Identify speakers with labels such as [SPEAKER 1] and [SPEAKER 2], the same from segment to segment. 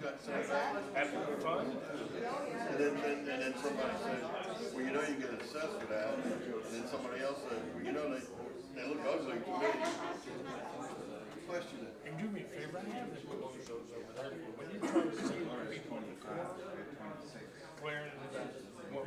[SPEAKER 1] Having fun?
[SPEAKER 2] And then somebody said, well, you know you get assessed for that. And then somebody else said, well, you know they look ugly to me. Question it.
[SPEAKER 1] And do me a favor, I have to close those over there. When you try to see people in the corner, flaring in the back, well,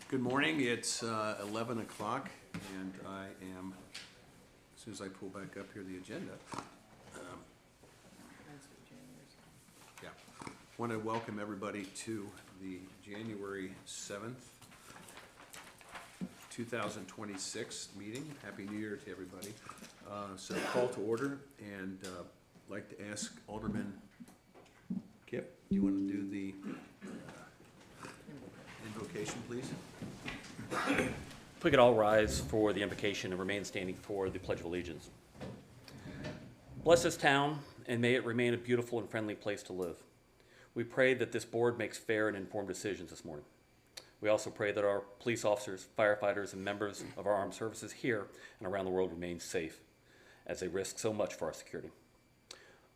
[SPEAKER 3] Good morning. It's 11 o'clock, and I am, as soon as I pull back up here the agenda, yeah, want to welcome everybody to the January 7th, 2026 meeting. Happy New Year to everybody. So call to order, and like to ask Alderman Kip, do you want to do the invocation, please?
[SPEAKER 4] If we could all rise for the invocation and remain standing for the Pledge of Allegiance. Bless this town, and may it remain a beautiful and friendly place to live. We pray that this board makes fair and informed decisions this morning. We also pray that our police officers, firefighters, and members of our armed services here and around the world remain safe, as they risk so much for our security.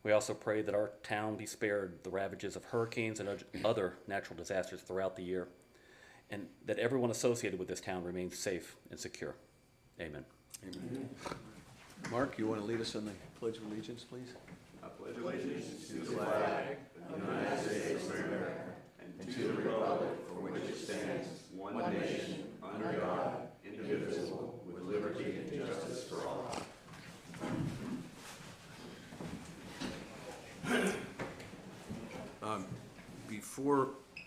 [SPEAKER 4] We also pray that our town be spared the ravages of hurricanes and other natural disasters throughout the year, and that everyone associated with this town remains safe and secure. Amen.
[SPEAKER 3] Amen. Mark, you want to lead us on the Pledge of Allegiance, please?
[SPEAKER 2] I pledge allegiance to the flag of the United States of America and to the republic for which it stands, one nation, under God, indivisible, with liberty and justice for all.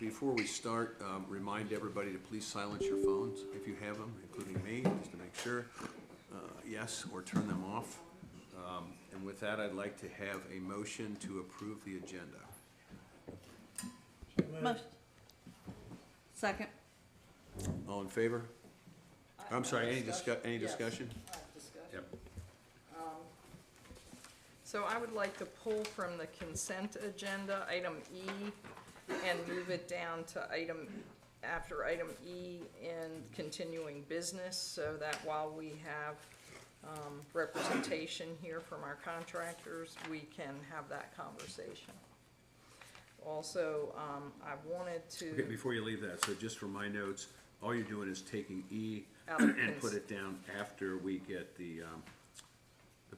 [SPEAKER 3] Before we start, remind everybody to please silence your phones if you have them, including me, just to make sure. Yes, or turn them off. And with that, I'd like to have a motion to approve the agenda.
[SPEAKER 5] Motion. Second.
[SPEAKER 3] All in favor? I'm sorry, any discussion?
[SPEAKER 6] Discussion.
[SPEAKER 3] Yep.
[SPEAKER 6] So I would like to pull from the consent agenda, item E, and move it down to after item E in continuing business, so that while we have representation here from our contractors, we can have that conversation. Also, I wanted to.
[SPEAKER 3] Okay, before you leave that, so just for my notes, all you're doing is taking E
[SPEAKER 6] Out of
[SPEAKER 3] and put it down after we get the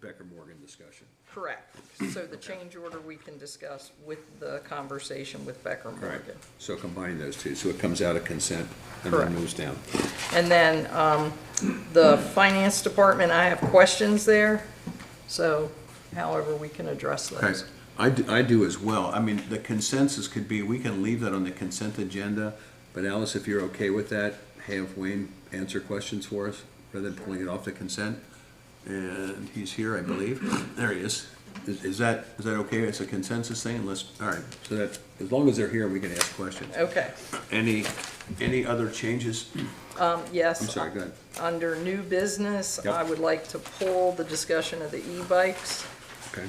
[SPEAKER 3] Becker-Morgan discussion.
[SPEAKER 6] Correct. So the change order we can discuss with the conversation with Becker-Morgan.
[SPEAKER 3] Right. So combine those two, so it comes out of consent and
[SPEAKER 6] Correct.
[SPEAKER 3] then moves down.
[SPEAKER 6] And then the finance department, I have questions there, so however we can address
[SPEAKER 3] Okay,
[SPEAKER 6] those.
[SPEAKER 3] I do as well. I mean, the consensus could be, we can leave that on the consent agenda, but Alice, if you're okay with that, have Wayne answer questions for us, rather than pulling it off the consent. And he's here, I believe. There he is. Is that okay? It's a consensus thing unless, all right, so that, as long as they're here, we can ask questions.
[SPEAKER 6] Okay,
[SPEAKER 3] Any other changes?
[SPEAKER 6] yes.
[SPEAKER 3] I'm sorry, go ahead.
[SPEAKER 6] Under new business,
[SPEAKER 3] Yep.
[SPEAKER 6] I would like to pull the discussion of the e-bikes.
[SPEAKER 3] Okay.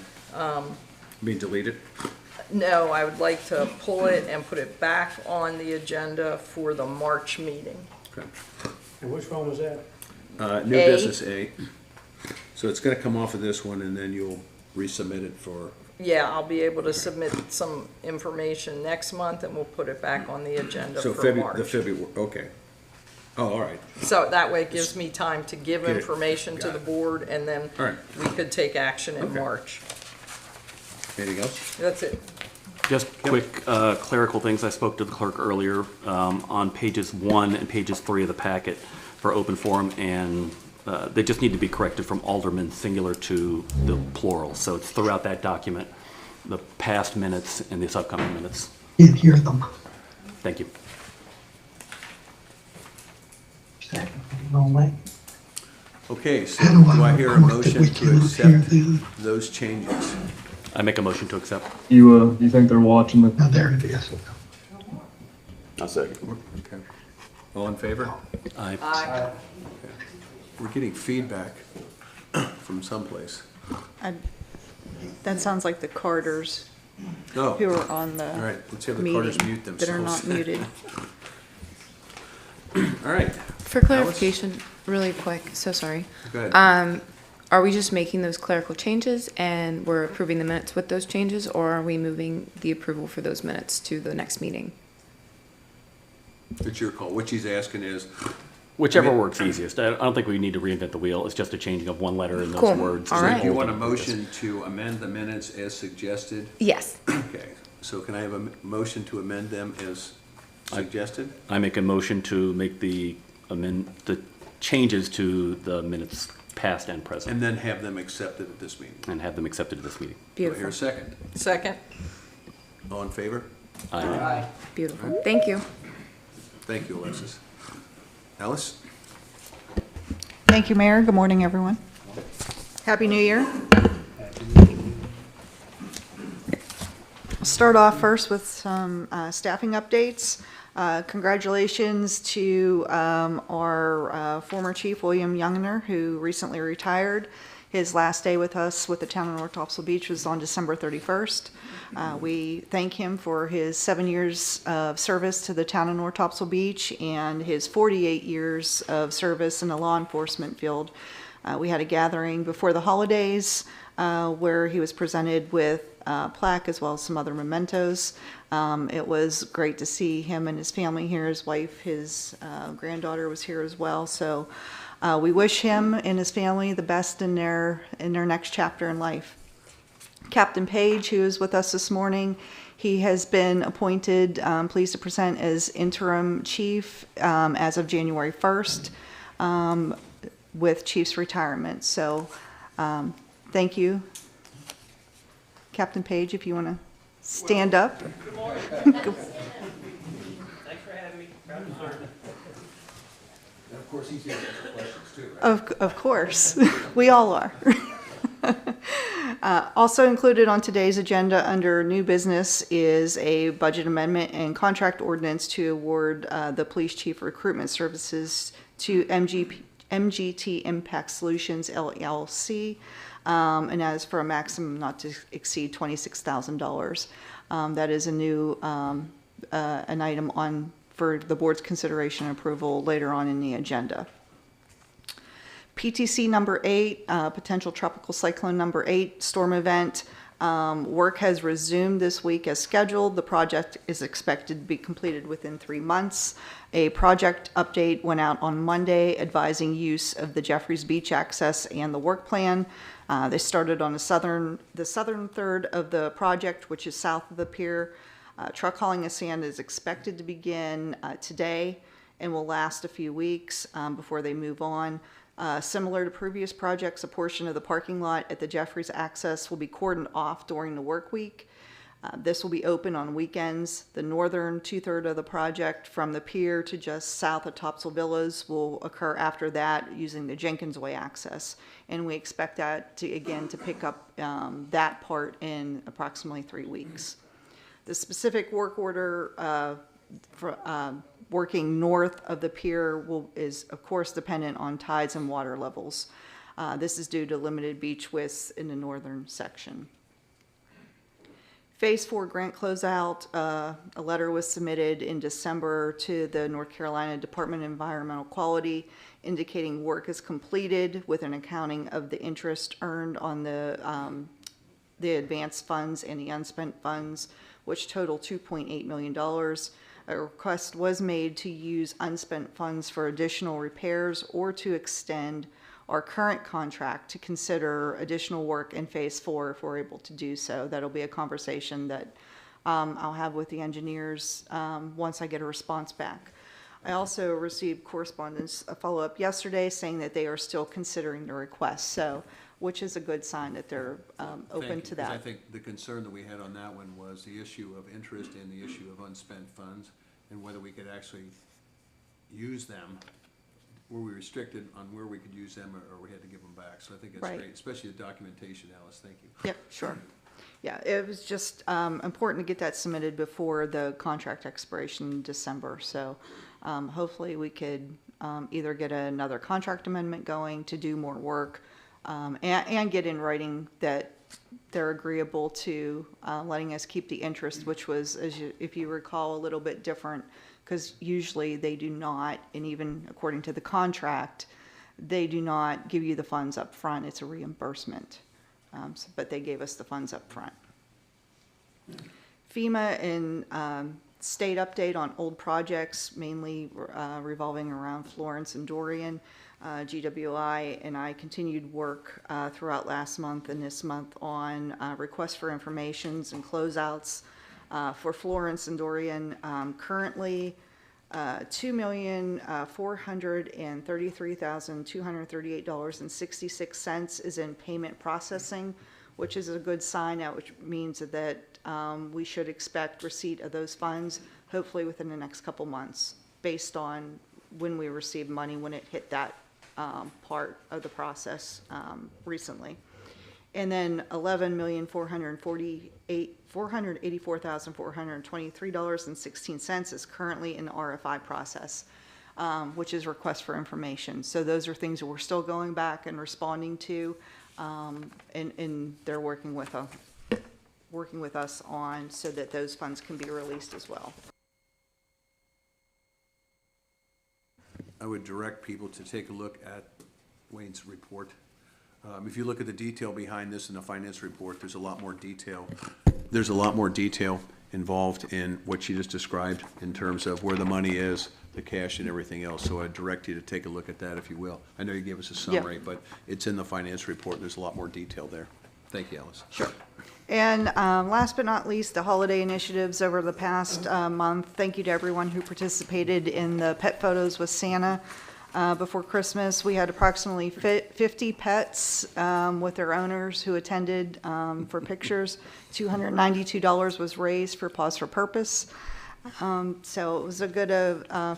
[SPEAKER 3] Being deleted?
[SPEAKER 6] No, I would like to pull it and put it back on the agenda for the March meeting.
[SPEAKER 3] Okay.
[SPEAKER 7] And which one was that?
[SPEAKER 3] New
[SPEAKER 6] A.
[SPEAKER 3] business A. So it's gonna come off of this one and then you'll resubmit it for,
[SPEAKER 6] Yeah, I'll be able to submit some information next month and we'll put it back on the agenda
[SPEAKER 3] so
[SPEAKER 6] for
[SPEAKER 3] February, the
[SPEAKER 6] March.
[SPEAKER 3] February, okay. Oh, all right,
[SPEAKER 6] So that way it gives me time to give
[SPEAKER 3] Get it.
[SPEAKER 6] information to
[SPEAKER 3] Got
[SPEAKER 6] the
[SPEAKER 3] it.
[SPEAKER 6] board and then
[SPEAKER 3] all right.
[SPEAKER 6] we could take action in
[SPEAKER 3] Okay.
[SPEAKER 6] March.
[SPEAKER 3] Anything else?
[SPEAKER 6] That's it.
[SPEAKER 4] Just quick clerical things. I spoke to the clerk earlier on pages 1 and pages 3 of the packet for open forum, and they just need to be corrected from alderman singular to the plural. So it's throughout that document, the past minutes and these upcoming minutes.
[SPEAKER 8] Can't hear them.
[SPEAKER 4] Thank you.
[SPEAKER 8] Wrong way.
[SPEAKER 3] Okay, so
[SPEAKER 8] How do
[SPEAKER 3] do I hear a
[SPEAKER 8] report that
[SPEAKER 3] motion
[SPEAKER 8] we
[SPEAKER 3] to
[SPEAKER 8] cannot hear
[SPEAKER 3] accept
[SPEAKER 8] them?
[SPEAKER 3] those changes?
[SPEAKER 4] I make a motion to accept.
[SPEAKER 9] You think they're watching the?
[SPEAKER 8] Now, there it is.
[SPEAKER 2] I'll second.
[SPEAKER 3] Okay. All in favor?
[SPEAKER 4] Aye.
[SPEAKER 6] Aye.
[SPEAKER 3] We're getting feedback from someplace.
[SPEAKER 5] That sounds like the Carters
[SPEAKER 3] Oh,
[SPEAKER 5] who are on
[SPEAKER 3] all
[SPEAKER 5] the
[SPEAKER 3] right, let's have the Carters
[SPEAKER 5] meeting
[SPEAKER 3] mute
[SPEAKER 5] that are
[SPEAKER 3] themselves.
[SPEAKER 5] not muted.
[SPEAKER 3] All right,
[SPEAKER 10] For clarification, really quick, so sorry.
[SPEAKER 3] go ahead.
[SPEAKER 10] Are we just making those clerical changes and we're approving the minutes with those changes, or are we moving the approval for those minutes to the next meeting?
[SPEAKER 3] It's your call. What she's asking is,
[SPEAKER 4] Whichever
[SPEAKER 3] I mean-
[SPEAKER 4] works easiest. I don't think we need to reinvent the wheel. It's just a changing of one letter in those
[SPEAKER 10] Cool.
[SPEAKER 4] words.
[SPEAKER 10] All
[SPEAKER 3] so
[SPEAKER 10] right.
[SPEAKER 3] do you want a motion to amend the minutes as suggested?
[SPEAKER 10] Yes.
[SPEAKER 3] Okay, so can I have a motion to amend them as suggested?
[SPEAKER 4] I make a motion to make the changes to the minutes past and present
[SPEAKER 3] And then have them accepted at this meeting.
[SPEAKER 4] and have them accepted at this meeting.
[SPEAKER 3] Do I hear
[SPEAKER 10] Beautiful.
[SPEAKER 3] a second?
[SPEAKER 6] Second?
[SPEAKER 3] All in favor?
[SPEAKER 4] Aye.
[SPEAKER 10] Beautiful. Thank you.
[SPEAKER 3] Thank you, Alexis. Alice?
[SPEAKER 5] Thank you, Mayor. Good morning, everyone. Happy New Year. I'll start off first with some staffing updates. Congratulations to our former chief, William Youngner, who recently retired. His last day with us with the town of North Topsail Beach was on December 31st. We thank him for his 7 years of service to the town of North Topsail Beach and his 48 years of service in the law enforcement field. We had a gathering before the holidays where he was presented with a plaque as well as some other mementos. It was great to see him and his family here. His wife, his granddaughter was here as well. So we wish him and his family the best in their next chapter in life. Captain Page, who is with us this morning, he has been appointed, pleased to present, as interim chief as of January 1st with chief's retirement. So thank you. Captain Page, if you want to stand up.
[SPEAKER 11] Good morning. Thanks for having me. Proud to serve.
[SPEAKER 3] And of course, he's going to answer questions too, right?
[SPEAKER 5] Of course, we all are. Also included on today's agenda under new business is a budget amendment and contract ordinance to award the police chief recruitment services to MGT Impact Solutions LLC, and that is for a maximum not to exceed $26,000. That is a new an item on for the board's consideration and approval later on in the agenda. PTC number 8, potential tropical cyclone number 8 storm event. Work has resumed this week as scheduled. The project is expected to be completed within 3 months. A project update went out on Monday advising use of the Jeffries Beach access and the work plan. They started on the southern third of the project, which is south of the pier. Truck hauling of sand is expected to begin today and will last a few weeks before they move on. Similar to previous projects, a portion of the parking lot at the Jeffries access will be cordoned off during the work week. This will be open on weekends. The northern two-third of the project from the pier to just south of Topsail Villas will occur after that using the Jenkins Way access. And we expect that to, again, to pick up that part in approximately 3 weeks. The specific work order for working north of the pier is, of course, dependent on tides and water levels. This is due to limited beach widths in the northern section. Phase 4 grant closeout, a letter was submitted in December to the North Carolina Department of Environmental Quality indicating work is completed with an accounting of the interest earned on the advanced funds and the unspent funds, which total $2.8 million. A request was made to use unspent funds for additional repairs or to extend our current contract to consider additional work in Phase 4 if we're able to do so. That'll be a conversation that I'll have with the engineers once I get a response back. I also received correspondence, a follow-up yesterday, saying that they are still considering the request, so, which is a good sign that they're open to that.
[SPEAKER 3] I think the concern that we had on that one was the issue of interest and the issue of unspent funds, and whether we could actually use them. Were we restricted on where we could use them, or we had to give them back? So I think that's
[SPEAKER 5] Right.
[SPEAKER 3] great, especially the documentation, Alice, thank you.
[SPEAKER 5] Yep, sure. Yeah, it was just important to get that submitted before the contract expiration in December. So hopefully we could either get another contract amendment going to do more work and get in writing that they're agreeable to letting us keep the interest, which was, if you recall, a little bit different, because usually they do not, and even according to the contract, they do not give you the funds up front. It's a reimbursement. But they gave us the funds up front. FEMA and state update on old projects, mainly revolving around Florence and Dorian. GWI and I continued work throughout last month and this month on requests for informations and closeouts for Florence and Dorian. Currently, $2,433,238.66 is in payment processing, which is a good sign, which means that we should expect receipt of those funds hopefully within the next couple months, based on when we received money, when it hit that part of the process recently. And then $484,423.16 is currently in the RFI process, which is request for information. So those are things that we're still going back and responding to, and they're working with us on so that those funds can be released as well.
[SPEAKER 3] I would direct people to take a look at Wayne's report. If you look at the detail behind this in the finance report, there's a lot more detail. There's a lot more detail involved in what you just described in terms of where the money is, the cash and everything else. So I'd direct you to take a look at that if you will. I know you gave us a summary, but it's in the finance report. There's a lot more detail there. Thank you, Alice.
[SPEAKER 5] Sure. And last but not least, the holiday initiatives over the past month. Thank you to everyone who participated in the pet photos with Santa before Christmas. We had approximately 50 pets with their owners who attended for pictures. $292 was raised for Pause for Purpose. So it was a good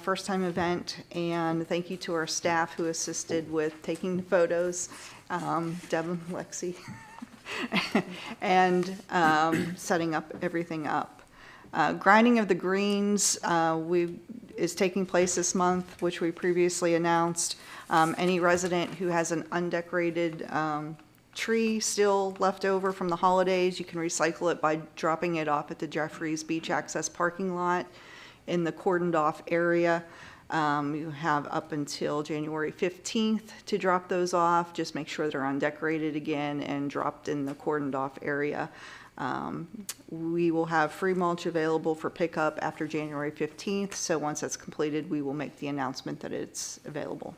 [SPEAKER 5] first-time event, and thank you to our staff who assisted with taking the photos, Devin, Lexi, and setting up everything up. Grinding of the greens is taking place this month, which we previously announced. Any resident who has an undecorated tree still left over from the holidays, you can recycle it by dropping it off at the Jeffries Beach Access parking lot in the cordoned off area. You have up until January 15th to drop those off. Just make sure they're undecorated again and dropped in the cordoned off area. We will have free mulch available for pickup after January 15th. So once that's completed, we will make the announcement that it's available.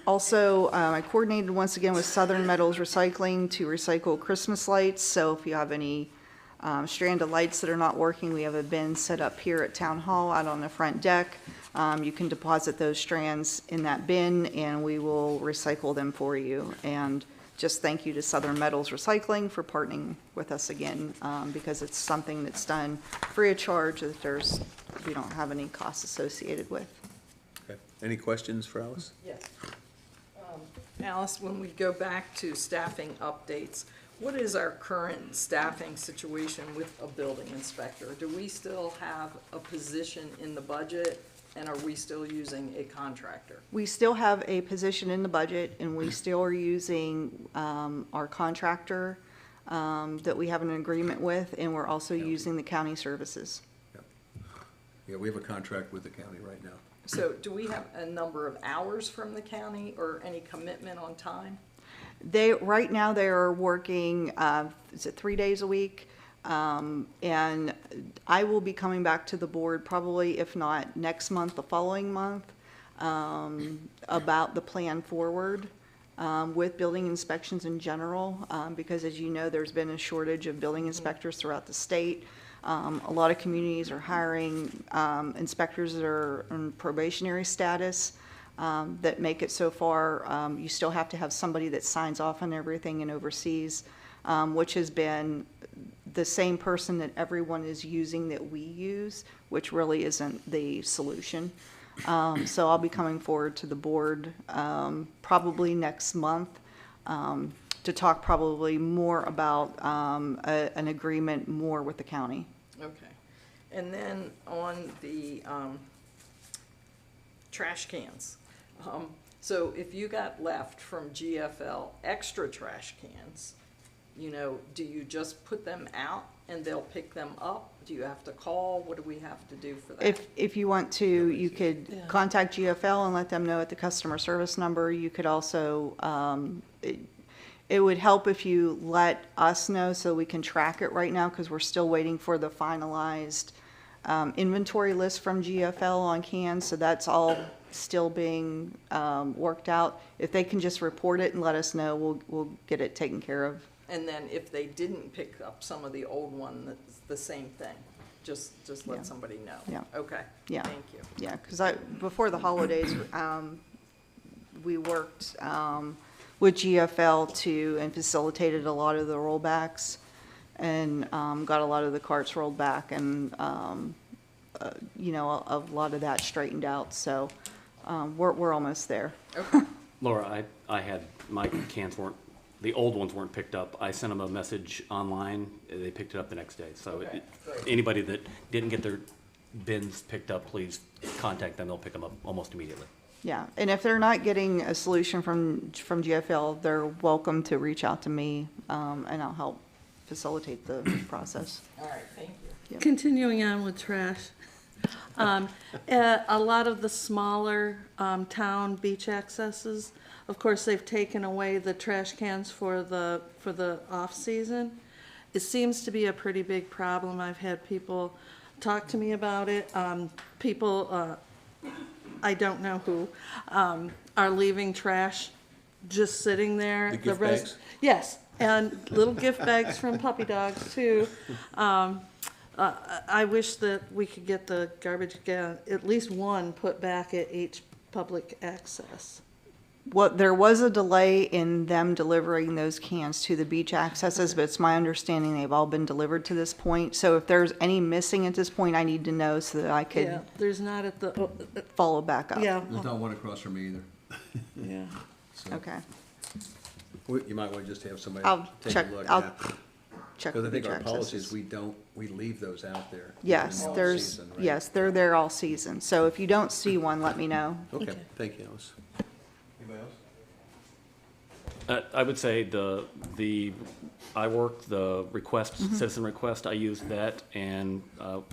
[SPEAKER 5] Also, I coordinated once again with Southern Metals Recycling to recycle Christmas lights. So if you have any strand of lights that are not working, we have a bin set up here at Town Hall out on the front deck. You can deposit those strands in that bin and we will recycle them for you. And just thank you to Southern Metals Recycling for partnering with us again, because it's something that's done free of charge, that we don't have any costs associated with.
[SPEAKER 3] Okay. Any questions for Alice?
[SPEAKER 6] Yes. Alice, when we go back to staffing updates, what is our current staffing situation with a building inspector? Do we still have a position in the budget, and are we still using a contractor?
[SPEAKER 5] We still have a position in the budget, and we still are using our contractor that we have an agreement with, and we're also using the county services.
[SPEAKER 3] Yeah, we have a contract with the county right now.
[SPEAKER 6] So do we have a number of hours from the county or any commitment on time?
[SPEAKER 5] Right now, they are working, is it 3 days a week? And I will be coming back to the board probably, if not next month, the following month, about the plan forward with building inspections in general, because as you know, there's been a shortage of building inspectors throughout the state. A lot of communities are hiring inspectors that are in probationary status, that make it so far. You still have to have somebody that signs off on everything and oversees, which has been the same person that everyone is using that we use, which really isn't the solution. So I'll be coming forward to the board probably next month to talk probably more about an agreement more with the county.
[SPEAKER 6] Okay. And then on the trash cans. So if you got left from GFL extra trash cans, you know, do you just put them out and they'll pick them up? Do you have to call? What do we have to do for that?
[SPEAKER 5] If you want to, you could contact GFL and let them know at the customer service number. You could also, it would help if you let us know so we can track it right now, because we're still waiting for the finalized inventory list from GFL on cans, so that's all still being worked out. If they can just report it and let us know, we'll get it taken care of.
[SPEAKER 6] And then if they didn't pick up some of the old one, that's the same thing? Just let
[SPEAKER 5] Yeah.
[SPEAKER 6] somebody know?
[SPEAKER 5] Yeah.
[SPEAKER 6] Okay.
[SPEAKER 5] Yeah.
[SPEAKER 6] Thank you.
[SPEAKER 5] Yeah, because before the holidays, we worked with GFL and facilitated a lot of the rollbacks, and got a lot of the carts rolled back, and you know, a lot of that straightened out. So we're almost there.
[SPEAKER 6] Okay.
[SPEAKER 4] Laura, I had, my cans weren't, the old ones weren't picked up. I sent them a message online, they picked it up the next day. So
[SPEAKER 6] Okay, great.
[SPEAKER 4] anybody that didn't get their bins picked up, please contact them, they'll pick them up almost immediately.
[SPEAKER 5] Yeah, and if they're not getting a solution from GFL, they're welcome to reach out to me, and I'll help facilitate the process.
[SPEAKER 6] All right, thank you.
[SPEAKER 12] Continuing on with trash, a lot of the smaller town beach accesses, of course, they've taken away the trash cans for the off-season. It seems to be a pretty big problem. I've had people talk to me about it. People, I don't know who, are leaving trash just sitting there.
[SPEAKER 3] The gift bags?
[SPEAKER 12] Yes, and little gift bags from puppy dogs too. I wish that we could get the garbage can, at least one, put back at each public access.
[SPEAKER 5] There was a delay in them delivering those cans to the beach accesses, but it's my understanding they've all been delivered to this point. So if there's any missing at this point, I need to know so that I
[SPEAKER 12] Yeah,
[SPEAKER 5] could
[SPEAKER 12] there's not at the,
[SPEAKER 5] follow back up.
[SPEAKER 12] yeah,
[SPEAKER 3] There's not one across from me either.
[SPEAKER 12] yeah.
[SPEAKER 3] So
[SPEAKER 5] Okay.
[SPEAKER 3] you might want to just have somebody
[SPEAKER 5] I'll
[SPEAKER 3] take
[SPEAKER 5] check,
[SPEAKER 3] a look.
[SPEAKER 5] I'll
[SPEAKER 3] yeah.
[SPEAKER 5] check
[SPEAKER 3] Because
[SPEAKER 5] the
[SPEAKER 3] I think
[SPEAKER 5] beach
[SPEAKER 3] our policy is
[SPEAKER 5] accesses.
[SPEAKER 3] we leave those out there.
[SPEAKER 5] Yes,
[SPEAKER 3] all
[SPEAKER 5] there's,
[SPEAKER 3] season, right?
[SPEAKER 5] yes, they're there all season. So if you don't see one, let me know.
[SPEAKER 3] Okay, thank you, Alice. Anybody else?
[SPEAKER 4] I would say the request, citizen request, I used that, and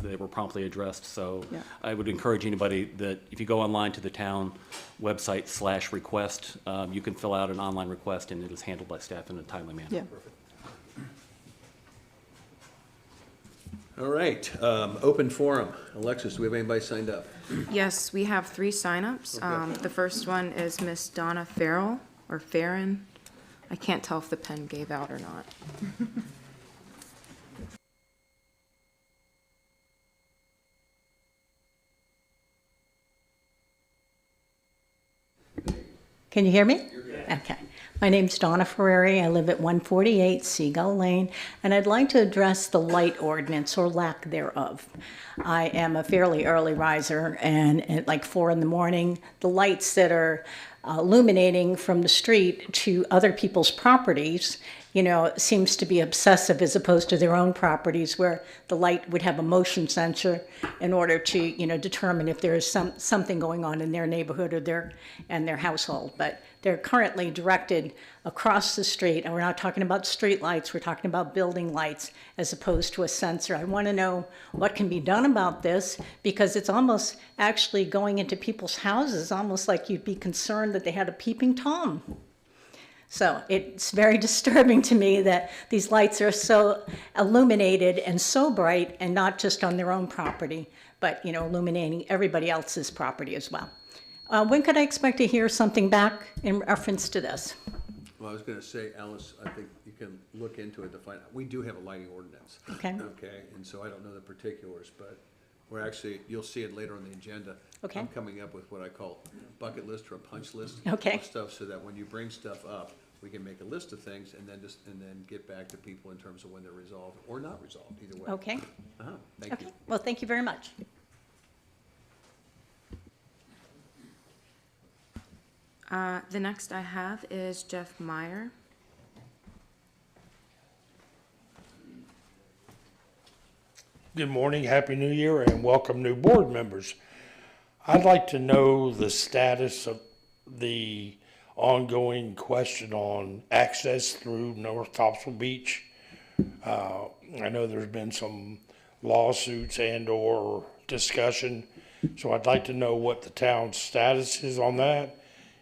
[SPEAKER 4] they were promptly addressed. So
[SPEAKER 5] Yeah.
[SPEAKER 4] I would encourage anybody that if you go online to the town website /request, you can fill out an online request, and it is handled by staff in a timely manner.
[SPEAKER 5] Yeah.
[SPEAKER 3] All right, open forum. Alexis, do we have anybody signed up?
[SPEAKER 10] Yes, we have 3 signups. The first one is Miss Donna Farrell, or Farron. I can't tell if the pen gave out or not.
[SPEAKER 13] Can you hear me? Okay. My name's Donna Ferrari. I live at 148 Seagull Lane, and I'd like to address the light ordinance or lack thereof. I am a fairly early riser, and at like 4 in the morning, the lights that are illuminating from the street to other people's properties, you know, seems to be obsessive as opposed to their own properties where the light would have a motion sensor in order to, you know, determine if there is something going on in their neighborhood or their household. But they're currently directed across the street, and we're not talking about street lights, we're talking about building lights as opposed to a sensor. I want to know what can be done about this, because it's almost actually going into people's houses, almost like you'd be concerned that they had a peeping Tom. So it's very disturbing to me that these lights are so illuminated and so bright, and not just on their own property, but, you know, illuminating everybody else's property as well. When could I expect to hear something back in reference to this?
[SPEAKER 3] Well, I was gonna say, Alice, I think you can look into it to find out. We do have a lighting ordinance.
[SPEAKER 13] Okay.
[SPEAKER 3] Okay, and so I don't know the particulars, but we're actually, you'll see it later on the agenda.
[SPEAKER 13] Okay.
[SPEAKER 3] I'm coming up with what I call bucket list or a punch list.
[SPEAKER 13] Okay.
[SPEAKER 3] Of stuff, so that when you bring stuff up, we can make a list of things and then get back to people in terms of when they're resolved or not resolved, either way.
[SPEAKER 13] Okay.
[SPEAKER 3] Thank you.
[SPEAKER 13] Okay. Well, thank you very much.
[SPEAKER 10] The next I have is Jeff Meyer.
[SPEAKER 1] Good morning, Happy New Year, and welcome new board members. I'd like to know the status of the ongoing question on access through North Topsail Beach. I know there's been some lawsuits and/or discussion, so I'd like to know what the town's status is on that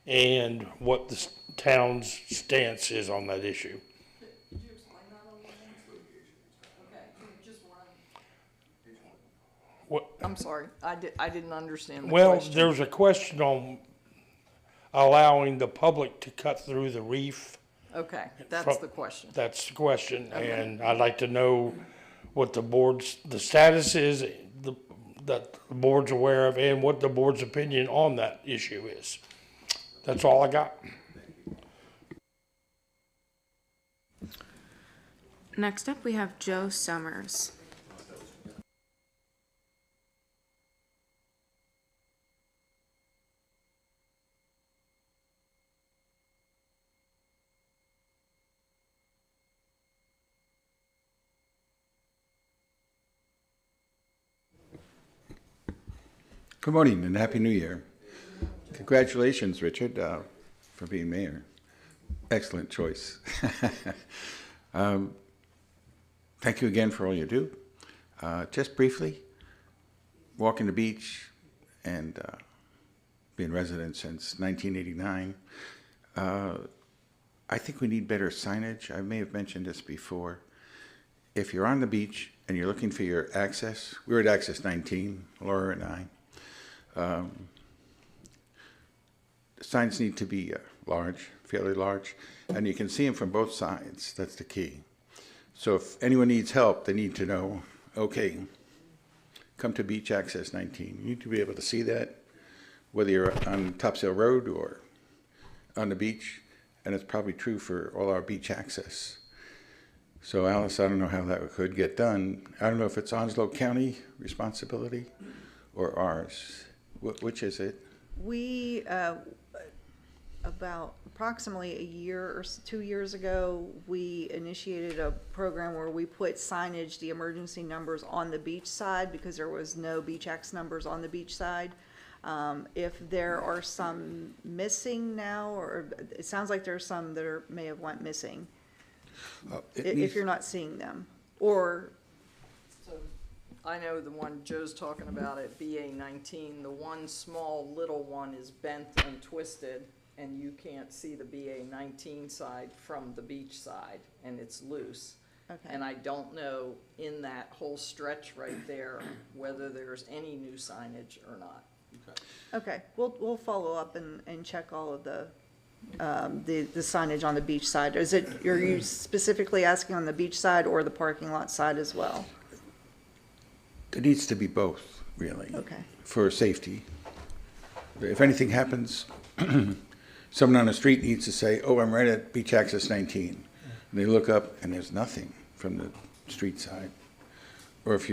[SPEAKER 1] and what the town's stance is on that issue.
[SPEAKER 6] Did you explain that on the Okay, just one.
[SPEAKER 1] What?
[SPEAKER 6] I'm sorry, I didn't understand the
[SPEAKER 1] Well,
[SPEAKER 6] question.
[SPEAKER 1] there's a question on allowing the public to cut through the reef.
[SPEAKER 6] Okay, that's
[SPEAKER 1] From-
[SPEAKER 6] the question.
[SPEAKER 1] That's the question,
[SPEAKER 6] Okay.
[SPEAKER 1] and I'd like to know what the status is, that the board's aware of, and what the board's opinion on that issue is. That's all I got.
[SPEAKER 10] Next up, we have Joe Summers.
[SPEAKER 2] Good morning and Happy New Year. Congratulations, Richard, for being mayor. Excellent choice. Thank you again for all you do. Just briefly, walking the beach and being resident since 1989, I think we need better signage. I may have mentioned this before. If you're on the beach and you're looking for your access, we were at access 19, Laura and I. Signs need to be large, fairly large, and you can see them from both sides. That's the key. So if anyone needs help, they need to know, okay, come to Beach Access 19. You need to be able to see that, whether you're on Topsail Road or on the beach, and it's probably true for all our beach access. So Alice, I don't know how that could get done. I don't know if it's Onslow County responsibility or ours. Which is it?
[SPEAKER 5] We, about approximately a year or 2 years ago, we initiated a program where we put signage, the emergency numbers on the beach side, because there was no beach X numbers on the beach side. If there are some missing now, or it sounds like there's some that may have went missing, if you're not seeing them, or
[SPEAKER 6] So I know the one Joe's talking about at BA 19, the one small little one is bent and twisted, and you can't see the BA 19 side from the beach side, and it's loose.
[SPEAKER 5] Okay.
[SPEAKER 6] And I don't know in that whole stretch right there whether there's any new signage or not.
[SPEAKER 5] Okay, we'll follow up and check all of the signage on the beach side. Are you specifically asking on the beach side or the parking lot side as well?
[SPEAKER 2] It needs to be both, really.
[SPEAKER 5] Okay.
[SPEAKER 2] For safety. If anything happens, someone on the street needs to say, oh, I'm right at beach access 19. And they look up and there's nothing from the street side. Or if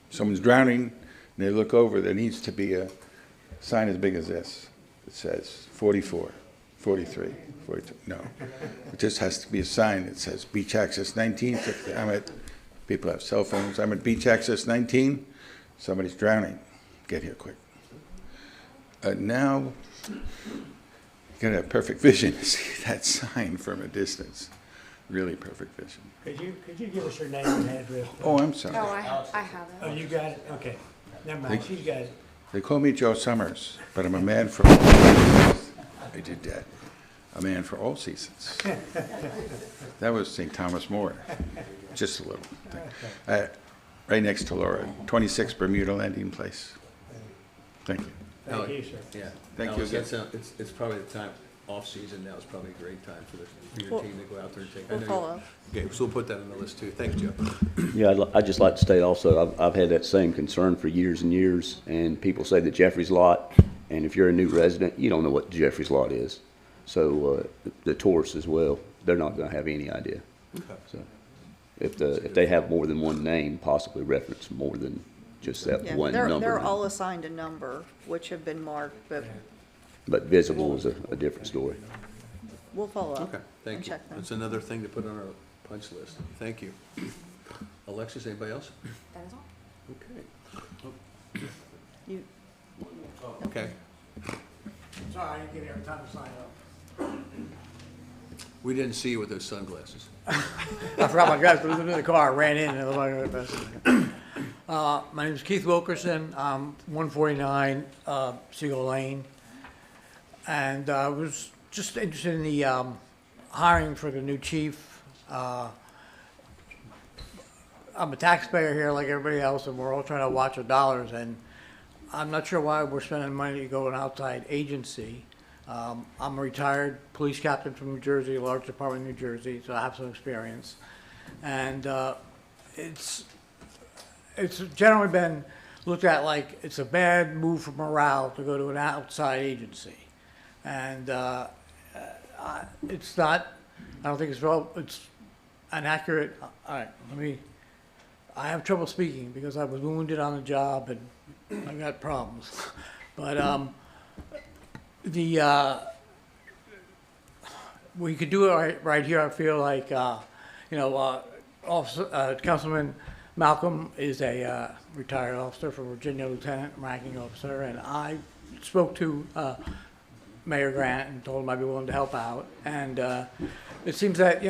[SPEAKER 2] someone's drowning and they look over, there needs to be a sign as big as this. It says 44, 43, 42. No, it just has to be a sign that says beach access 19. People have cell phones. I'm at beach access 19. Somebody's drowning. Get here quick. Now, you gotta have perfect vision to see that sign from a distance. Really perfect vision.
[SPEAKER 7] Could you give us your name and address?
[SPEAKER 2] Oh, I'm sorry.
[SPEAKER 10] Oh, I have it.
[SPEAKER 7] Oh, you got it? Okay. Never mind, she's got it.
[SPEAKER 2] They call me Joe Summers, but I'm a man for all seasons. I did that. A man for all seasons. That was St. Thomas More. Just a little thing. Right next to Laura, 26 Bermuda Landing Place. Thank you.
[SPEAKER 7] Thank you, sir.
[SPEAKER 3] Yeah.
[SPEAKER 2] Thank you
[SPEAKER 3] Alex,
[SPEAKER 2] again.
[SPEAKER 3] It's probably the time, off-season now is probably a great time for your
[SPEAKER 5] We'll-
[SPEAKER 3] team to go out there and take. I
[SPEAKER 5] we'll
[SPEAKER 3] know you-
[SPEAKER 5] follow up.
[SPEAKER 3] Okay, so we'll put that on the list too. Thanks, Joe.
[SPEAKER 14] Yeah, I'd just like to state also, I've had that same concern for years and years, and people say the Jeffries Lot, and if you're a new resident, you don't know what the Jeffries Lot is. So the tourists as well, they're not going to have any idea. So if they have more than one name, possibly reference more than just that
[SPEAKER 5] Yeah,
[SPEAKER 14] one number.
[SPEAKER 5] they're all assigned a number, which have been marked, but
[SPEAKER 14] But visible is a different story.
[SPEAKER 5] we'll follow up.
[SPEAKER 3] Okay, thank
[SPEAKER 5] and
[SPEAKER 3] you.
[SPEAKER 5] check them.
[SPEAKER 3] That's another thing to put on our punch list. Thank you. Alexis, anybody else?
[SPEAKER 10] That is all.
[SPEAKER 3] Okay.
[SPEAKER 5] You,
[SPEAKER 3] Okay.
[SPEAKER 7] Sorry, I didn't get here in time to sign up.
[SPEAKER 3] We didn't see you with those sunglasses.
[SPEAKER 7] I forgot my glasses, I was in the car, I ran in, and it looked like my name is Keith Wilkerson, I'm 149 Seagull Lane. And I was just interested in the hiring for the new chief. I'm a taxpayer here like everybody else, and we're all trying to watch our dollars, and I'm not sure why we're spending money to go to an outside agency. I'm a retired police captain from New Jersey, a large department in New Jersey, so I have some experience. And it's generally been looked at like it's a bad move for morale to go to an outside agency. And it's not, I don't think it's inaccurate. All right, I have trouble speaking because I was wounded on the job and I got problems. But we could do it right here. I feel like, Councilman Malcolm is a retired officer from Virginia, lieutenant ranking officer, and I spoke to Mayor Grant and told him I'd be willing to help out. And it seems that,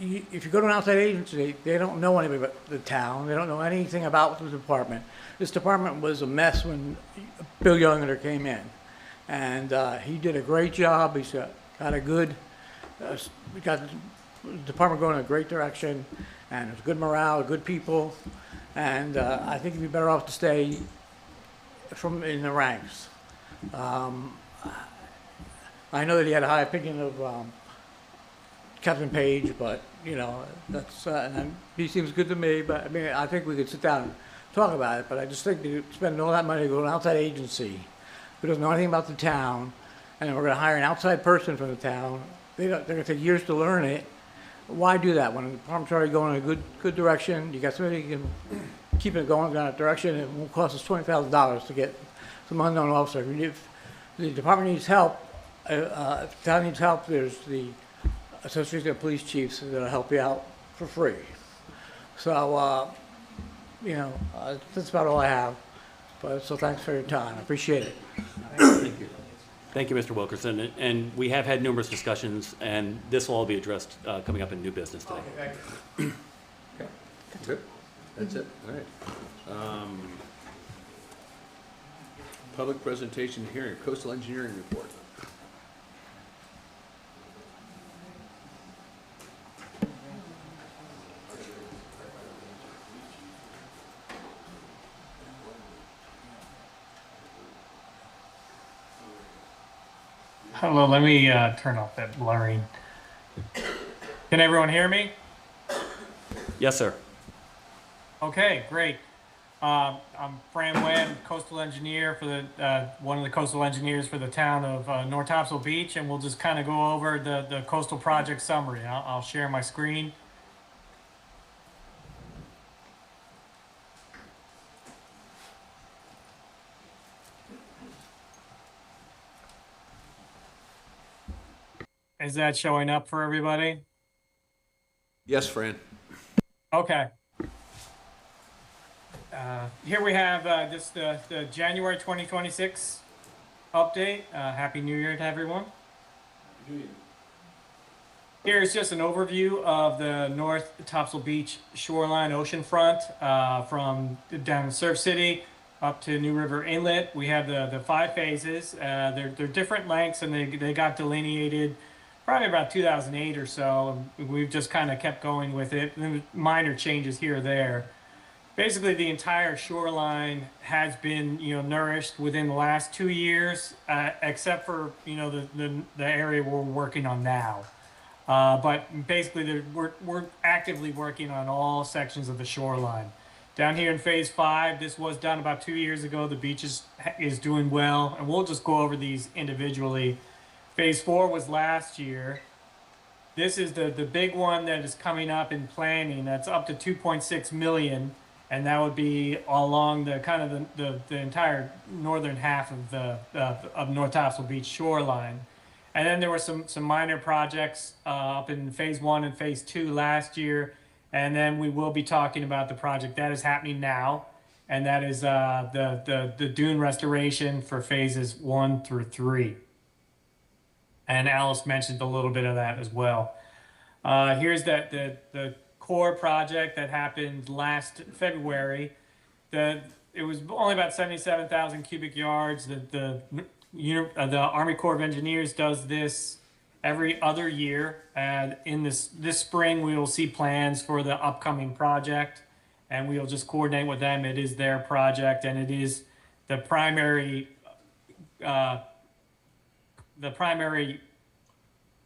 [SPEAKER 7] if you go to an outside agency, they don't know anybody but the town. They don't know anything about the department. This department was a mess when Bill Youngner came in. And he did a great job. He's got a good, we got the department going in a great direction, and there's good morale, good people. And I think he'd be better off to stay in the ranks. I know that he had a high opinion of Captain Page, but, that's, and he seems good to me, but, I think we could sit down and talk about it, but I just think to spend all that money to go to an outside agency who doesn't know anything about the town, and then we're gonna hire an outside person from the town, they're gonna take years to learn it. Why do that when the department's already going in a good direction? You got somebody who can keep it going in that direction, it won't cost us $20,000 to get some unknown officer. If the department needs help, if the town needs help, there's the Association of Police Chiefs that'll help you out for free. So, that's about all I have. But, so thanks for your time, I appreciate it.
[SPEAKER 4] Thank you. Thank you, Mr. Wilkerson. And we have had numerous discussions, and this will all be addressed coming up in new business today.
[SPEAKER 7] Okay, thank you.
[SPEAKER 3] Good. That's it. All right. Public presentation hearing, coastal engineering report.
[SPEAKER 11] Hello, let me turn off that blurring. Can everyone hear me?
[SPEAKER 4] Yes, sir.
[SPEAKER 11] Okay, great. I'm Fran Webb, coastal engineer for one of the coastal engineers for the town of North Topsail Beach, and we'll just kind of go over the coastal project summary. I'll share my screen. Is that showing up for everybody?
[SPEAKER 3] Yes, Fran.
[SPEAKER 11] Okay. Here we have just the January 2026 update. Happy New Year to everyone. Here's just an overview of the North Topsail Beach shoreline oceanfront from down in Surf City up to New River Inlet. We have the 5 phases. They're different lengths, and they got delineated probably about 2008 or so. We've just kind of kept going with it. Minor changes here or there. Basically, the entire shoreline has been, nourished within the last 2 years, except for, the area we're working on now. But basically, we're actively working on all sections of the shoreline. Down here in phase 5, this was done about 2 years ago. The beach is doing well, and we'll just go over these individually. Phase 4 was last year. This is the big one that is coming up in planning. That's up to 2.6 million. And that would be along the kind of the entire northern half of North Topsail Beach shoreline. And then there were some minor projects up in phase 1 and phase 2 last year. And then we will be talking about the project that is happening now. And that is the dune restoration for phases 1 through 3. And Alice mentioned a little bit of that as well. Here's the core project that happened last February. It was only about 77,000 cubic yards. The Army Corps of Engineers does this every other year, and in this spring we will see plans for the upcoming project, and we'll just coordinate with them. It is their project, and it is the primary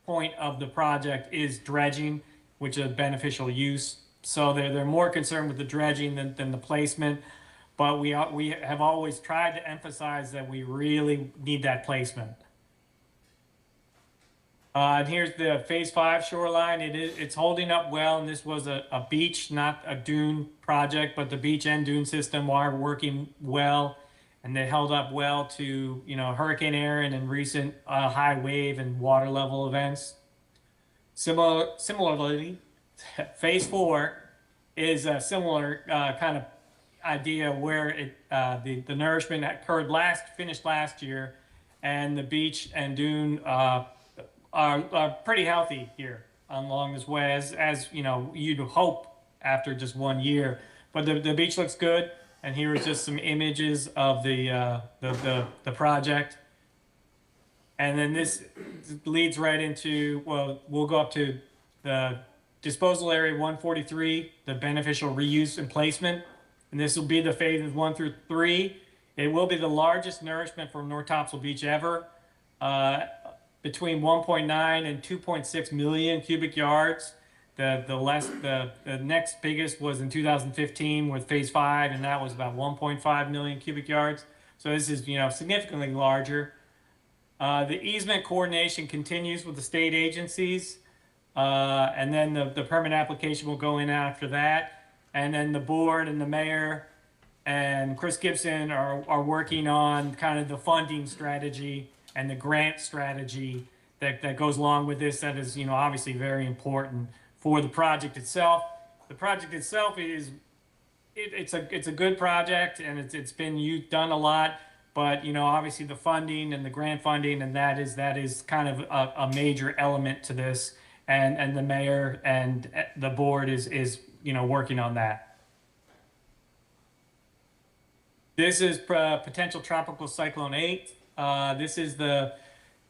[SPEAKER 11] point of the project is dredging, which is a beneficial use. So they're more concerned with the dredging than the placement. But we have always tried to emphasize that we really need that placement. And here's the phase 5 shoreline. It's holding up well, and this was a beach, not a dune project, but the beach and dune system are working well, and they held up well to Hurricane Aaron and recent high wave and water level events. Similarly, phase 4 is a similar kind of idea where the nourishment finished last year, and the beach and dune are pretty healthy here along this way, as you'd hope after just 1 year. But the beach looks good, and here is just some images of the project. And then this leads right into, we'll go up to the disposal area 143, the beneficial reuse and placement. And this will be the phases 1 through 3. It will be the largest nourishment from North Topsail Beach ever, between 1.9 and 2.6 million cubic yards. The next biggest was in 2015 with phase 5, and that was about 1.5 million cubic yards. So this is significantly larger. The easement coordination continues with the state agencies, and then the permit application will go in after that. And then the board and the mayor and Chris Gibson are working on kind of the funding strategy and the grant strategy that goes along with this. That is, obviously very important for the project itself. The project itself it's a good project, and it's been done a lot. But obviously the funding and the grant funding, and that is kind of a major element to this. And the mayor and the board is working on that. This is potential tropical cyclone 8. This is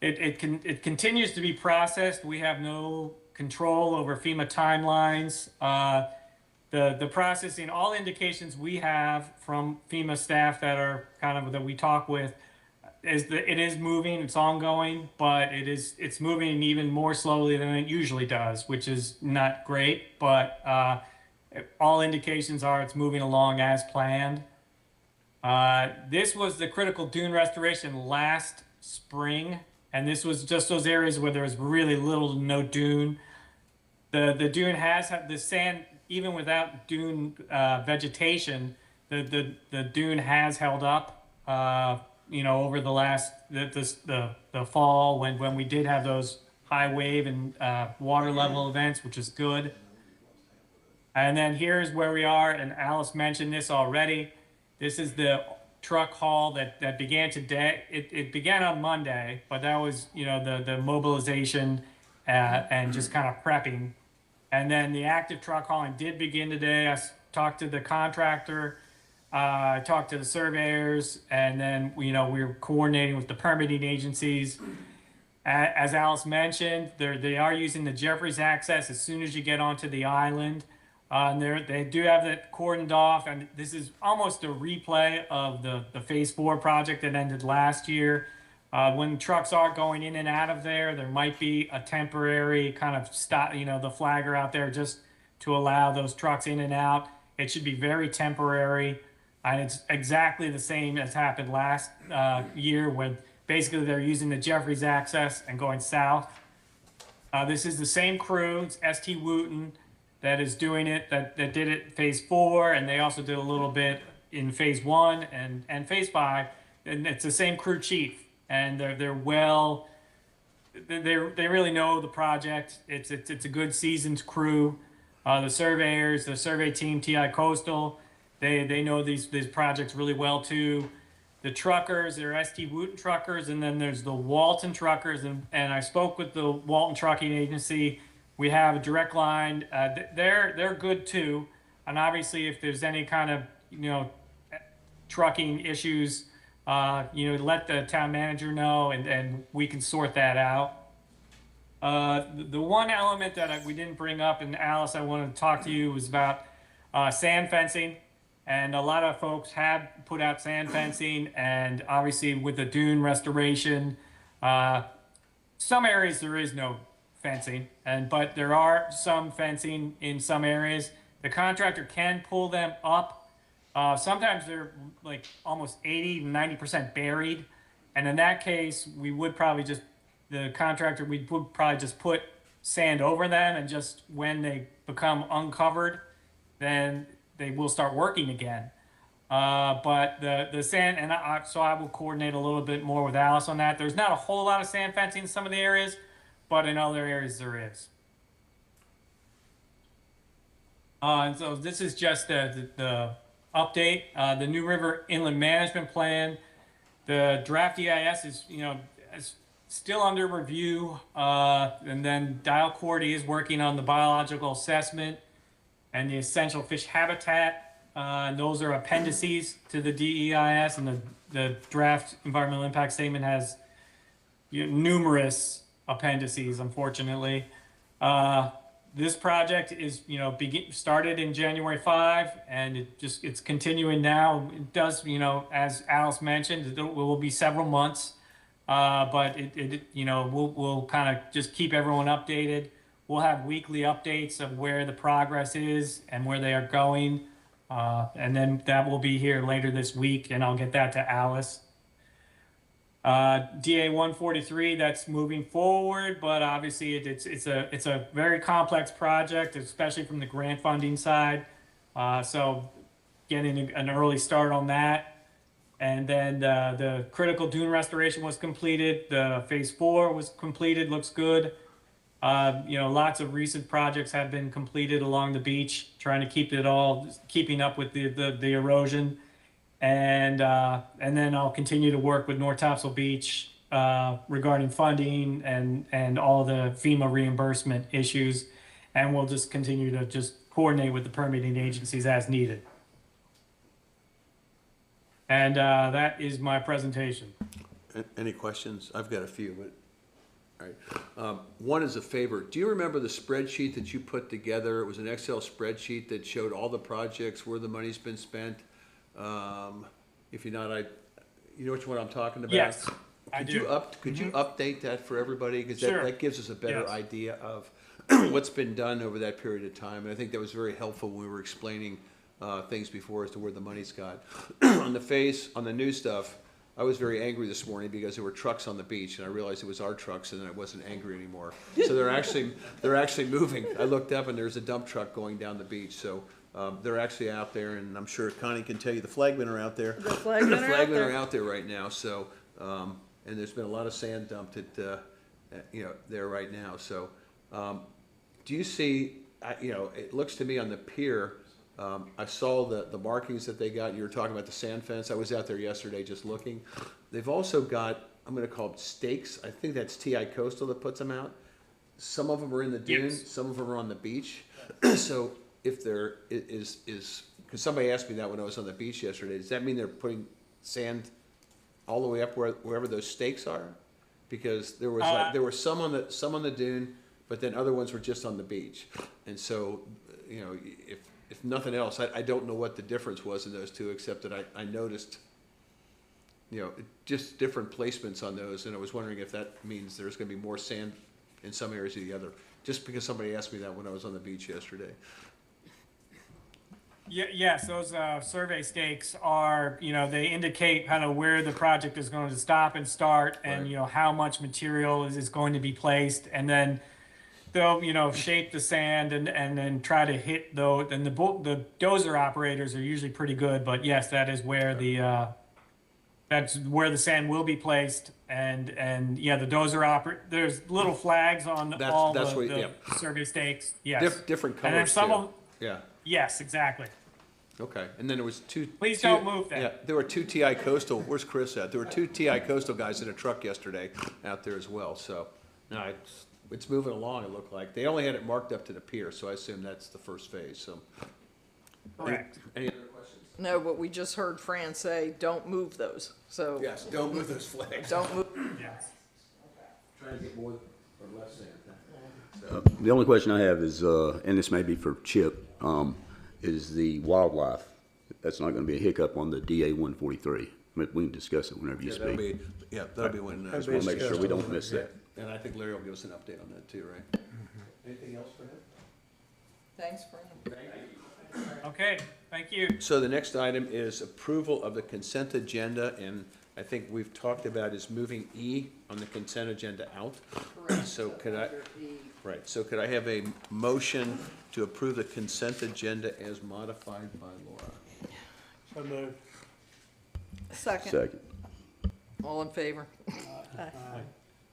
[SPEAKER 11] it continues to be processed. We have no control over FEMA timelines. The processing, all indications we have from FEMA staff that we talk with, is that it is moving, it's ongoing, but it's moving even more slowly than it usually does, which is not great, but all indications are it's moving along as planned. This was the critical dune restoration last spring, and this was just those areas where there was really little to no dune. The dune has had the sand, even without dune vegetation, the dune has held up. Over the last the fall when we did have those high wave and water level events, which is good. And then here's where we are, and Alice mentioned this already. This is the truck haul that began today. It began on Monday, but that was, the mobilization and just kind of prepping. And then the active truck hauling did begin today. I talked to the contractor, I talked to the surveyors, and then, we were coordinating with the permitting agencies. As Alice mentioned, they are using the Jeffries access as soon as you get onto the island. And they do have that cordoned off, and this is almost a replay of the Phase 4 project that ended last year. When trucks are going in and out of there might be a temporary kind of stop, the flagger out there just to allow those trucks in and out. It should be very temporary, and it's exactly the same as happened last year when basically they're using the Jeffries access and going south. This is the same crew, it's ST Wooten, that is doing it, that did it Phase 4, and they also did a little bit in Phase 1 and Phase 5, and it's the same crew chief, and they really know the project. It's a good seasoned crew. The surveyors, the survey team, TI Coastal, they know these projects really well too. The truckers, they're ST Wooten truckers, and then there's the Walton truckers, and I spoke with the Walton Trucking Agency. We have a direct line. They're good too. And obviously, if there's any kind of trucking issues, let the town manager know, and we can sort that out. The one element that we didn't bring up, and Alice, I wanted to talk to you, was about sand fencing. And a lot of folks have put out sand fencing, and obviously with the dune restoration, some areas there is no fencing, but there are some fencing in some areas. The contractor can pull them up. Sometimes they're like almost 80 to 90% buried, and in that case, we would probably just put sand over them, and just when they become uncovered, then they will start working again. But the sand, so I will coordinate a little bit more with Alice on that. There's not a whole lot of sand fencing in some of the areas, but in other areas there is. And so this is just the update. The New River Inland Management Plan, the draft EIS is still under review, and then Dial Cordy is working on the biological assessment and the essential fish habitat. Those are appendices to the DEIS, and the draft environmental impact statement has numerous appendices, unfortunately. This project is, started in January 5, and it's continuing now. It does, as Alice mentioned, it will be several months, but we'll kind of just keep everyone updated. We'll have weekly updates of where the progress is and where they are going, and then that will be here later this week, and I'll get that to Alice. DA 143, that's moving forward, but obviously it's a very complex project, especially from the grant funding side. So getting an early start on that. And then the critical dune restoration was completed. The Phase 4 was completed, looks good. Lots of recent projects have been completed along the beach, trying to keeping up with the erosion. And then I'll continue to work with North Topsail Beach regarding funding and all the FEMA reimbursement issues. And we'll just continue to just coordinate with the permitting agencies as needed. And that is my presentation.
[SPEAKER 3] Any questions? I've got a few, but all right. One is a favor. Do you remember the spreadsheet that you put together? It was an Excel spreadsheet that showed all the projects, where the money's been spent. If you're not, you know which one I'm talking about?
[SPEAKER 11] Yes, I do.
[SPEAKER 3] Could you update that for everybody? Because
[SPEAKER 11] Sure.
[SPEAKER 3] that gives us a better idea of what's been done over that period of time. And I think that was very helpful when we were explaining things before as to where the money's got. On the new stuff, I was very angry this morning because there were trucks on the beach, and I realized it was our trucks, and then I wasn't angry anymore. So they're actually moving. I looked up, and there's a dump truck going down the beach, so they're actually out there, and I'm sure Connie can tell you the flagmen are out there.
[SPEAKER 12] The flagmen are out
[SPEAKER 3] flagmen
[SPEAKER 12] there.
[SPEAKER 3] are out there right now, so, and there's been a lot of sand dumped at, there right now, so. Do you see, it looks to me on the pier, I saw the markings that they got. You were talking about the sand fence. I was out there yesterday just looking. They've also got, I'm gonna call them stakes. I think that's TI Coastal that puts them out. Some of them are in the dune, some of them are on the beach. So if there is, because somebody asked me that when I was on the beach yesterday, does that mean they're putting sand all the way up wherever those stakes are? Because there were some on the dune, but then other ones were just on the beach. And so, if nothing else, I don't know what the difference was in those two, except that I noticed, just different placements on those, and I was wondering if that means there's gonna be more sand in some areas or the other, just because somebody asked me that when I was on the beach yesterday.
[SPEAKER 11] Yes, those survey stakes are, they indicate kind of where the project is going to stop and start, and,
[SPEAKER 3] Right.
[SPEAKER 11] how much material is going to be placed, and then they'll, shape the sand and then try to hit those. And the dozer operators are usually pretty good, but yes, that is where that's where the sand will be placed. And yeah, the dozer there's little flags on
[SPEAKER 3] That's
[SPEAKER 11] the survey stakes. Yes.
[SPEAKER 3] Different
[SPEAKER 11] And then
[SPEAKER 3] colors
[SPEAKER 11] some
[SPEAKER 3] too.
[SPEAKER 11] of,
[SPEAKER 3] Yeah,
[SPEAKER 11] yes, exactly.
[SPEAKER 3] okay, and then there was two.
[SPEAKER 11] Please don't move that.
[SPEAKER 3] Yeah, there were two TI Coastal, where's Chris at? There were two TI Coastal guys in a truck yesterday out there as well, so, no, it's moving along, it looked like. They only had it marked up to the pier, so I assume that's the first phase, so.
[SPEAKER 11] Correct.
[SPEAKER 3] Any other questions?
[SPEAKER 6] No, but we just heard Fran say, don't move those, so.
[SPEAKER 3] Yes, don't move those flags.
[SPEAKER 6] Don't move.
[SPEAKER 11] Yes.
[SPEAKER 3] Trying to get more or less sand.
[SPEAKER 14] The only question I have is, and this may be for Chip, is the wildlife. That's not gonna be a hiccup on the DA 143. We can discuss it whenever you
[SPEAKER 3] Yeah, that'll
[SPEAKER 14] speak.
[SPEAKER 3] be, that'll be when.
[SPEAKER 14] Just wanna make sure we don't miss that.
[SPEAKER 3] And I think Larry will give us an update on that too, right? Anything else for him?
[SPEAKER 6] Thanks, Fran.
[SPEAKER 11] Okay, thank you.
[SPEAKER 3] So the next item is approval of the consent agenda, and I think we've talked about is moving E on the consent agenda out. So could I have a motion to approve the consent agenda as modified by Laura?
[SPEAKER 7] So moved.
[SPEAKER 14] Second.
[SPEAKER 6] All in favor?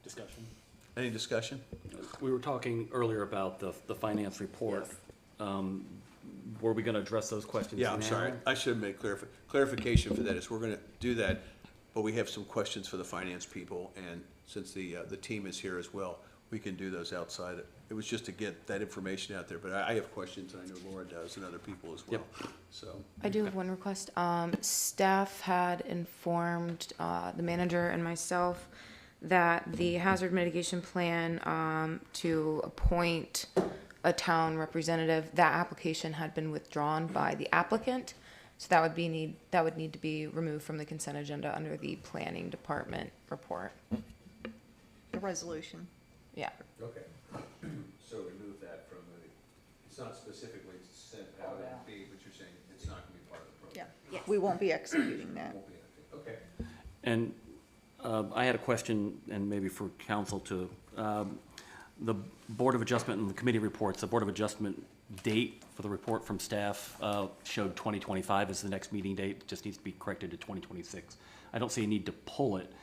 [SPEAKER 4] Discussion.
[SPEAKER 3] Any discussion?
[SPEAKER 4] We were talking earlier about the finance report. Were we gonna address those questions now?
[SPEAKER 3] Yeah, I'm sorry. I should have made clarification for that is we're gonna do that, but we have some questions for the finance people, and since the team is here as well, we can do those outside. It was just to get that information out there, but I have questions, and I know Laura does, and other people as well, so.
[SPEAKER 10] I do have one request. Staff had informed the manager and myself that the hazard mitigation plan to appoint a town representative, that application had been withdrawn by the applicant. So that would need to be removed from the consent agenda under the planning department report.
[SPEAKER 5] The resolution.
[SPEAKER 10] Yeah.
[SPEAKER 3] Okay. So remove that from it's not specifically sent out in B, but you're saying it's not gonna be part of the program.
[SPEAKER 5] Yeah. We won't be executing that.
[SPEAKER 3] Won't be anything. Okay.
[SPEAKER 4] And I had a question, and maybe for council too. The Board of Adjustment and the committee reports, the Board of Adjustment date for the report from staff showed 2025 as the next meeting date. It just needs to be corrected to 2026. I don't see a need to pull it.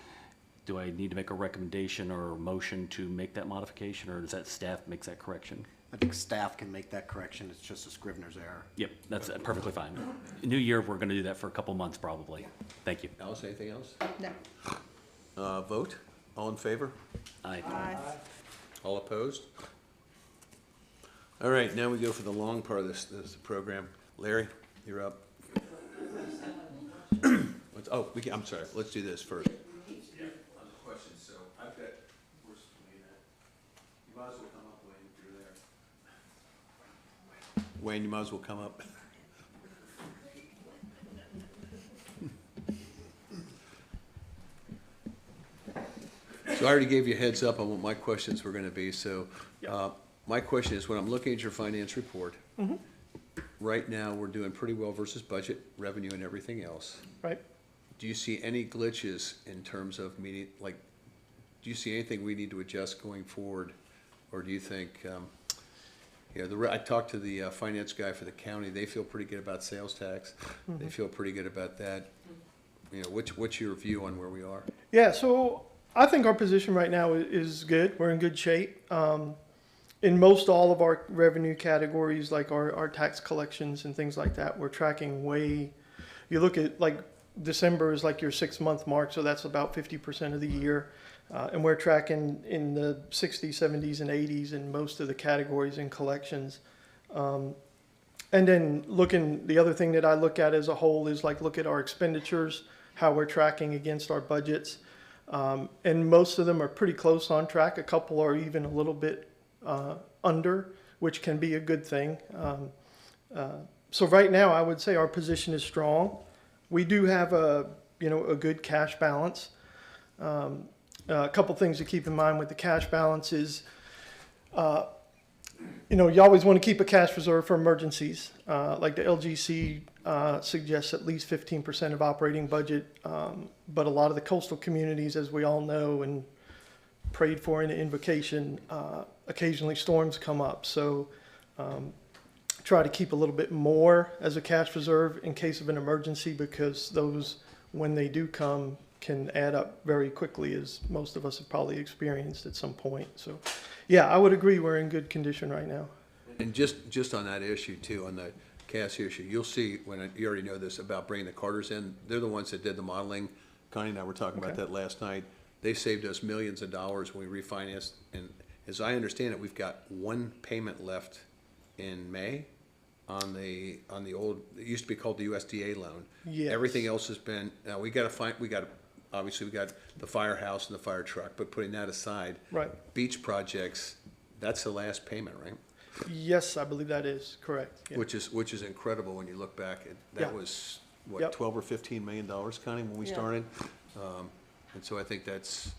[SPEAKER 4] Do I need to make a recommendation or a motion to make that modification, or does that staff makes that correction?
[SPEAKER 15] I think staff can make that correction. It's just a Scrivener's error.
[SPEAKER 4] Yep, that's perfectly fine. New year, we're gonna do that for a couple months probably. Thank you.
[SPEAKER 3] Alice, anything else?
[SPEAKER 5] No.
[SPEAKER 3] Vote? All in favor?
[SPEAKER 4] Aye.
[SPEAKER 3] All opposed? All right, now we go for the long part of this program. Larry, you're up. I'm sorry, let's do this first. Yeah, on the questions, so I've got, where's Wayne at? You might as well come up, Wayne, if you're there. Wayne, you might as well come up. So I already gave you a heads up on what my questions were gonna be, so, my question is, when I'm looking at your finance report, right now, we're doing pretty well versus budget, revenue and everything else.
[SPEAKER 16] Right.
[SPEAKER 3] Do you see any glitches in terms of meeting, like, do you see anything we need to adjust going forward? Or do you think, I talked to the finance guy for the county, they feel pretty good about sales tax. They feel pretty good about that. You know, what's your view on where we are?
[SPEAKER 16] Yeah, so I think our position right now is good. We're in good shape. In most all of our revenue categories, like our tax collections and things like that, we're tracking way, you look at like December is like your 6-month mark, so that's about 50% of the year. And we're tracking in the 60s, 70s, and 80s in most of the categories in collections. And then the other thing that I look at as a whole is like look at our expenditures, how we're tracking against our budgets. And most of them are pretty close on track. A couple are even a little bit under, which can be a good thing. So right now, I would say our position is strong. We do have a good cash balance. A couple things to keep in mind with the cash balance is, you always want to keep a cash reserve for emergencies. Like the LGC suggests at least 15% of operating budget, but a lot of the coastal communities, as we all know and prayed for in the invocation, occasionally storms come up. So try to keep a little bit more as a cash reserve in case of an emergency, because those, when they do come, can add up very quickly, as most of us have probably experienced at some point. So yeah, I would agree we're in good condition right now.
[SPEAKER 3] And just on that issue too, on the cash issue, you'll see you already know this about bringing the Carters in. They're the ones that did the modeling. Connie and I were talking about that last night. They saved us millions of dollars when we refinanced. And as I understand it, we've got one payment left in May on the old, it used to be called the USDA loan.
[SPEAKER 16] Yes.
[SPEAKER 3] Everything else has been, obviously we got the firehouse and the fire truck, but putting that aside,
[SPEAKER 16] Right.
[SPEAKER 3] beach projects, that's the last payment, right?
[SPEAKER 16] Yes, I believe that is correct. Yeah.
[SPEAKER 3] Which is incredible when you look back. That was, what,
[SPEAKER 16] Yep.
[SPEAKER 3] 12 or $15 million, Connie, when we started? And so I think that's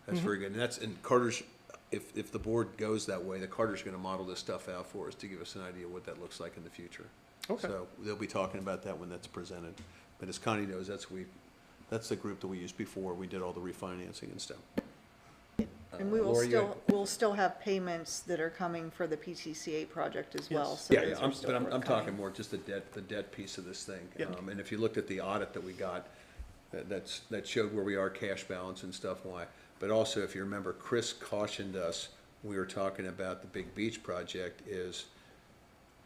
[SPEAKER 3] very good. And Carter's, if the board goes that way, the Carter's gonna model this stuff out for us to give us an idea of what that looks like in the future.
[SPEAKER 16] Okay.
[SPEAKER 3] So they'll be talking about that when that's presented. But as Connie knows, that's the group that we used before we did all the refinancing and stuff.
[SPEAKER 5] And we will
[SPEAKER 3] Laura, you
[SPEAKER 5] we'll still have payments that are coming for the PTCA project as well.
[SPEAKER 16] Yes.
[SPEAKER 5] So
[SPEAKER 3] Yeah,
[SPEAKER 5] those are still
[SPEAKER 3] but I'm
[SPEAKER 5] forthcoming.
[SPEAKER 3] talking more just the debt piece of this thing.
[SPEAKER 16] Yeah.
[SPEAKER 3] And if you looked at the audit that we got, that showed where we are, cash balance and stuff, why. But also, if you remember, Chris cautioned us, we were talking about the big beach project, is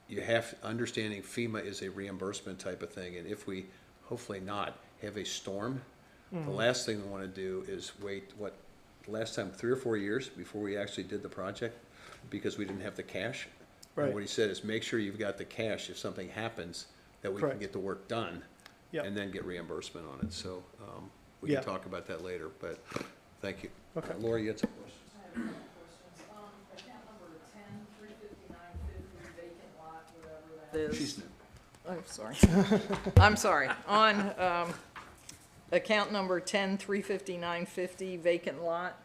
[SPEAKER 3] you have, understanding FEMA is a reimbursement type of thing, and if we, hopefully not, have a storm, the last thing we wanna do is wait, last time, 3 or 4 years before we actually did the project, because we didn't have the cash. And
[SPEAKER 16] Right.
[SPEAKER 3] what he said is, make sure you've got the cash if something happens, that we can
[SPEAKER 16] Correct.
[SPEAKER 3] get the work done.
[SPEAKER 16] Yep.
[SPEAKER 3] And then get reimbursement on it, so, we
[SPEAKER 16] Yeah.
[SPEAKER 3] can talk about that later, but, thank you.
[SPEAKER 16] Okay.
[SPEAKER 3] Laura, you had some questions?
[SPEAKER 6] I have a couple questions. Account number 10, 35950, vacant lot, whatever that is.
[SPEAKER 3] She's new.
[SPEAKER 6] Oh, sorry. I'm sorry. On account number 10, 35950, vacant lot,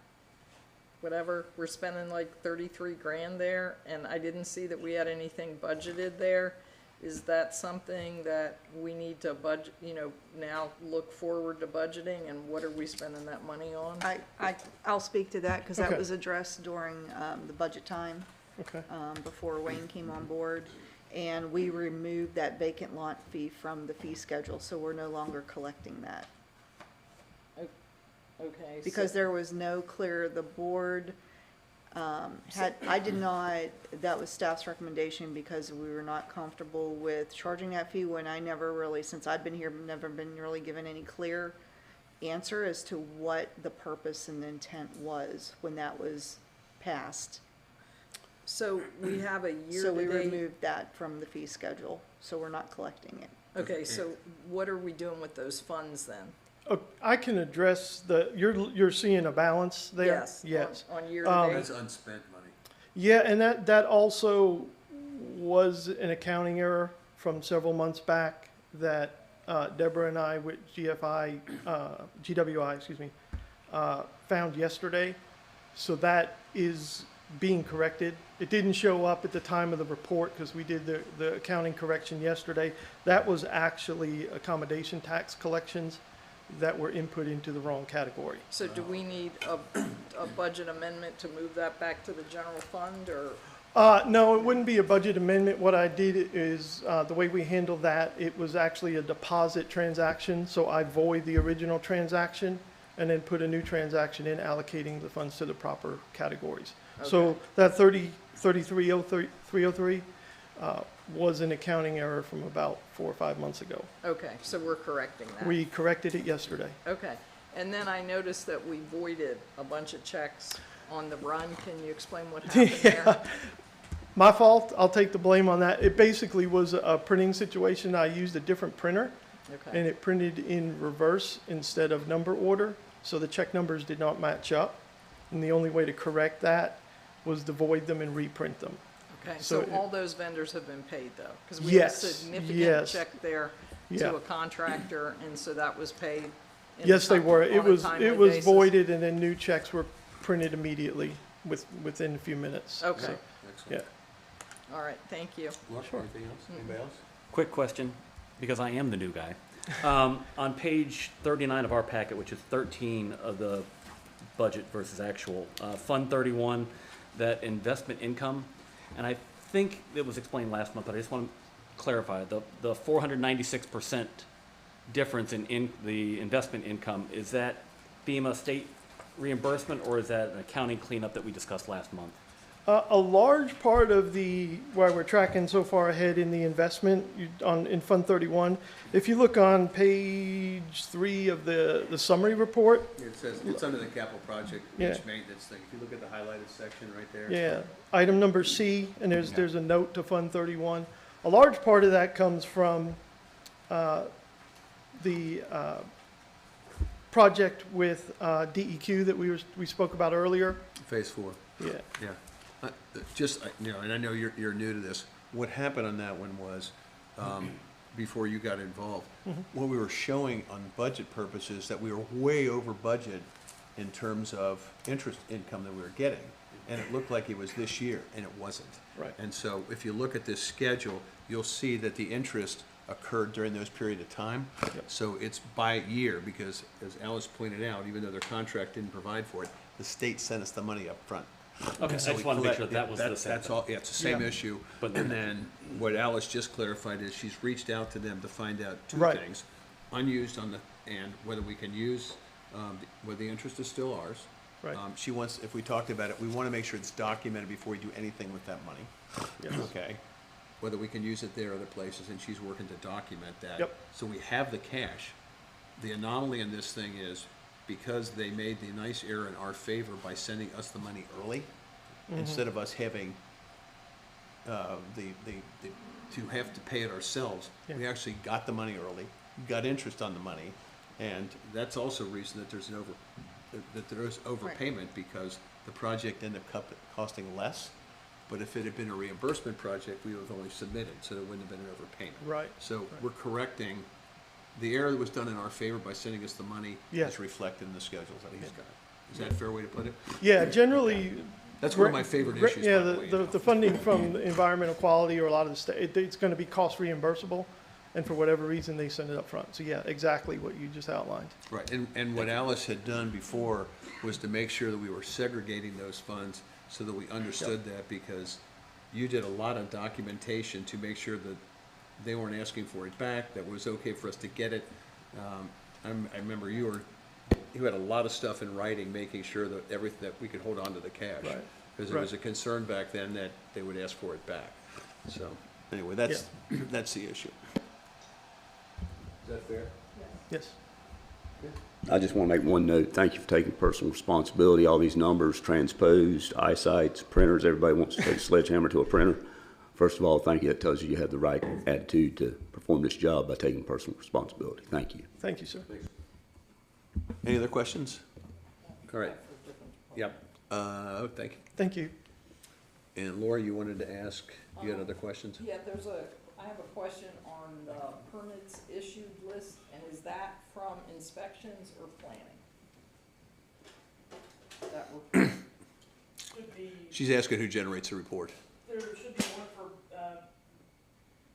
[SPEAKER 6] whatever, we're spending like 33 grand there, and I didn't see that we had anything budgeted there. Is that something that we need to budget, now look forward to budgeting, and what are we spending that money on?
[SPEAKER 5] I'll speak to that, because that
[SPEAKER 16] Okay.
[SPEAKER 5] was addressed during the budget time,
[SPEAKER 16] Okay.
[SPEAKER 5] before Wayne came on board. And we removed that vacant lot fee from the fee schedule, so we're no longer collecting that.
[SPEAKER 6] Okay.
[SPEAKER 5] Because there was no clear, the board I did not, that was staff's recommendation, because we were not comfortable with charging that fee, when I never really, since I've been here, never been really given any clear answer as to what the purpose and intent was when that was passed.
[SPEAKER 6] So we have a year-to-date.
[SPEAKER 5] So we removed that from the fee schedule, so we're not collecting it.
[SPEAKER 6] Okay, so what are we doing with those funds then?
[SPEAKER 16] I can address you're seeing a balance there?
[SPEAKER 6] Yes.
[SPEAKER 16] Yes.
[SPEAKER 6] On year-to-date?
[SPEAKER 3] That's unspent money.
[SPEAKER 16] Yeah, and that also was an accounting error from several months back that Deborah and I with GWI, excuse me, found yesterday. So that is being corrected. It didn't show up at the time of the report because we did the accounting correction yesterday. That was actually accommodation tax collections that were input into the wrong category.
[SPEAKER 6] So do we need a budget amendment to move that back to the general fund, or?
[SPEAKER 16] No, it wouldn't be a budget amendment. What I did is, the way we handled that, it was actually a deposit transaction. So I void the original transaction and then put a new transaction in allocating the funds to the proper categories. So
[SPEAKER 6] Okay.
[SPEAKER 16] that 30303 was an accounting error from about 4 or 5 months ago.
[SPEAKER 6] Okay, so we're correcting that.
[SPEAKER 16] We corrected it yesterday.
[SPEAKER 6] Okay, and then I noticed that we voided a bunch of checks on the run. Can you explain what happened there?
[SPEAKER 16] My fault. I'll take the blame on that. It basically was a printing situation. I used a different printer
[SPEAKER 6] Okay,
[SPEAKER 16] and it printed in reverse instead of number order. So the check numbers did not match up. And the only way to correct that was to void them and reprint them.
[SPEAKER 6] okay,
[SPEAKER 16] so
[SPEAKER 6] so
[SPEAKER 16] it-
[SPEAKER 6] all those vendors have been paid though? Because we had a
[SPEAKER 16] Yes,
[SPEAKER 6] significant
[SPEAKER 16] yes.
[SPEAKER 6] check there
[SPEAKER 16] Yeah.
[SPEAKER 6] to a contractor, and so that was paid. in a
[SPEAKER 16] Yes, they
[SPEAKER 6] time-
[SPEAKER 16] were.
[SPEAKER 6] on
[SPEAKER 16] It
[SPEAKER 6] a
[SPEAKER 16] was,
[SPEAKER 6] timely
[SPEAKER 16] it was
[SPEAKER 6] basis?
[SPEAKER 16] voided and then new checks were printed immediately within a few minutes.
[SPEAKER 6] Okay,
[SPEAKER 16] So,
[SPEAKER 3] Excellent.
[SPEAKER 6] all right, thank you.
[SPEAKER 3] Laura, anything else? Anybody else?
[SPEAKER 4] Quick question, because I am the new guy. On page 39 of our packet, which is 13 of the budget versus actual, Fund 31, that investment income, and I think it was explained last month, but I just want to clarify, the 496% difference in the investment income, is that FEMA state reimbursement, or is that an accounting cleanup that we discussed last month?
[SPEAKER 16] a large part of why we're tracking so far ahead in the investment in Fund 31, if you look on page 3 of the summary report,
[SPEAKER 3] It says, it's under the capital project,
[SPEAKER 16] Yeah.
[SPEAKER 3] beach maintenance thing. If you look at the highlighted section right there.
[SPEAKER 16] yeah, item number C, and there's a note to Fund 31. A large part of that comes from the project with DEQ that we spoke about earlier.
[SPEAKER 3] Phase 4.
[SPEAKER 16] Yeah.
[SPEAKER 3] Yeah. And I know you're new to this. What happened on that one was, before you got involved, what we were showing on budget purposes, that we were way over budget in terms of interest income that we were getting. And it looked like it was this year, and it wasn't.
[SPEAKER 16] Right.
[SPEAKER 3] And so if you look at this schedule, you'll see that the interest occurred during those period of time. So it's by year, because as Alice pointed out, even though their contract didn't provide for it, the state sent us the money up front.
[SPEAKER 4] Okay, I
[SPEAKER 3] So
[SPEAKER 4] just
[SPEAKER 3] we
[SPEAKER 4] wanted to make sure
[SPEAKER 3] collect-
[SPEAKER 4] that was the same
[SPEAKER 3] That's
[SPEAKER 4] thing.
[SPEAKER 3] all, yeah, it's the same
[SPEAKER 16] Yeah.
[SPEAKER 3] issue.
[SPEAKER 4] But-
[SPEAKER 3] And then what Alice just clarified is she's reached out to them to find out two
[SPEAKER 16] Right.
[SPEAKER 3] things. Unused and whether we can use, whether the interest is still ours.
[SPEAKER 16] Right.
[SPEAKER 3] She wants, if we talked about it, we want to make sure it's documented before we do anything with that money.
[SPEAKER 16] Yes.
[SPEAKER 3] Okay? Whether we can use it there or other places, and she's working to document that.
[SPEAKER 16] Yep.
[SPEAKER 3] So we have the cash. The anomaly in this thing is, because they made the nice error in our favor by sending us the money early, instead of us having, to have to pay it ourselves, we
[SPEAKER 16] Yeah.
[SPEAKER 3] actually got the money early, got interest on the money, and that's also a reason that there's that there is overpayment, because the project ended up costing less. But if it had been a reimbursement project, we would have only submitted, so there wouldn't have been an overpayment.
[SPEAKER 16] Right.
[SPEAKER 3] So we're correcting, the error that was done in our favor by sending us the money
[SPEAKER 16] Yeah.
[SPEAKER 3] is reflected in the schedules that he's got. Is that a fair way to put it?
[SPEAKER 16] Yeah, generally.
[SPEAKER 3] That's one of my favorite issues,
[SPEAKER 16] Yeah,
[SPEAKER 3] by the way, you know.
[SPEAKER 16] the funding from the environmental quality or a lot of the state, it's gonna be cost reimbursable, and for whatever reason, they send it up front. So yeah, exactly what you just outlined.
[SPEAKER 3] Right, and what Alice had done before was to make sure that we were segregating those funds so that we understood that, because you did a lot of documentation to make sure that they weren't asking for it back, that it was okay for us to get it. I remember you had a lot of stuff in writing, making sure that that we could hold on to the cash.
[SPEAKER 16] Right.
[SPEAKER 3] Because there was a concern back then that they would ask for it back. So, anyway, that's the issue. Is that fair?
[SPEAKER 16] Yes.
[SPEAKER 14] I just want to make one note. Thank you for taking personal responsibility. All these numbers, transposed, eyesights, printers, everybody wants to take a sledgehammer to a printer. First of all, thank you. That tells you you have the right attitude to perform this job by taking personal responsibility. Thank you.
[SPEAKER 16] Thank you, sir.
[SPEAKER 3] Any other questions? All right. Yep. Thank you.
[SPEAKER 16] Thank you.
[SPEAKER 3] And Laura, you wanted to ask, you had other questions?
[SPEAKER 6] Yeah, I have a question on the permits issued list, and is that from inspections or planning? That report should be
[SPEAKER 3] She's asking who generates the report.
[SPEAKER 17] There should be one for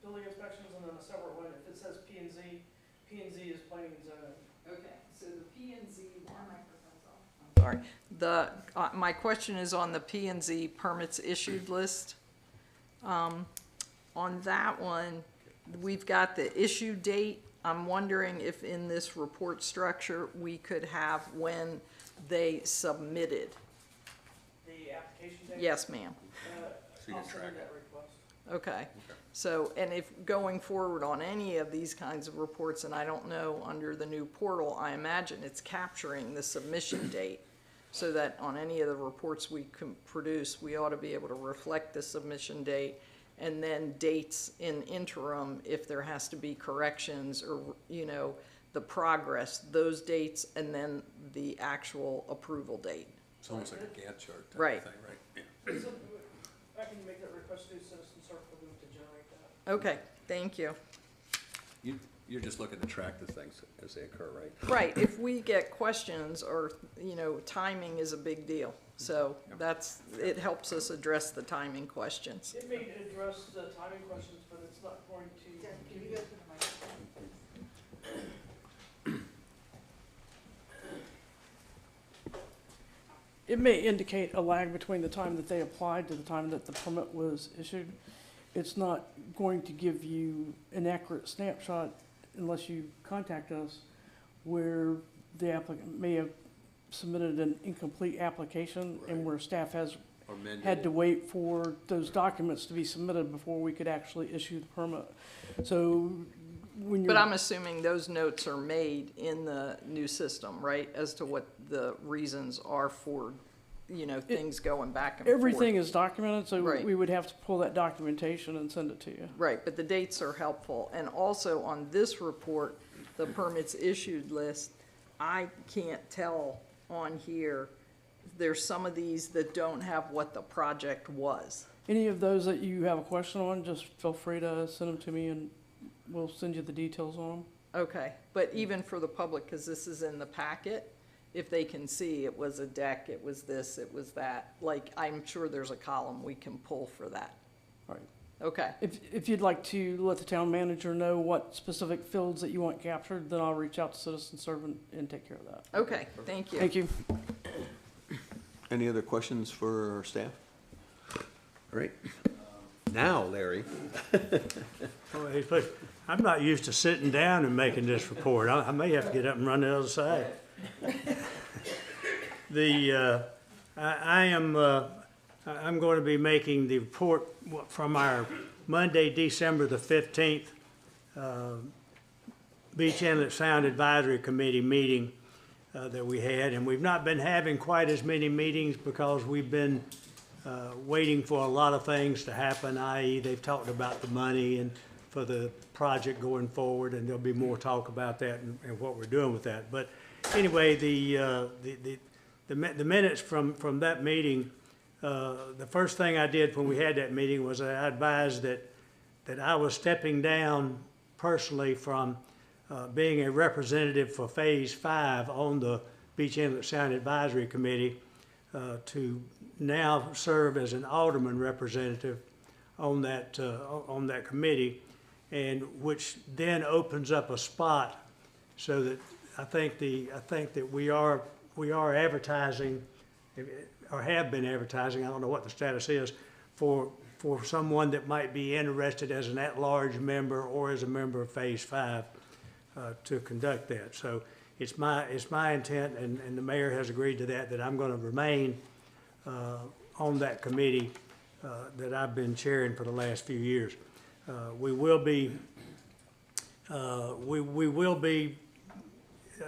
[SPEAKER 17] building inspections and then a separate one. If it says P and Z, P and Z is planning and zoning.
[SPEAKER 6] Okay, so the P and Z one. Sorry, my question is on the P and Z permits issued list. On that one, we've got the issue date. I'm wondering if in this report structure, we could have when they submitted.
[SPEAKER 17] The application date?
[SPEAKER 6] Yes, ma'am.
[SPEAKER 3] So you
[SPEAKER 17] I'll
[SPEAKER 3] can
[SPEAKER 17] send
[SPEAKER 3] track
[SPEAKER 17] you
[SPEAKER 3] it.
[SPEAKER 17] that request.
[SPEAKER 6] Okay, so, and if going forward on any of these kinds of reports, and I don't know, under the new portal, I imagine it's capturing the submission date, so that on any of the reports we can produce, we ought to be able to reflect the submission date, and then dates in interim, if there has to be corrections or, you know, the progress, those dates, and then the actual approval date.
[SPEAKER 3] It's almost like a Gantt chart type
[SPEAKER 6] Right.
[SPEAKER 3] of thing, right? Yeah.
[SPEAKER 17] So, I can make that request to Citizen Circle for them to generate that.
[SPEAKER 6] Okay, thank you.
[SPEAKER 3] You're just looking to track the things as they occur, right?
[SPEAKER 6] Right, if we get questions or, you know, timing is a big deal. So that's, it helps us address the timing questions.
[SPEAKER 17] It may address the timing questions, but it's not going to give you. It may indicate a lag between the time that they applied to the time that the permit was issued. It's not going to give you an accurate snapshot unless you contact us where the applicant may have submitted an incomplete application and where staff has had to wait for those documents to be submitted before we could actually issue the permit. So when you're.
[SPEAKER 6] But I'm assuming those notes are made in the new system, right? As to what the reasons are for, you know, things going back and forth.
[SPEAKER 17] Everything is documented, so
[SPEAKER 6] Right.
[SPEAKER 17] we would have to pull that documentation and send it to you.
[SPEAKER 6] Right, but the dates are helpful. And also on this report, the permits issued list, I can't tell on here, there's some of these that don't have what the project was.
[SPEAKER 17] Any of those that you have a question on, just feel free to send them to me and we'll send you the details on them.
[SPEAKER 6] Okay, but even for the public, because this is in the packet, if they can see it was a deck, it was this, it was that, like, I'm sure there's a column we can pull for that.
[SPEAKER 17] All right.
[SPEAKER 6] Okay,
[SPEAKER 17] If you'd like to let the town manager know what specific fields that you want captured, then I'll reach out to Citizen Servant and take care of that.
[SPEAKER 6] okay, thank you.
[SPEAKER 17] Thank you.
[SPEAKER 3] Any other questions for our staff? All right. Now, Larry.
[SPEAKER 18] I'm not used to sitting down and making this report. I may have to get up and run the other side. I'm going to be making the report from our Monday, December the 15th, Beach Inlet Sound Advisory Committee meeting that we had. And we've not been having quite as many meetings because we've been waiting for a lot of things to happen, i.e. they've talked about the money and for the project going forward, and there'll be more talk about that and what we're doing with that. But anyway, the minutes from that meeting, the first thing I did when we had that meeting was I advised that I was stepping down personally from being a representative for Phase 5 on the Beach Inlet Sound Advisory Committee to now serve as an alderman representative on that committee, and which then opens up a spot so that I think that we are advertising, or have been advertising, I don't know what the status is, for someone that might be interested as an at-large member or as a member of Phase 5 to conduct that. So it's my intent, and the mayor has agreed to that I'm going to remain on that committee that I've been chairing for the last few years. We will be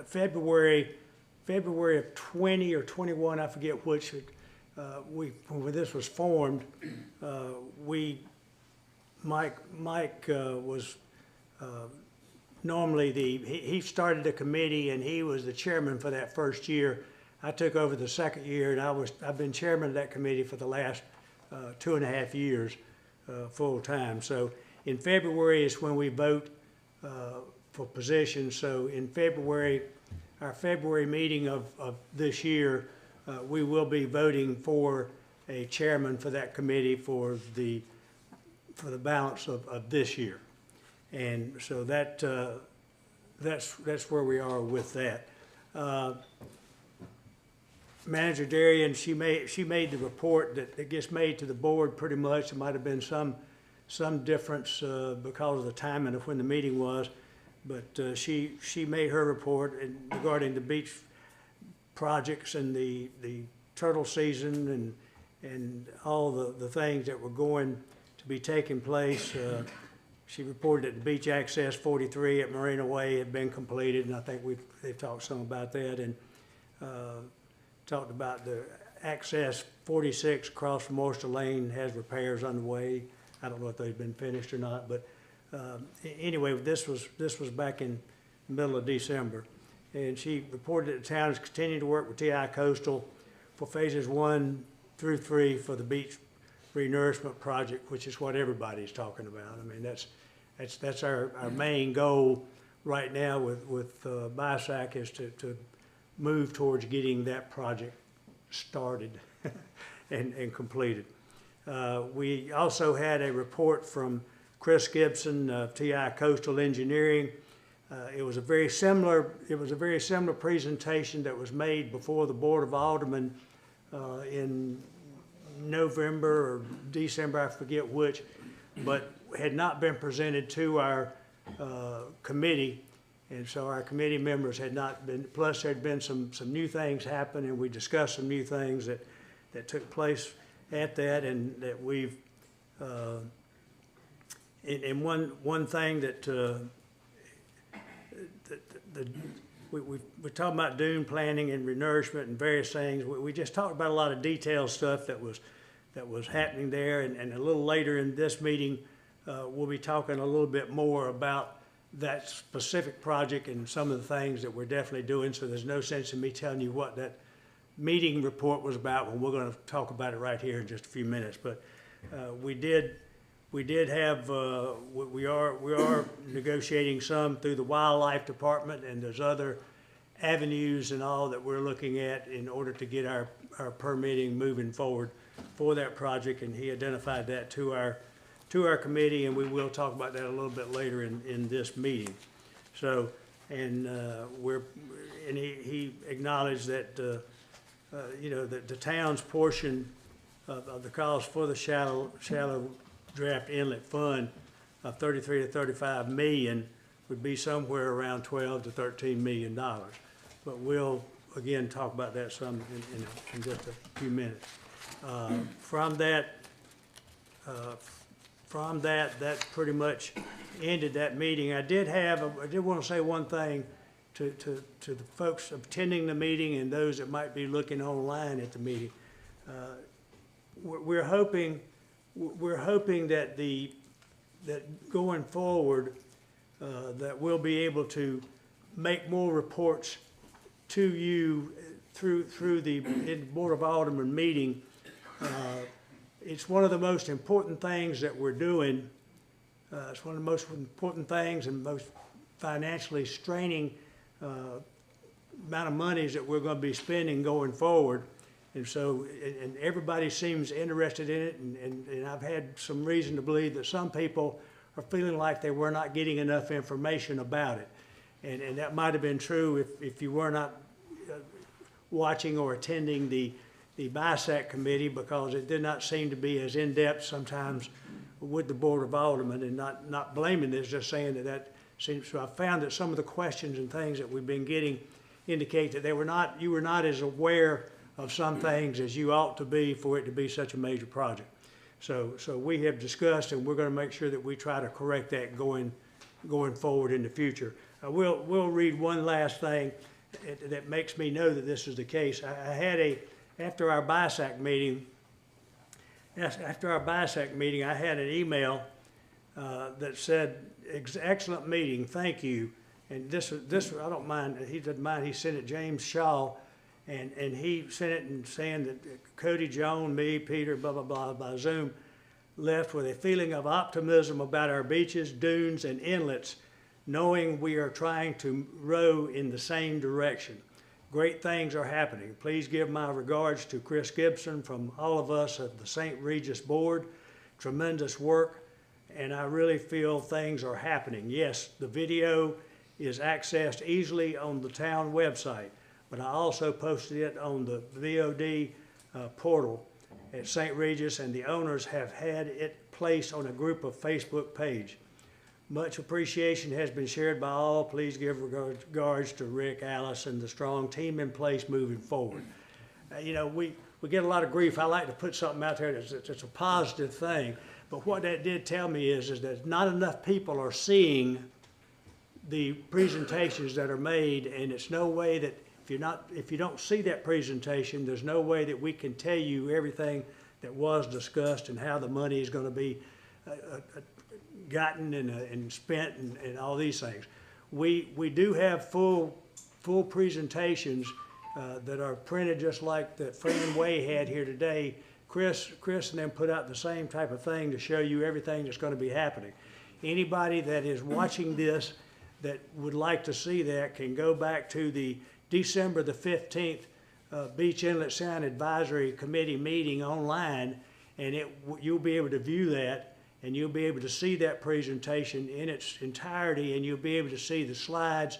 [SPEAKER 18] February of 20 or 21, I forget which. When this was formed, Mike was normally he started the committee and he was the chairman for that first year. I took over the second year, and I've been chairman of that committee for the last 2.5 years full time. So in February is when we vote for positions. So in February, our February meeting of this year, we will be voting for a chairman for that committee for the balance of this year. And so that's where we are with that. Manager Darian, she made the report that gets made to the board pretty much. There might have been some difference because of the timing of when the meeting was, but she made her report regarding the beach projects and the turtle season and all the things that were going to be taking place. She reported that the beach access 43 at Marina Way had been completed, and I think they've talked some about that, and talked about the access 46 across from Oyster Lane has repairs underway. I don't know if they've been finished or not, but anyway, this was back in the middle of December. And she reported that the town is continuing to work with TI Coastal for phases 1 through 3 for the beach renourishment project, which is what everybody's talking about. I mean, that's our main goal right now with BISAC is to move towards getting that project started and completed. We also had a report from Chris Gibson of TI Coastal Engineering. It was a very similar presentation that was made before the Board of Aldermen in November or December, I forget which, but had not been presented to our committee. And so our committee members had not been, plus there'd been some new things happen, and we discussed some new things that took place at that, and that we've, and one thing that, we're talking about dune planning and renourishment and various things. We just talked about a lot of detailed stuff that was happening there, and a little later in this meeting, we'll be talking a little bit more about that specific project and some of the things that we're definitely doing. So there's no sense in me telling you what that meeting report was about when we're going to talk about it right here in just a few minutes. But we did have we are negotiating some through the wildlife department, and there's other avenues and all that we're looking at in order to get our permitting moving forward for that project. And he identified that to our committee, and we will talk about that a little bit later in this meeting. So, and he acknowledged that that the town's portion of the cost for the shallow draft inlet fund of 33 to 35 million would be somewhere around 12 to 13 million dollars. But we'll again talk about that some in just a few minutes. From that pretty much ended that meeting. I did want to say one thing to the folks attending the meeting and those that might be looking online at the meeting. We're hoping that that going forward that we'll be able to make more reports to you through the Board of Aldermen meeting. It's one of the most important things that we're doing. It's one of the most important things and most financially straining amount of monies that we're going to be spending going forward. And so, and everybody seems interested in it, and I've had some reason to believe that some people are feeling like they were not getting enough information about it. And that might have been true if you were not watching or attending the BISAC committee, because it did not seem to be as in-depth sometimes with the Board of Aldermen, and not blaming this, just saying that seems. So I found that some of the questions and things that we've been getting indicate that you were not as aware of some things as you ought to be for it to be such a major project. So we have discussed, and we're going to make sure that we try to correct that going forward in the future. We'll read one last thing that makes me know that this is the case. I had after our BISAC meeting, I had an email that said, "Excellent meeting, thank you." And this I don't mind. He doesn't mind. He sent it, James Shaw, and he sent it and saying that Cody, Joan, me, Peter, blah blah blah, by Zoom, left with a feeling of optimism about our beaches, dunes, and inlets, knowing we are trying to row in the same direction. great things are happening. Please give my regards to Chris Gibson from all of us at the St. Regis Board. Tremendous work, and I really feel things are happening. Yes, the video is accessed easily on the town website, but I also posted it on the VOD portal at St. Regis, and the owners have had it placed on a group of Facebook page. Much appreciation has been shared by all. Please give regards to Rick, Alice, and the strong team in place moving forward. You know, we get a lot of grief. I like to put something out there that's a positive thing, but what that did tell me is that not enough people are seeing the presentations that are made, and it's no way that if you don't see that presentation, there's no way that we can tell you everything that was discussed and how the money is going to be gotten and spent and all these things. We do have full presentations that are printed just like that Fran Way had here today. Chris and them put out the same type of thing to show you everything that's going to be happening. Anybody that is watching this that would like to see that can go back to the December the 15th Beach Inlet Sound Advisory Committee meeting online, and you'll be able to view that, and you'll be able to see that presentation in its entirety, and you'll be able to see the slides.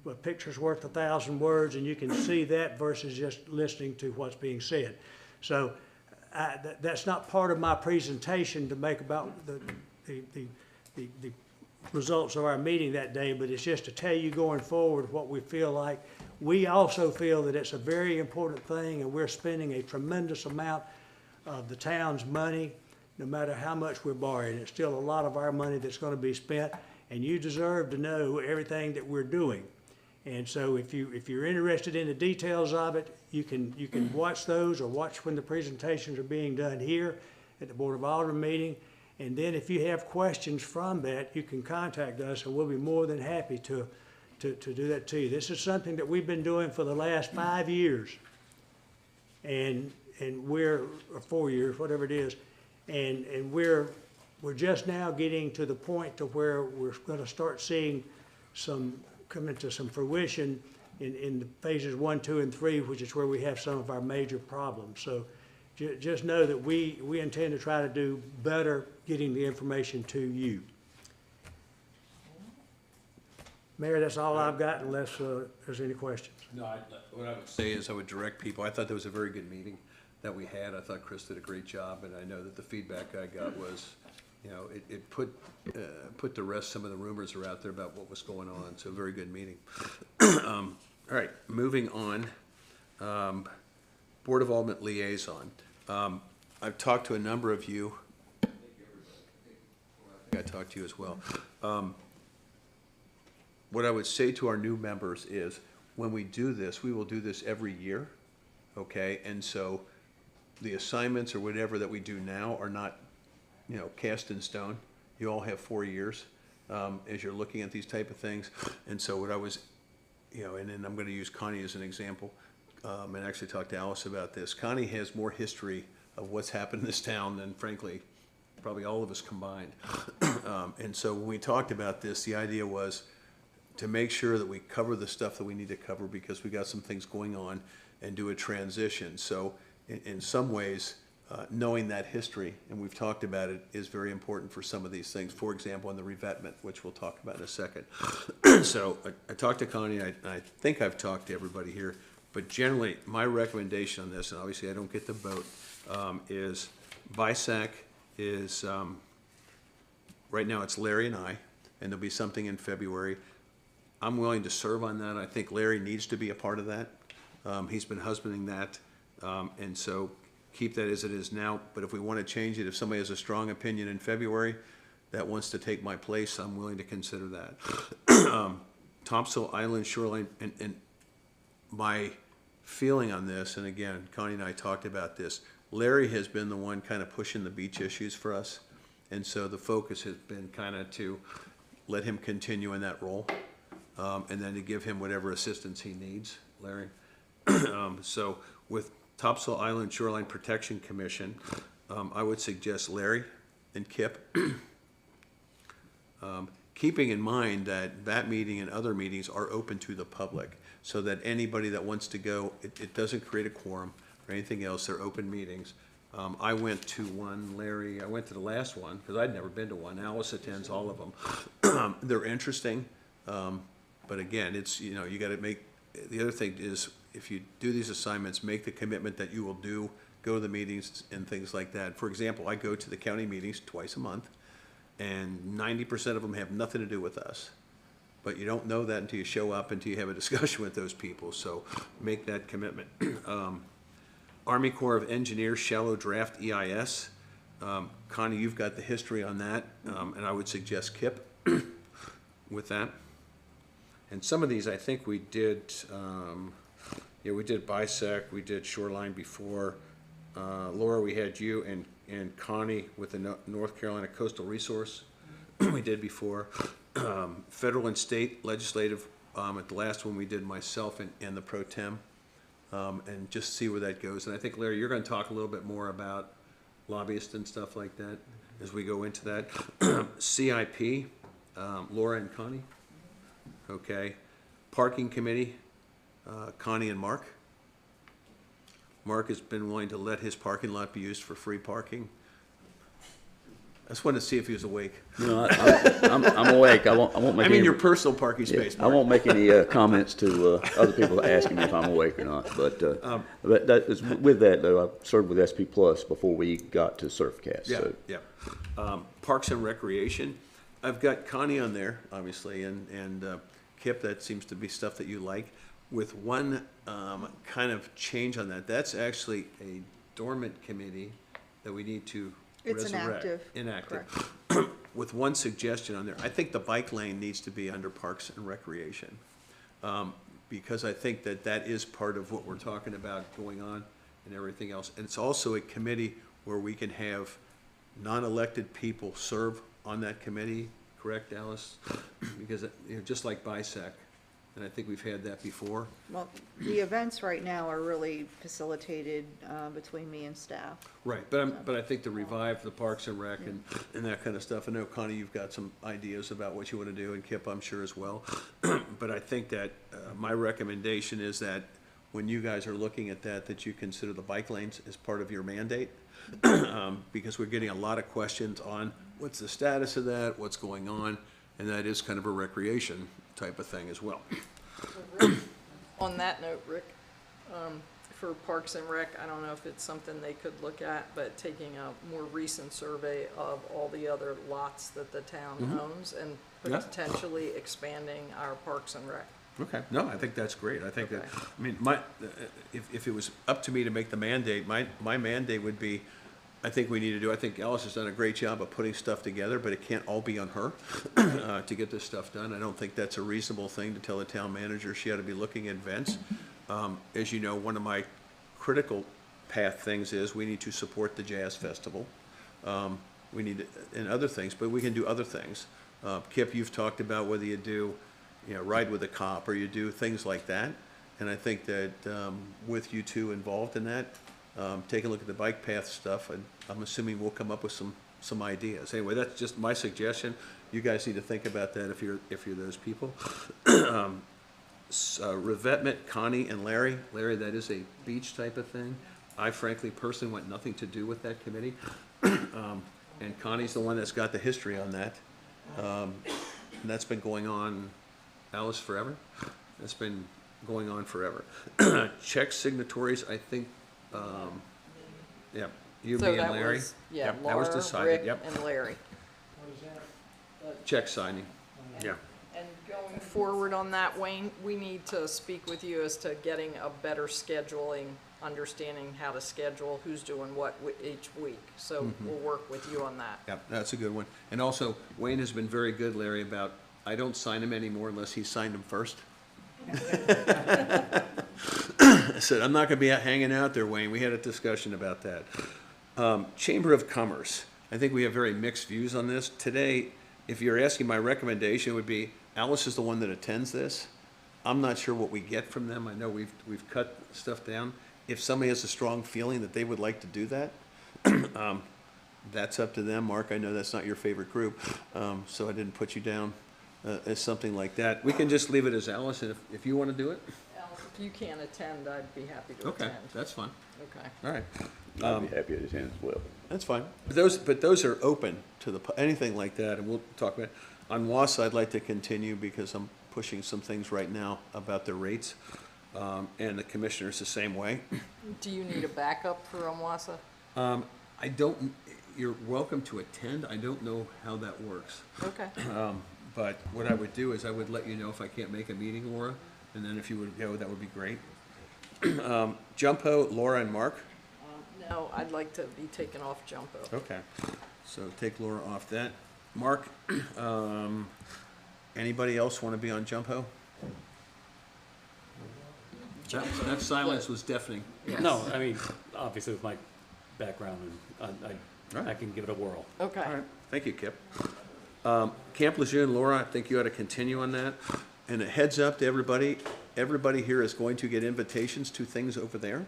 [SPEAKER 18] A picture's worth 1,000 words, and you can see that versus just listening to what's being said. So that's not part of my presentation to make about the results of our meeting that day, but it's just to tell you going forward what we feel like. We also feel that it's a very important thing, and we're spending a tremendous amount of the town's money, no matter how much we're borrowing. It's still a lot of our money that's going to be spent, and you deserve to know everything that we're doing. And so if you're interested in the details of it, you can watch those or watch when the presentations are being done here at the Board of Aldermen meeting. And then if you have questions from that, you can contact us, and we'll be more than happy to do that to you. This is something that we've been doing for the last 5 years, and we're, or 4 years, whatever it is, and we're just now getting to the point to where we're going to start seeing come into some fruition in the phases 1, 2, and 3, which is where we have some of our major problems. So just know that we intend to try to do better getting the information to you. Mayor, that's all I've got, unless there's any questions.
[SPEAKER 3] No, what I would say is I would direct people. I thought that was a very good meeting that we had. I thought Chris did a great job, and I know that the feedback I got was, you know, it put to rest some of the rumors that are out there about what was going on. So a very good meeting. All right, moving on. Board of Aldermen liaison. I've talked to a number of you. I talked to you as well. What I would say to our new members is, when we do this, we will do this every year, okay? And so the assignments or whatever that we do now are not, you know, cast in stone. You all have 4 years as you're looking at these type of things. And so what I was, you know, and then I'm going to use Connie as an example, and actually talk to Alice about this. Connie has more history of what's happened in this town than, frankly, probably all of us combined. And so when we talked about this, the idea was to make sure that we cover the stuff that we need to cover, because we got some things going on, and do a transition. So in some ways, knowing that history, and we've talked about it, is very important for some of these things. For example, in the revetment, which we'll talk about in a second. So I talked to Connie, and I think I've talked to everybody here, but generally, my recommendation on this, and obviously I don't get the vote, is BISAC is, right now it's Larry and I, and there'll be something in February. I'm willing to serve on that. I think Larry needs to be a part of that. He's been husbanding that, and so keep that as it is now. But if we want to change it, if somebody has a strong opinion in February that wants to take my place, I'm willing to consider that. Topsail Island Shoreline, and my feeling on this, and again, Connie and I talked about this, Larry has been the one kind of pushing the beach issues for us, and so the focus has been kind of to let him continue in that role, and then to give him whatever assistance he needs, Larry. So with Topsail Island Shoreline Protection Commission, I would suggest Larry and Kip, keeping in mind that that meeting and other meetings are open to the public. so that anybody that wants to go, it doesn't create a quorum or anything else. They're open meetings. I went to one, Larry, I went to the last one, because I'd never been to one. Alice attends all of them. They're interesting, but again, it's, you know, you gotta make, the other thing is, if you do these assignments, make the commitment that you will go to the meetings and things like that. For example, I go to the county meetings twice a month, and 90% of them have nothing to do with us. But you don't know that until you show up, until you have a discussion with those people, so make that commitment. Army Corps of Engineers Shallow Draft EIS. Connie, you've got the history on that, and I would suggest Kip with that. And some of these, I think we did, we did BISEC, we did Shoreline before. Laura, we had you and Connie with the North Carolina Coastal Resource. We did before. Federal and state legislative, at the last one we did myself and the pro tem. And just see where that goes. And I think, Larry, you're going to talk a little bit more about lobbyists and stuff like that as we go into that. CIP, Laura and Connie. Okay. Parking Committee, Connie and Mark. Mark has been willing to let his parking lot be used for free parking. I just wanted to see if he was awake.
[SPEAKER 14] No, I'm awake. I won't make
[SPEAKER 3] I mean,
[SPEAKER 14] any,
[SPEAKER 3] your personal parking space,
[SPEAKER 14] I
[SPEAKER 3] Mark.
[SPEAKER 14] won't make any comments to other people asking me if I'm awake or not. But that is, with that, though, I served with SP Plus before we got to Surfcast.
[SPEAKER 3] Yeah,
[SPEAKER 14] So.
[SPEAKER 3] yeah. Parks and Recreation. I've got Connie on there, obviously, and Kip, that seems to be stuff that you like. With one kind of change on that, that's actually a dormant committee that we need to
[SPEAKER 5] It's
[SPEAKER 3] resurrect.
[SPEAKER 5] inactive.
[SPEAKER 3] With one suggestion on there, I think the bike lane needs to be under Parks and Recreation. Because I think that is part of what we're talking about going on and everything else. And it's also a committee where we can have non-elected people serve on that committee, correct, Alice? Because, just like BISEC, and I think we've had that before.
[SPEAKER 5] Well, the events right now are really facilitated between me and staff.
[SPEAKER 3] Right, but I think to revive the Parks and Rec and that kind of stuff, I know, Connie, you've got some ideas about what you want to do, and Kip, I'm sure as well. But I think that my recommendation is that when you guys are looking at that you consider the bike lanes as part of your mandate. Because we're getting a lot of questions on what's the status of that, what's going on, and that is kind of a recreation type of thing as well.
[SPEAKER 6] On that note, Rick, for Parks and Rec, I don't know if it's something they could look at, but taking a more recent survey of all the other lots that the town owns and
[SPEAKER 3] Yeah.
[SPEAKER 6] potentially expanding our Parks and Rec.
[SPEAKER 3] Okay, no, I think that's great. I think that, I mean, if it was up to me to make the mandate, my mandate would be, I think we need to do, I think Alice has done a great job of putting stuff together, but it can't all be on her to get this stuff done. I don't think that's a reasonable thing to tell the town manager. She ought to be looking at events. As you know, one of my critical path things is we need to support the Jazz Festival. We need, and other things, but we can do other things. Kip, you've talked about whether you do, ride with a cop or you do things like that. And I think that with you two involved in that, take a look at the bike path stuff, and I'm assuming we'll come up with some ideas. Anyway, that's just my suggestion. You guys need to think about that if you're those people. Revetment, Connie and Larry. Larry, that is a beach type of thing. I frankly, personally, want nothing to do with that committee. And Connie's the one that's got the history on that. And that's been going on, Alice, forever? That's been going on forever. Check signatories, I think, yeah, you,
[SPEAKER 6] So
[SPEAKER 3] me, and
[SPEAKER 6] that
[SPEAKER 3] Larry.
[SPEAKER 6] was, yeah,
[SPEAKER 3] Yep, that was
[SPEAKER 6] Laura,
[SPEAKER 3] decided,
[SPEAKER 6] Rick,
[SPEAKER 3] yep.
[SPEAKER 6] and Larry.
[SPEAKER 3] Check signing, yeah.
[SPEAKER 6] And going forward on that, Wayne, we need to speak with you as to getting a better scheduling, understanding how to schedule, who's doing what each week. So we'll work with you on that.
[SPEAKER 3] Yep, that's a good one. And also, Wayne has been very good, Larry, about, I don't sign him anymore unless he signed them first. I said, I'm not gonna be out hanging out there, Wayne. We had a discussion about that. Chamber of Commerce. I think we have very mixed views on this. Today, if you're asking, my recommendation would be, Alice is the one that attends this. I'm not sure what we get from them. I know we've cut stuff down. If somebody has a strong feeling that they would like to do that, that's up to them. Mark, I know that's not your favorite group, so I didn't put you down as something like that. We can just leave it as Alice, and if you want to do it.
[SPEAKER 6] If you can't attend, I'd be happy to
[SPEAKER 3] Okay,
[SPEAKER 6] attend.
[SPEAKER 3] that's fine.
[SPEAKER 6] Okay.
[SPEAKER 3] All right.
[SPEAKER 14] I'd be happy to attend as well.
[SPEAKER 3] That's fine. But those are open to anything like that, and we'll talk about it. On WASA, I'd like to continue because I'm pushing some things right now about the rates, and the commissioner's the same way.
[SPEAKER 6] Do you need a backup for Onwasa?
[SPEAKER 3] I don't, you're welcome to attend. I don't know how that works.
[SPEAKER 6] Okay.
[SPEAKER 3] But what I would do is I would let you know if I can't make a meeting, Laura, and then if you would go, that would be great. Jumpo, Laura, and Mark?
[SPEAKER 6] No, I'd like to be taken off Jumbo.
[SPEAKER 3] Okay, so take Laura off that. Mark, anybody else want to be on Jumpo? That silence was deafening.
[SPEAKER 4] No, I mean, obviously with my background, and I
[SPEAKER 3] Right.
[SPEAKER 4] can give it a whirl.
[SPEAKER 6] Okay.
[SPEAKER 3] All right, thank you, Kip. Camp Lejeune, Laura, I think you ought to continue on that. And a heads up to everybody, everybody here is going to get invitations to things over there,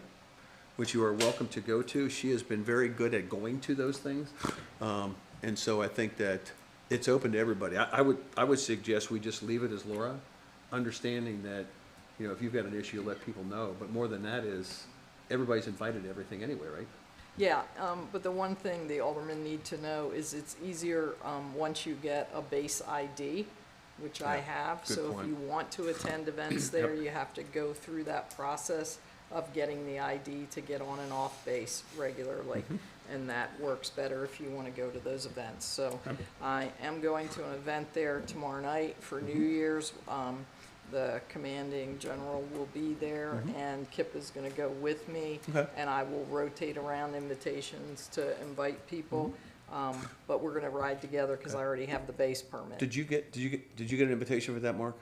[SPEAKER 3] which you are welcome to go to. She has been very good at going to those things. And so I think that it's open to everybody. I would suggest we just leave it as Laura, understanding that, you know, if you've got an issue, let people know. But more than that is, everybody's invited to everything anyway, right?
[SPEAKER 6] Yeah, but the one thing the aldermen need to know is it's easier, once you get a base ID, which I
[SPEAKER 3] Yeah,
[SPEAKER 6] have.
[SPEAKER 3] good
[SPEAKER 6] So if
[SPEAKER 3] point.
[SPEAKER 6] you want to attend events there, you have to go through that process of getting the ID to get on and off base regularly. And that works better if you want to go to those events. So I am going to an event there tomorrow night for New Year's. The commanding general will be there, and Kip is gonna go with me.
[SPEAKER 3] Okay.
[SPEAKER 6] And I will rotate around invitations to invite people, but we're gonna ride together, cause I already have the base permit.
[SPEAKER 3] Did you get an invitation for that, Mark?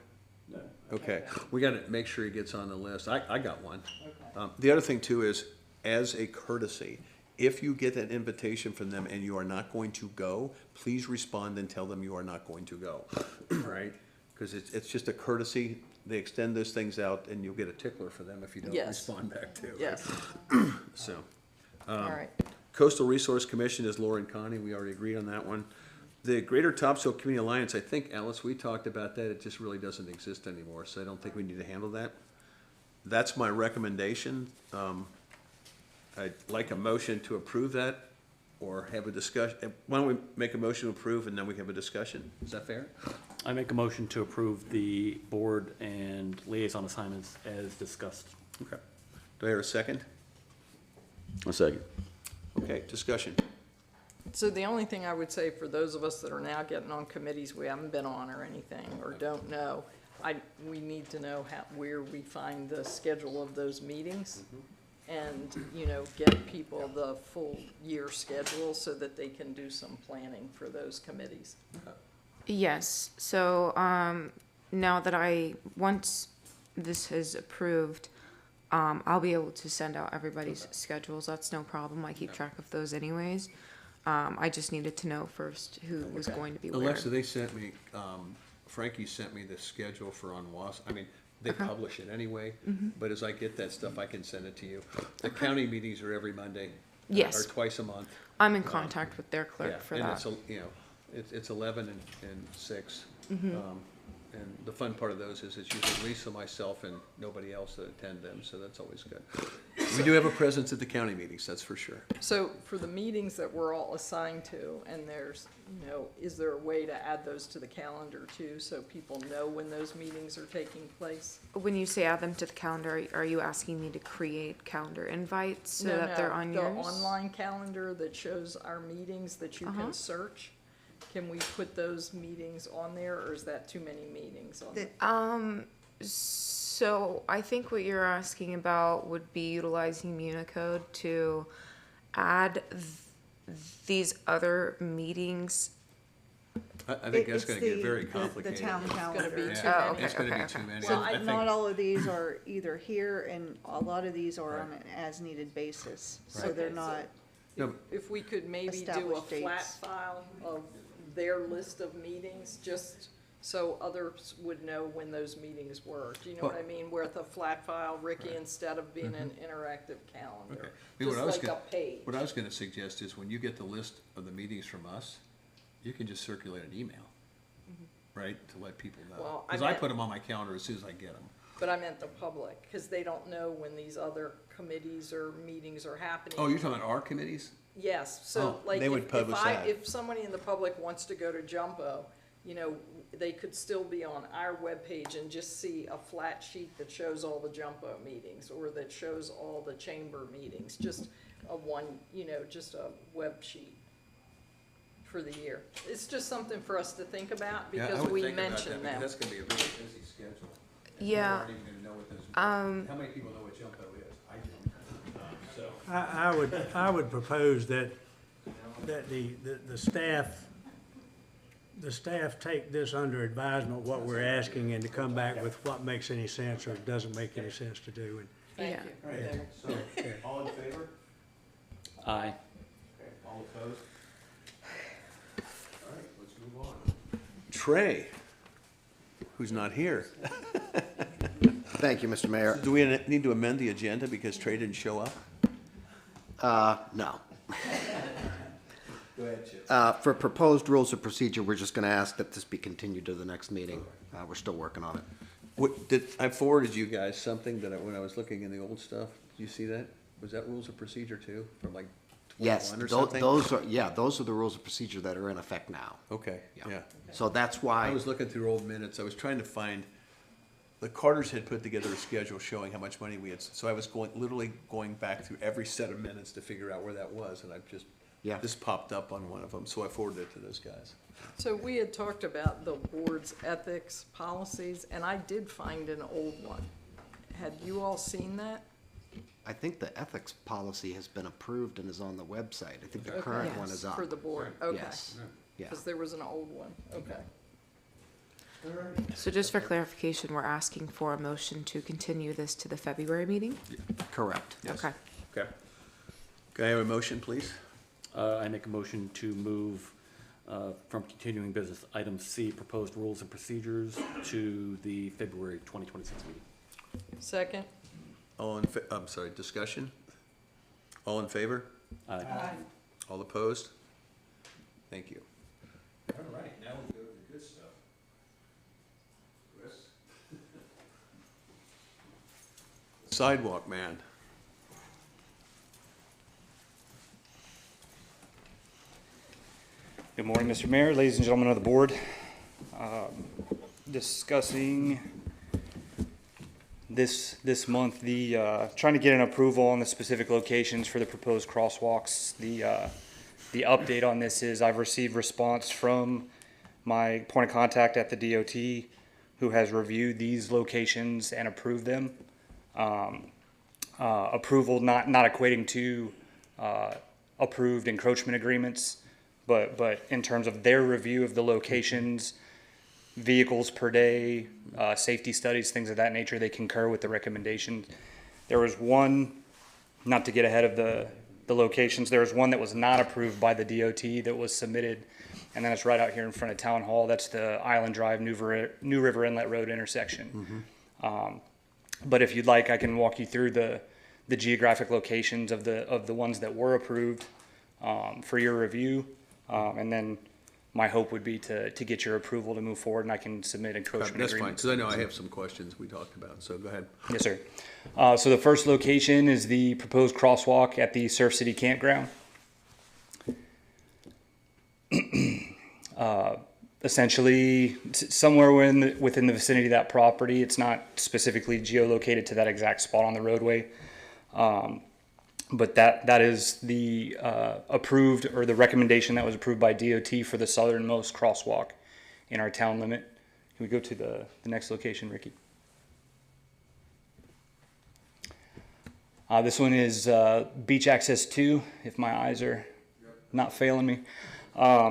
[SPEAKER 3] No. Okay, we gotta make sure he gets on the list. I got one. The other thing too is, as a courtesy, if you get an invitation from them and you are not going to go, please respond and tell them you are not going to go, right? Because it's just a courtesy. They extend those things out, and you'll get a tickler for them if you don't
[SPEAKER 6] Yes.
[SPEAKER 3] respond back to. Right?
[SPEAKER 6] Yes,
[SPEAKER 3] So,
[SPEAKER 6] all right.
[SPEAKER 3] Coastal Resource Commission is Laura and Connie. We already agreed on that one. The Greater Topsail Community Alliance, I think, Alice, we talked about that. It just really doesn't exist anymore, so I don't think we need to handle that. That's my recommendation. I'd like a motion to approve that, or have a discussion. Why don't we make a motion to approve, and then we have a discussion? Is that fair?
[SPEAKER 4] I make a motion to approve the board and liaison assignments as discussed.
[SPEAKER 3] Okay. Do I hear a second?
[SPEAKER 14] A second.
[SPEAKER 3] Okay, discussion.
[SPEAKER 6] So the only thing I would say for those of us that are now getting on committees we haven't been on or anything, or don't know, we need to know where we find the schedule of those meetings. And, you know, get people the full year schedule so that they can do some planning for those committees.
[SPEAKER 10] Yes, so, now that once this is approved, I'll be able to send out everybody's schedules, that's no problem, I keep track of those anyways. I just needed to know first who was going to be where.
[SPEAKER 3] Alexa, they sent me, Frankie sent me the schedule for Onwas. I mean, they publish it anyway, but as I get that stuff, I can send it to you. The county meetings are every Monday.
[SPEAKER 10] Yes.
[SPEAKER 3] Or twice a month.
[SPEAKER 10] I'm in contact with their
[SPEAKER 3] Yeah,
[SPEAKER 10] clerk for
[SPEAKER 3] and
[SPEAKER 10] that.
[SPEAKER 3] it's, you know, it's 11 and 6. And the fun part of those is it's usually Lisa, myself, and nobody else that attend them, so that's always good. We do have a presence at the county meetings, that's for sure.
[SPEAKER 6] So for the meetings that we're all assigned to, and there's, you know, is there a way to add those to the calendar too, so people know when those meetings are taking place?
[SPEAKER 10] When you say add them to the calendar, are you asking me to create calendar invites so
[SPEAKER 6] No,
[SPEAKER 10] that they're on yours?
[SPEAKER 6] The online calendar that shows our meetings that you can search, can we put those meetings on there, or is that too many meetings on there?
[SPEAKER 10] So I think what you're asking about would be utilizing Municode to add these other meetings.
[SPEAKER 3] I think that's
[SPEAKER 5] It's
[SPEAKER 3] gonna get very
[SPEAKER 5] the
[SPEAKER 3] complicated.
[SPEAKER 5] town
[SPEAKER 6] It's gonna
[SPEAKER 5] calendar.
[SPEAKER 6] be
[SPEAKER 3] Yeah,
[SPEAKER 6] too
[SPEAKER 10] Oh,
[SPEAKER 6] many.
[SPEAKER 3] it's gonna
[SPEAKER 10] okay,
[SPEAKER 3] be too many.
[SPEAKER 5] So
[SPEAKER 3] I think-
[SPEAKER 5] not all of these are either here, and a lot of these are on an as-needed basis, so
[SPEAKER 3] Right.
[SPEAKER 5] they're
[SPEAKER 6] Okay, so-
[SPEAKER 5] not.
[SPEAKER 3] No,
[SPEAKER 6] If we could maybe do a
[SPEAKER 5] Established
[SPEAKER 6] flat
[SPEAKER 5] dates.
[SPEAKER 6] file of their list of meetings, just so others would know when those meetings were. Do you know what I mean? With a flat file, Ricky, instead of being an interactive calendar,
[SPEAKER 3] Okay. I mean, what I was
[SPEAKER 6] just like a
[SPEAKER 3] gonna-
[SPEAKER 6] page.
[SPEAKER 3] What I was gonna suggest is when you get the list of the meetings from us, you can just circulate an email, right, to let people know.
[SPEAKER 6] Well, I
[SPEAKER 3] Because I
[SPEAKER 6] meant-
[SPEAKER 3] put them on my calendar as soon as I get them.
[SPEAKER 6] but I meant the public, because they don't know when these other committees or meetings are happening.
[SPEAKER 3] Oh, you're talking about our committees?
[SPEAKER 6] Yes, so
[SPEAKER 3] Oh,
[SPEAKER 6] like
[SPEAKER 3] they would publish that.
[SPEAKER 6] if somebody in the public wants to go to Jumbo, you know, they could still be on our webpage and just see a flat sheet that shows all the Jumbo meetings, or that shows all the chamber meetings, just a one, you know, just a web sheet for the year. It's just something for us to think about, because we mention them.
[SPEAKER 3] That's gonna be a very busy schedule.
[SPEAKER 10] Yeah.
[SPEAKER 3] Aren't even gonna know what those, how many people know what Jumbo is? I don't. So.
[SPEAKER 18] I would propose that the staff take this under advisement, what we're asking, and to come back with what makes any sense or doesn't make any sense to do.
[SPEAKER 6] Thank
[SPEAKER 10] Yeah.
[SPEAKER 6] you.
[SPEAKER 3] All right, so, all in favor?
[SPEAKER 4] Aye.
[SPEAKER 3] Okay, all opposed? All right, let's move on. Trey, who's not here.
[SPEAKER 15] Thank you, Mr. Mayor.
[SPEAKER 3] Do we need to amend the agenda because Trey didn't show up?
[SPEAKER 15] No.
[SPEAKER 3] Go ahead, Chip.
[SPEAKER 15] For proposed rules of procedure, we're just gonna ask that this be continued to the next meeting. We're still working on it.
[SPEAKER 3] I forwarded you guys something that when I was looking in the old stuff. Did you see that? Was that rules of procedure too, from like
[SPEAKER 15] Yes,
[SPEAKER 3] 21 or something?
[SPEAKER 15] those are the rules of procedure that are in effect now.
[SPEAKER 3] Okay, yeah.
[SPEAKER 15] So that's why.
[SPEAKER 3] I was looking through old minutes. I was trying to find, the Carters had put together a schedule showing how much money we had. So I was literally going back through every set of minutes to figure out where that was. And this popped up on one of them. So I forwarded it to those guys.
[SPEAKER 6] So we had talked about the board's ethics policies, and I did find an old one. Had you all seen that?
[SPEAKER 15] I think the ethics policy has been approved and is on the website. I think the
[SPEAKER 6] Okay.
[SPEAKER 15] current one
[SPEAKER 6] Yes,
[SPEAKER 15] is up.
[SPEAKER 6] for the board, okay.
[SPEAKER 15] Yes, yeah.
[SPEAKER 6] Because there was an old one, okay.
[SPEAKER 10] So just for clarification, we're asking for a motion to continue this to the February meeting?
[SPEAKER 15] Correct.
[SPEAKER 10] Okay.
[SPEAKER 3] Okay. Can I have a motion, please?
[SPEAKER 4] I make a motion to move from continuing business item C, proposed rules and procedures, to the February 2026 meeting.
[SPEAKER 6] Second?
[SPEAKER 3] I'm sorry, discussion? All in favor?
[SPEAKER 4] Aye.
[SPEAKER 3] All opposed? Thank you. All right, now we go to the good stuff. Chris? Sidewalk man.
[SPEAKER 19] Good morning, Mr. Mayor, ladies and gentlemen of the board. Discussing this month, trying to get an approval on the specific locations for the proposed crosswalks. The update on this is I've received response from my point of contact at the DOT, who has reviewed these locations and approved them. Approval not equating to approved encroachment agreements, but in terms of their review of the locations, vehicles per day, safety studies, things of that nature, they concur with the recommendations. There was one, not to get ahead of the locations, there was one that was not approved by the DOT that was submitted, and then it's right out here in front of Town Hall. That's the Island Drive, New River Inlet Road intersection. But if you'd like, I can walk you through the geographic locations of the ones that were approved for your review. And then my hope would be to get your approval to move forward, and I can submit encroachment
[SPEAKER 3] That's fine,
[SPEAKER 19] agreements.
[SPEAKER 3] because I know I have some questions we talked about, so go ahead.
[SPEAKER 19] Yes, sir. So the first location is the proposed crosswalk at the Surf City Campground. Essentially, somewhere within the vicinity of that property. It's not specifically geolocated to that exact spot on the roadway. But that is the approved, or the recommendation that was approved by DOT for the southernmost crosswalk in our town limit. Can we go to the next location, Ricky? This one is Beach Access 2, if my eyes are not failing me.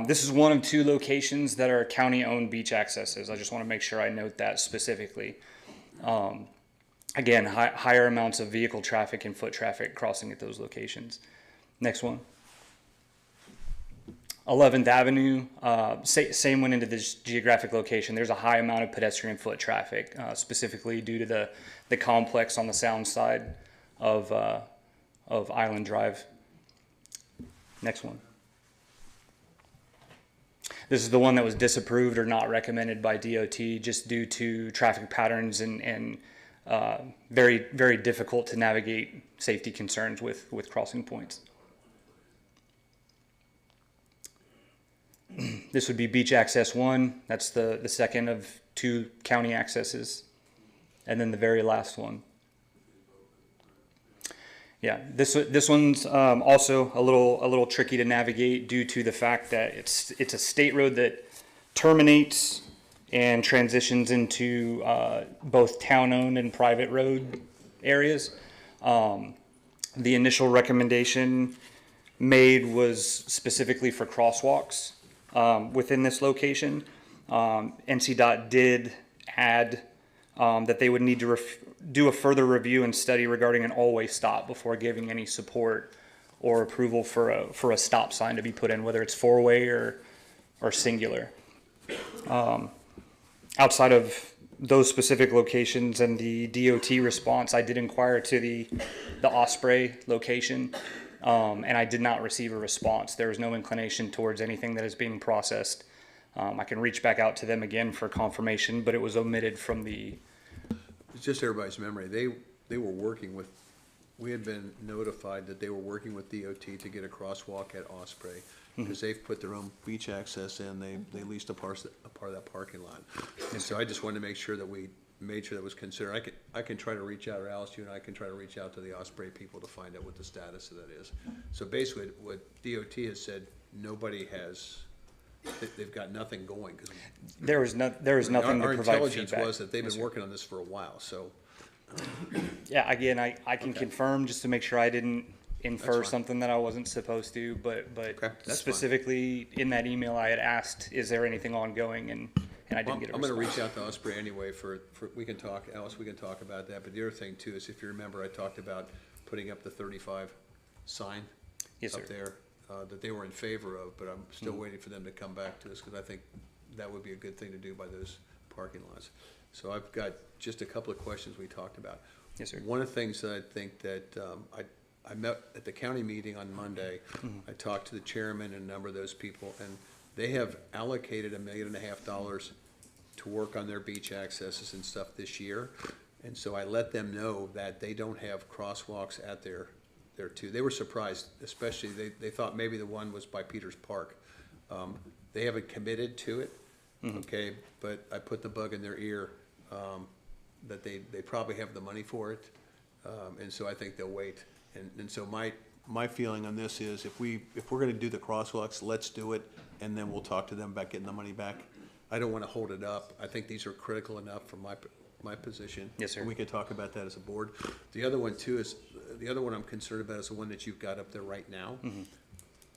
[SPEAKER 19] This is one of two locations that are county-owned beach accesses. I just want to make sure I note that specifically. Again, higher amounts of vehicle traffic and foot traffic crossing at those locations. Next one. 11th Avenue, same went into this geographic location. There's a high amount of pedestrian foot traffic, specifically due to the complex on the sound side of Island Drive. Next one. This is the one that was disapproved or not recommended by DOT just due to traffic patterns and very, very difficult to navigate safety concerns with crossing points. This would be beach access 1. That's the second of 2 county accesses. And then the very last one. Yeah, this one's also a little tricky to navigate due to the fact that it's a state road that terminates and transitions into both town-owned and private road areas. The initial recommendation made was specifically for crosswalks within this location. NCDOT did add that they would need to do a further review and study regarding an all-way stop before giving any support or approval for a stop sign to be put in, whether it's four-way or singular. Outside of those specific locations and the DOT response, I did inquire to the Osprey location, and I did not receive a response. There was no inclination towards anything that is being processed. I can reach back out to them again for confirmation, but it was omitted from the.
[SPEAKER 3] It's just everybody's memory. They were working with, we had been notified that they were working with DOT to get a crosswalk at Osprey, because they've put their own beach access in. They leased a part of that parking lot. And so I just wanted to make sure that we made sure that was considered. I can try to reach out, or Alice, you and I can try to reach out to the Osprey people to find out what the status of that is. So basically, what DOT has said, nobody has, they've got nothing going. 'Cause
[SPEAKER 19] there was nothing to provide feedback.
[SPEAKER 3] Our intelligence was that they've been working on this for a while, so.
[SPEAKER 19] Yeah, again, I can confirm just to make sure I didn't infer something that I wasn't supposed to, but specifically in that email I had asked, is there anything ongoing, and I didn't get a response.
[SPEAKER 3] I'm gonna reach out to Osprey anyway for, we can talk, Alice, we can talk about that, but the other thing too is, if you remember, I talked about putting up the 35 sign up there, that they were in favor of, but I'm still waiting for them to come back to us, because I think that would be a good thing to do by those parking lots. So I've got just a couple of questions we talked about.
[SPEAKER 19] Yes, sir.
[SPEAKER 3] One of the things that I think that I met at the county meeting on Monday. I talked to the chairman and a number of those people, and they have allocated $1.5 million to work on their beach accesses and stuff this year. And so I let them know that they don't have crosswalks at there too. They were surprised, especially they thought maybe the one was by Peters Park. They haven't committed to it, okay, but I put the bug in their ear that they probably have the money for it, and so I think they'll wait. And so my feeling on this is, if we're gonna do the crosswalks, let's do it, and then we'll talk to them about getting the money back. I don't wanna hold it up. I think these are critical enough for my position.
[SPEAKER 19] Yes, sir.
[SPEAKER 3] And we could talk about that as a board. The other one too is, the other one I'm concerned about is the one that you've got up there right now.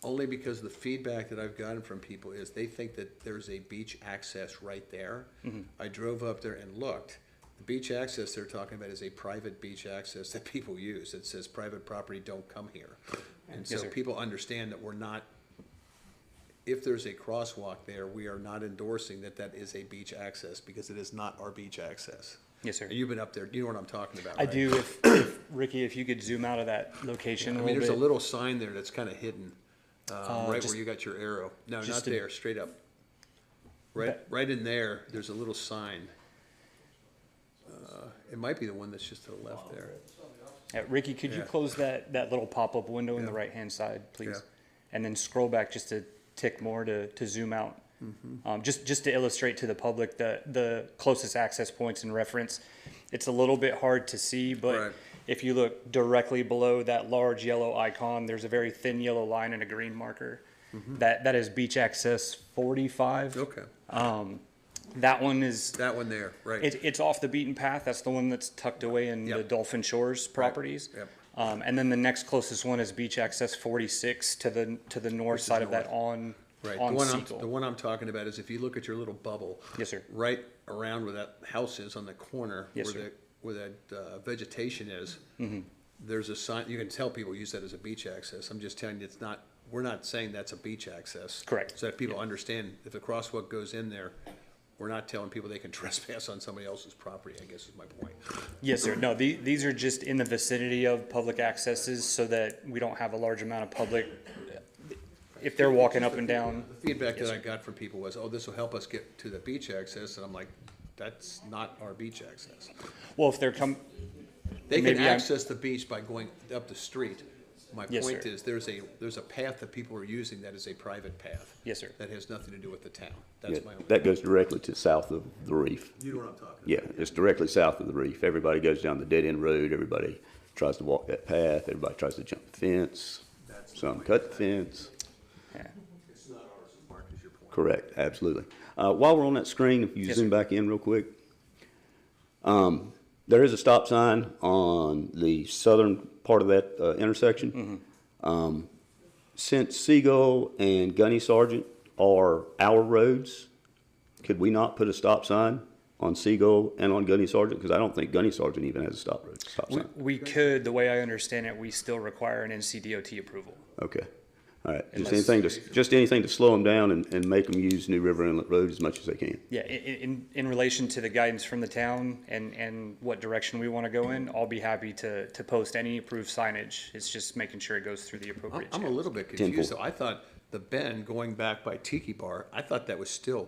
[SPEAKER 3] Only because the feedback that I've gotten from people is they think that there's a beach access right there. I drove up there and looked. The beach access they're talking about is a private beach access that people use. It says private property, don't come here. And so people understand that we're not, if there's a crosswalk there, we are not endorsing that is a beach access, because it is not our beach access.
[SPEAKER 19] Yes, sir.
[SPEAKER 3] And you've been up there, you know what I'm talking about,
[SPEAKER 19] I
[SPEAKER 3] right?
[SPEAKER 19] do. If Ricky, if you could zoom out of that location
[SPEAKER 3] I
[SPEAKER 19] a
[SPEAKER 3] mean,
[SPEAKER 19] little
[SPEAKER 3] there's
[SPEAKER 19] bit.
[SPEAKER 3] a little sign there that's kind of hidden, right
[SPEAKER 19] just-
[SPEAKER 3] where you got your arrow. No,
[SPEAKER 19] just
[SPEAKER 3] not
[SPEAKER 19] to-
[SPEAKER 3] there, straight up. Right in there, there's a little sign. It might be the one that's just to the left there.
[SPEAKER 19] Yeah, Ricky, could you close that little pop-up window in the right-hand side, please?
[SPEAKER 3] Yeah.
[SPEAKER 19] And then scroll back just a tick more to zoom out. Just to illustrate to the public the closest access points in reference. It's a little bit hard to see, but if you look directly below that large yellow icon, there's a very thin yellow line and a green marker. That is beach access 45.
[SPEAKER 3] Okay.
[SPEAKER 19] That one is.
[SPEAKER 3] That one there, right.
[SPEAKER 19] It's off the beaten path. That's the one that's tucked away in the Dolphin Shores properties.
[SPEAKER 3] Yep.
[SPEAKER 19] And then the next closest one is beach access 46 to the north side of that on Seagull.
[SPEAKER 3] The one I'm talking about is, if you look at your little bubble.
[SPEAKER 19] Yes, sir.
[SPEAKER 3] Right around where that house is on the corner,
[SPEAKER 19] Yes,
[SPEAKER 3] where that vegetation is, there's a sign. You can tell people use that as a beach access. I'm just telling you, it's not. We're not saying that's a beach access.
[SPEAKER 19] Correct.
[SPEAKER 3] So that people understand, if the crosswalk goes in there, we're not telling people they can trespass on somebody else's property, I guess is my point.
[SPEAKER 19] Yes, sir. No, these are just in the vicinity of public accesses so that we don't have a large amount of public. If they're walking up and down.
[SPEAKER 3] The feedback that I got from people was, oh, this will help us get to the beach access, and I'm like, That's not our beach access.
[SPEAKER 19] Well, if they're
[SPEAKER 3] They can
[SPEAKER 19] maybe I'm-
[SPEAKER 3] access the beach by going up the street. My
[SPEAKER 19] Yes,
[SPEAKER 3] point
[SPEAKER 19] sir.
[SPEAKER 3] is, there's a path that people are using that is a private path.
[SPEAKER 19] Yes, sir.
[SPEAKER 3] That has nothing to do with the town.
[SPEAKER 14] Yeah,
[SPEAKER 3] That's my only.
[SPEAKER 14] that goes directly to south of the reef.
[SPEAKER 3] You know what I'm talking about.
[SPEAKER 14] Yeah, it's directly south of the reef. Everybody goes down the dead-end road, everybody tries to walk that path, everybody tries to jump the fence, some cut the fence.
[SPEAKER 3] It's not ours, Mark, is your point.
[SPEAKER 14] Correct, absolutely. While we're on that screen, if you
[SPEAKER 19] Yes,
[SPEAKER 14] zoom
[SPEAKER 19] sir.
[SPEAKER 14] back in real quick. There is a stop sign on the southern part of that intersection. Since Seagull and Gunny Sargent are our roads, could we not put a stop sign on Seagull and on Gunny Sargent? Because I don't think Gunny Sargent even has a stop sign.
[SPEAKER 19] we could, the way I understand it, we still require an NCDOT approval.
[SPEAKER 14] Okay, all right.
[SPEAKER 19] Unless-
[SPEAKER 14] Just anything to slow them down and make them use New River Inlet Road as much as they can.
[SPEAKER 19] Yeah, in relation to the guidance from the town and what direction we want to go in, I'll be happy to post any approved signage. It's just making sure it goes through the appropriate
[SPEAKER 3] I'm a
[SPEAKER 19] channels.
[SPEAKER 3] little bit confused, though. I thought the bend going back by Tiki Bar, I thought that was still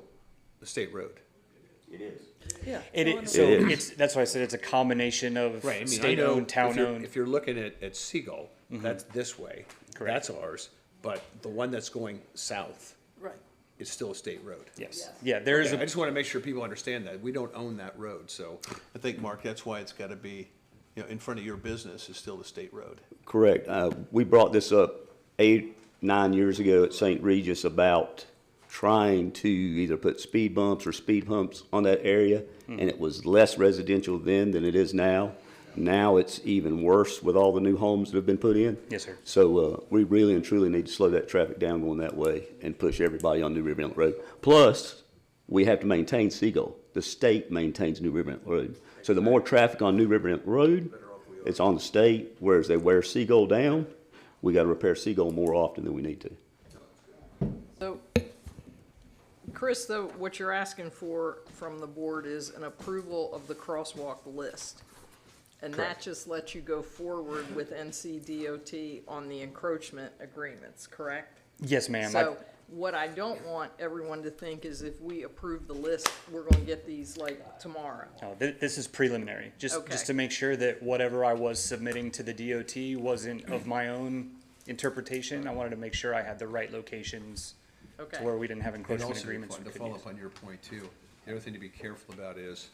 [SPEAKER 3] the state road.
[SPEAKER 12] Yeah.
[SPEAKER 19] So
[SPEAKER 14] It is.
[SPEAKER 19] it's, that's why I said it's a combination of
[SPEAKER 3] Right, I mean, I know
[SPEAKER 19] state-owned,
[SPEAKER 3] if you're-
[SPEAKER 19] town-owned.
[SPEAKER 3] If you're looking at Seagull, that's this way.
[SPEAKER 19] Correct.
[SPEAKER 3] That's ours, but the one that's going south
[SPEAKER 12] Right.
[SPEAKER 3] is still a state road.
[SPEAKER 19] Yes, yeah, there is
[SPEAKER 3] Okay, I
[SPEAKER 19] a,
[SPEAKER 3] just want to make sure people understand that. We don't own that road, so.
[SPEAKER 2] I think, Mark, that's why it's got to be, in front of your business is still the state road.
[SPEAKER 14] Correct. We brought this up 8, 9 years ago at St. Regis about trying to either put speed bumps or speed humps on that area, and it was less residential then than it is now. Now it's even worse with all the new homes that have been put in.
[SPEAKER 19] Yes, sir.
[SPEAKER 14] So we really and truly need to slow that traffic down going that way and push everybody on New River Inlet Road. Plus, we have to maintain Seagull. The state maintains New River Inlet Road. So the more traffic on New River Inlet Road, it's on the state, whereas they wear Seagull down, we got to repair Seagull more often than we need to.
[SPEAKER 6] So, Chris, though, what you're asking for from the board is an approval of the crosswalk list. And that just lets you go forward with NCDOT on the encroachment agreements, correct?
[SPEAKER 19] yes, ma'am.
[SPEAKER 6] So, what I don't want everyone to think is if we approve the list, we're gonna get these like tomorrow.
[SPEAKER 19] No, this is preliminary, just
[SPEAKER 6] Okay.
[SPEAKER 19] to make sure that whatever I was submitting to the DOT wasn't of my own interpretation. I wanted to make sure I had the right locations
[SPEAKER 6] Okay.
[SPEAKER 19] to where we didn't have
[SPEAKER 3] And
[SPEAKER 19] encroachment
[SPEAKER 3] also,
[SPEAKER 19] agreements. we
[SPEAKER 3] to
[SPEAKER 19] could
[SPEAKER 3] follow
[SPEAKER 19] use.
[SPEAKER 3] up on your point too, the other thing to be careful about is,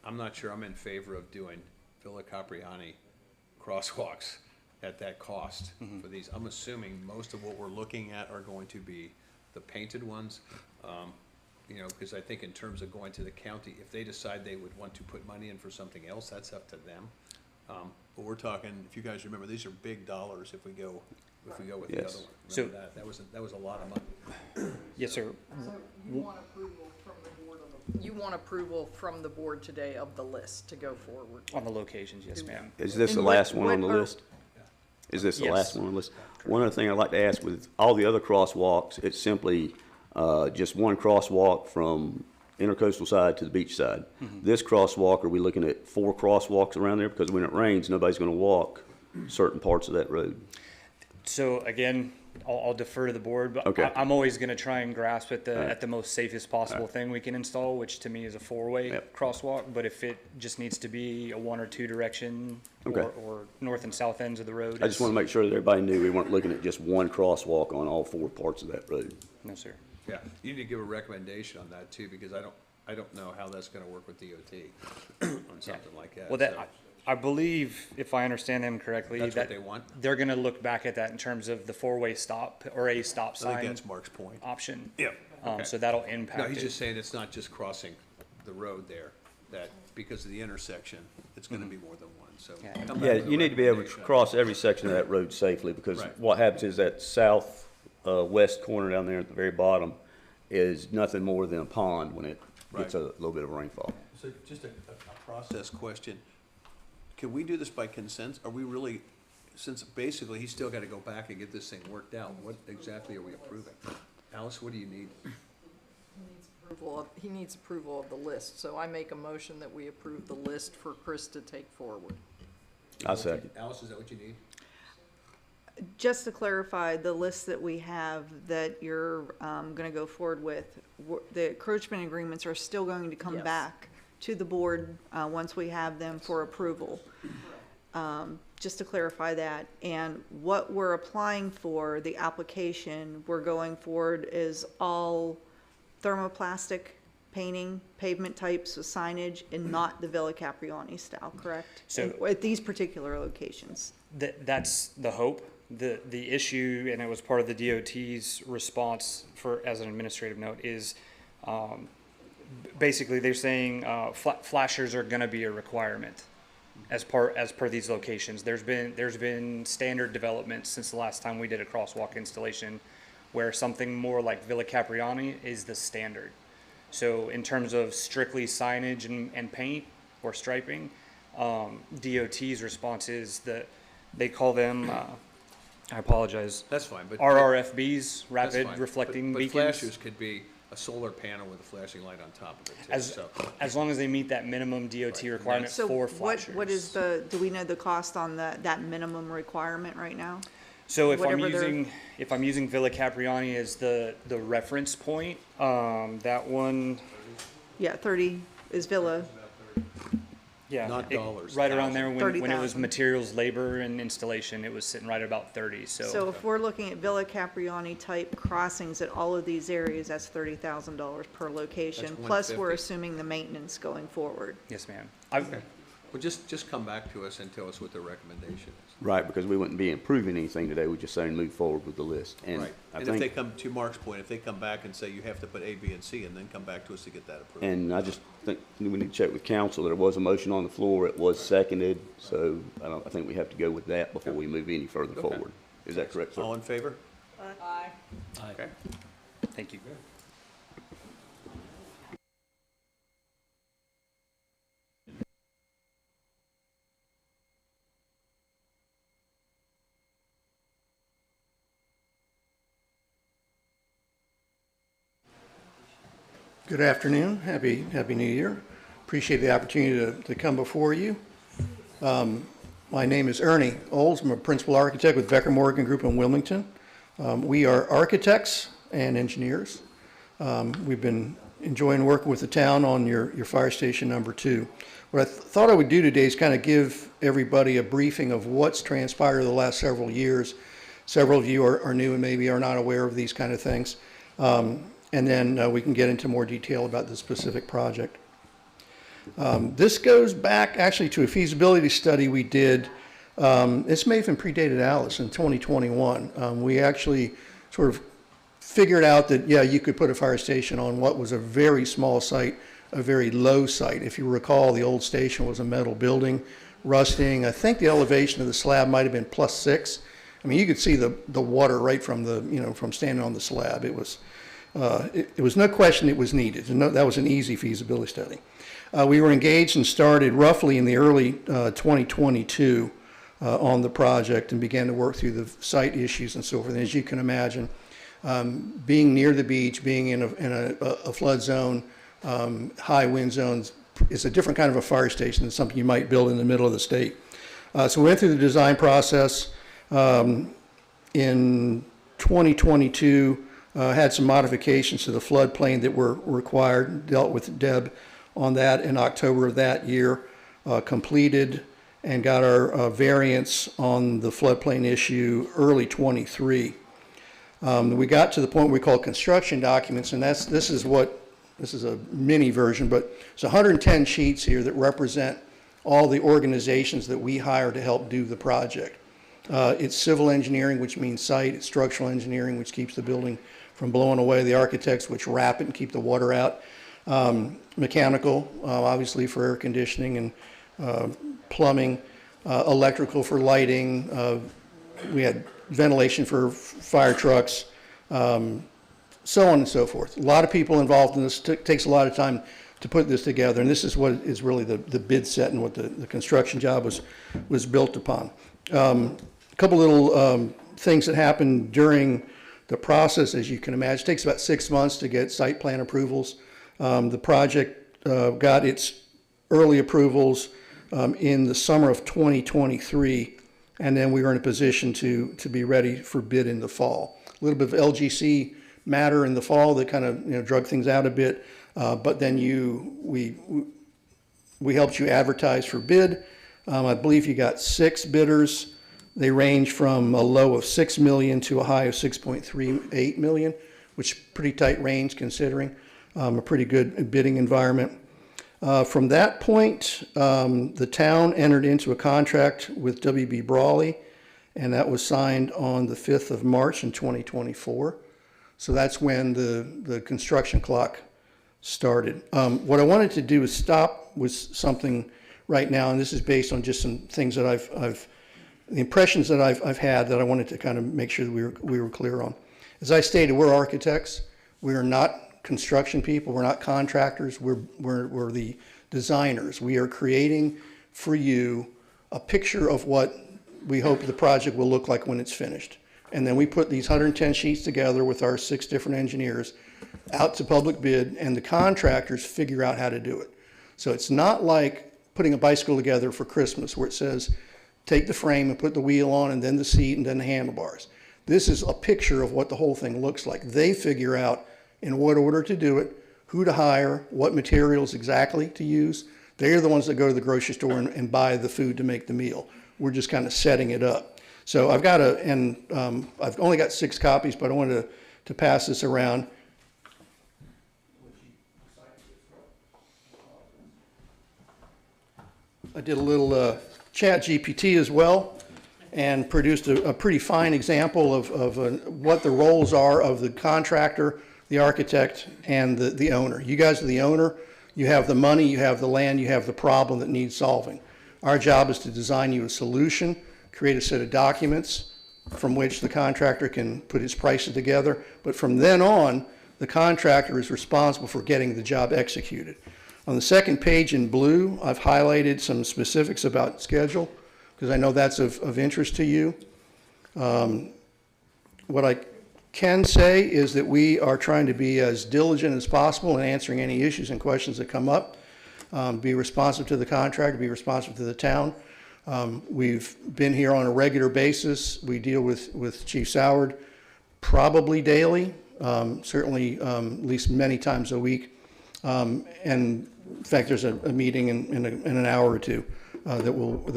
[SPEAKER 3] I'm not sure I'm in favor of doing Villa Capriani crosswalks at that cost for these. I'm assuming most of what we're looking at are going to be the painted ones. Because I think in terms of going to the county, if they decide they would want to put money in for something else, that's up to them.
[SPEAKER 2] But we're talking, if you guys remember, these are big dollars if we go with the other
[SPEAKER 14] Yes.
[SPEAKER 2] one.
[SPEAKER 19] So-
[SPEAKER 3] Remember that? That was a lot of money.
[SPEAKER 19] Yes, sir.
[SPEAKER 6] So you want approval from the board you want approval from the board today of the list to go forward?
[SPEAKER 19] On the locations, yes, ma'am.
[SPEAKER 14] Is this the
[SPEAKER 6] And what-
[SPEAKER 14] last one on the
[SPEAKER 6] what are-
[SPEAKER 14] list? Is this the
[SPEAKER 19] Yes.
[SPEAKER 14] last one on the list? One other thing I'd like to ask, with all the other crosswalks, it's simply just one crosswalk from intercoastal side to the beach side. This crosswalk, are we looking at 4 crosswalks around there? Because when it rains, nobody's going to walk certain parts of that road.
[SPEAKER 19] So again, I'll defer to the board, but
[SPEAKER 14] Okay.
[SPEAKER 19] I'm always gonna try and grasp at
[SPEAKER 14] All right.
[SPEAKER 19] at the most safest possible thing we can install, which to me is a 4-way
[SPEAKER 14] Yep.
[SPEAKER 19] crosswalk. But if it just needs to be a 1 or 2 direction,
[SPEAKER 14] Okay.
[SPEAKER 19] or north and south ends of the road.
[SPEAKER 14] I just want to make sure that everybody knew we weren't looking at just one crosswalk on all 4 parts of that road.
[SPEAKER 19] No, sir.
[SPEAKER 3] Yeah, you need to give a recommendation on that too, because I don't know how that's gonna work with DOT on something like that.
[SPEAKER 19] Well, that,
[SPEAKER 3] so.
[SPEAKER 19] I believe, if I understand them correctly,
[SPEAKER 3] That's what
[SPEAKER 19] that
[SPEAKER 3] they want?
[SPEAKER 19] they're gonna look back at that in terms of the 4-way stop or a stop
[SPEAKER 2] I think
[SPEAKER 19] sign
[SPEAKER 2] that's Mark's point.
[SPEAKER 19] option.
[SPEAKER 3] Yep. Okay.
[SPEAKER 19] So that'll impact
[SPEAKER 3] No, he's
[SPEAKER 19] it.
[SPEAKER 3] just saying it's not just crossing the road there, that because of the intersection, it's gonna be more than one, so.
[SPEAKER 19] Yeah.
[SPEAKER 3] come back
[SPEAKER 14] Yeah,
[SPEAKER 3] with a
[SPEAKER 14] you need to be able to
[SPEAKER 3] recommendation.
[SPEAKER 14] cross every section of that road safely, because
[SPEAKER 3] Right.
[SPEAKER 14] what happens is that south, west corner down there at the very bottom is nothing more than a pond when it gets
[SPEAKER 3] Right.
[SPEAKER 14] a little bit of rainfall.
[SPEAKER 2] So just a process question. Can we do this by consent? Are we really, since basically he's still gotta go back and get this thing worked out, what exactly are we approving? Alice, what do you need?
[SPEAKER 6] He needs approval of the list, so I make a motion that we approve the list for Chris to take forward.
[SPEAKER 14] I second.
[SPEAKER 3] Alice, is that what you need?
[SPEAKER 5] Just to clarify, the list that we have that you're going to go forward with, the encroachment agreements are still going to come
[SPEAKER 6] Yes.
[SPEAKER 5] back to the board once we have them for approval. Just to clarify that. And what we're applying for, the application we're going forward is all thermoplastic painting, pavement types with signage, and not the Villa Capriani style, correct?
[SPEAKER 19] So-
[SPEAKER 5] At these particular locations.
[SPEAKER 19] That's the hope. The issue, and it was part of the DOT's response for, as an administrative note, is basically they're saying flashers are going to be a requirement as per these locations. There's been standard development since the last time we did a crosswalk installation, where something more like Villa Capriani is the standard. So in terms of strictly signage and paint or striping, DOT's response is that they call them, I apologize.
[SPEAKER 3] That's fine, but.
[SPEAKER 19] RRFBs,
[SPEAKER 3] That's
[SPEAKER 19] rapid
[SPEAKER 3] fine.
[SPEAKER 19] reflecting
[SPEAKER 3] But
[SPEAKER 19] beacons.
[SPEAKER 3] flashers could be a solar panel with a flashing light on top of it too,
[SPEAKER 19] As,
[SPEAKER 3] so.
[SPEAKER 19] as long as they meet that minimum DOT requirement
[SPEAKER 5] So
[SPEAKER 19] for
[SPEAKER 5] what
[SPEAKER 19] flashers.
[SPEAKER 5] is do we know the cost on that minimum requirement right now?
[SPEAKER 19] So if
[SPEAKER 5] whatever
[SPEAKER 19] I'm using Villa Capriani as the reference point, that one,
[SPEAKER 5] Yeah, 30 is Villa.
[SPEAKER 19] yeah,
[SPEAKER 3] Not dollars,
[SPEAKER 19] right around there when it was
[SPEAKER 5] 30,000.
[SPEAKER 19] materials, labor, and installation, it was sitting right at about 30.
[SPEAKER 5] So if we're looking at Villa Capriani type crossings at all of these areas, that's $30,000 per location.
[SPEAKER 3] That's
[SPEAKER 5] Plus, we're
[SPEAKER 3] 150.
[SPEAKER 5] assuming the maintenance going forward.
[SPEAKER 19] Yes, ma'am.
[SPEAKER 3] Well, just come back to us and tell us what the recommendation is.
[SPEAKER 14] Right, because we wouldn't be improving anything today, we're just saying move forward with the list. And
[SPEAKER 3] Right,
[SPEAKER 14] I
[SPEAKER 3] and if they
[SPEAKER 14] think,
[SPEAKER 3] come, to Mark's point, if they come back and say you have to put A, B, and C, and then come back to us to get that approved.
[SPEAKER 14] and I just think we need to check with council, there was a motion on the floor, it was seconded, so I think we have to go with that before we move any further
[SPEAKER 3] Okay.
[SPEAKER 14] forward. Is that correct, sir?
[SPEAKER 3] All in favor?
[SPEAKER 12] Aye.
[SPEAKER 3] Okay.
[SPEAKER 19] Thank you.
[SPEAKER 20] Good afternoon. Happy New Year. Appreciate the opportunity to come before you. My name is Ernie Olds. I'm a principal architect with Becker Morgan Group in Wilmington. We are architects and engineers. We've been enjoying working with the town on your fire station number 2. What I thought I would do today is kind of give everybody a briefing of what's transpired over the last several years. Several of you are new and maybe are not aware of these kind of things. And then we can get into more detail about the specific project. This goes back actually to a feasibility study we did. This may even predated Alice in 2021. We actually sort of figured out that, yeah, you could put a fire station on what was a very small site, a very low site. If you recall, the old station was a metal building, rusting. I think the elevation of the slab might have been +6. I mean, you could see the water right from from standing on the slab. It was no question it was needed. That was an easy feasibility study. We were engaged and started roughly in the early 2022 on the project and began to work through the site issues and so forth. And as you can imagine, being near the beach, being in a flood zone, high wind zones, is a different kind of a fire station than something you might build in the middle of the state. So we went through the design process. In 2022, had some modifications to the floodplain that were required, dealt with Deb on that in October of that year, completed and got our variance on the floodplain issue early 23. We got to the point we call construction documents, and this is a mini version, but it's 110 sheets here that represent all the organizations that we hire to help do the project. It's civil engineering, which means site, it's structural engineering, which keeps the building from blowing away, the architects, which wrap it and keep the water out, mechanical, obviously for air conditioning and plumbing, electrical for lighting, we had ventilation for fire trucks, so on and so forth. A lot of people involved in this. Takes a lot of time to put this together, and this is what is really the bid set and what the construction job was built upon. A couple little things that happened during the process, as you can imagine. It takes about 6 months to get site plan approvals. The project got its early approvals in the summer of 2023, and then we were in a position to be ready for bid in the fall. A little bit of LGC matter in the fall that kind of drug things out a bit, but then We helped you advertise for bid. I believe you got 6 bidders. They range from a low of 6 million to a high of 6.38 million, which pretty tight range considering a pretty good bidding environment. From that point, the town entered into a contract with WB Brawley, and that was signed on the 5th of March in 2024. So that's when the construction clock started. What I wanted to do is stop with something right now, and this is based on just some things that the impressions that I've had that I wanted to kind of make sure that we were clear on. As I stated, we're architects. We are not construction people. We're not contractors. We're the designers. We are creating for you a picture of what we hope the project will look like when it's finished. And then we put these 110 sheets together with our 6 different engineers out to public bid, and the contractors figure out how to do it. So it's not like putting a bicycle together for Christmas where it says, take the frame and put the wheel on and then the seat and then the handlebars. This is a picture of what the whole thing looks like. They figure out in what order to do it, who to hire, what materials exactly to use. They're the ones that go to the grocery store and buy the food to make the meal. We're just kind of setting it up. So I've got I've only got 6 copies, but I wanted to pass this around. I did a little chat GPT as well and produced a pretty fine example of what the roles are of the contractor, the architect, and the owner. You guys are the owner. You have the money, you have the land, you have the problem that needs solving. Our job is to design you a solution, create a set of documents from which the contractor can put his prices together. But from then on, the contractor is responsible for getting the job executed. On the second page in blue, I've highlighted some specifics about schedule because I know that's of interest to you. What I can say is that we are trying to be as diligent as possible in answering any issues and questions that come up. Be responsive to the contractor, be responsive to the town. We've been here on a regular basis. We deal with Chief Soward probably daily, certainly at least many times a week. And in fact, there's a meeting in an hour or two that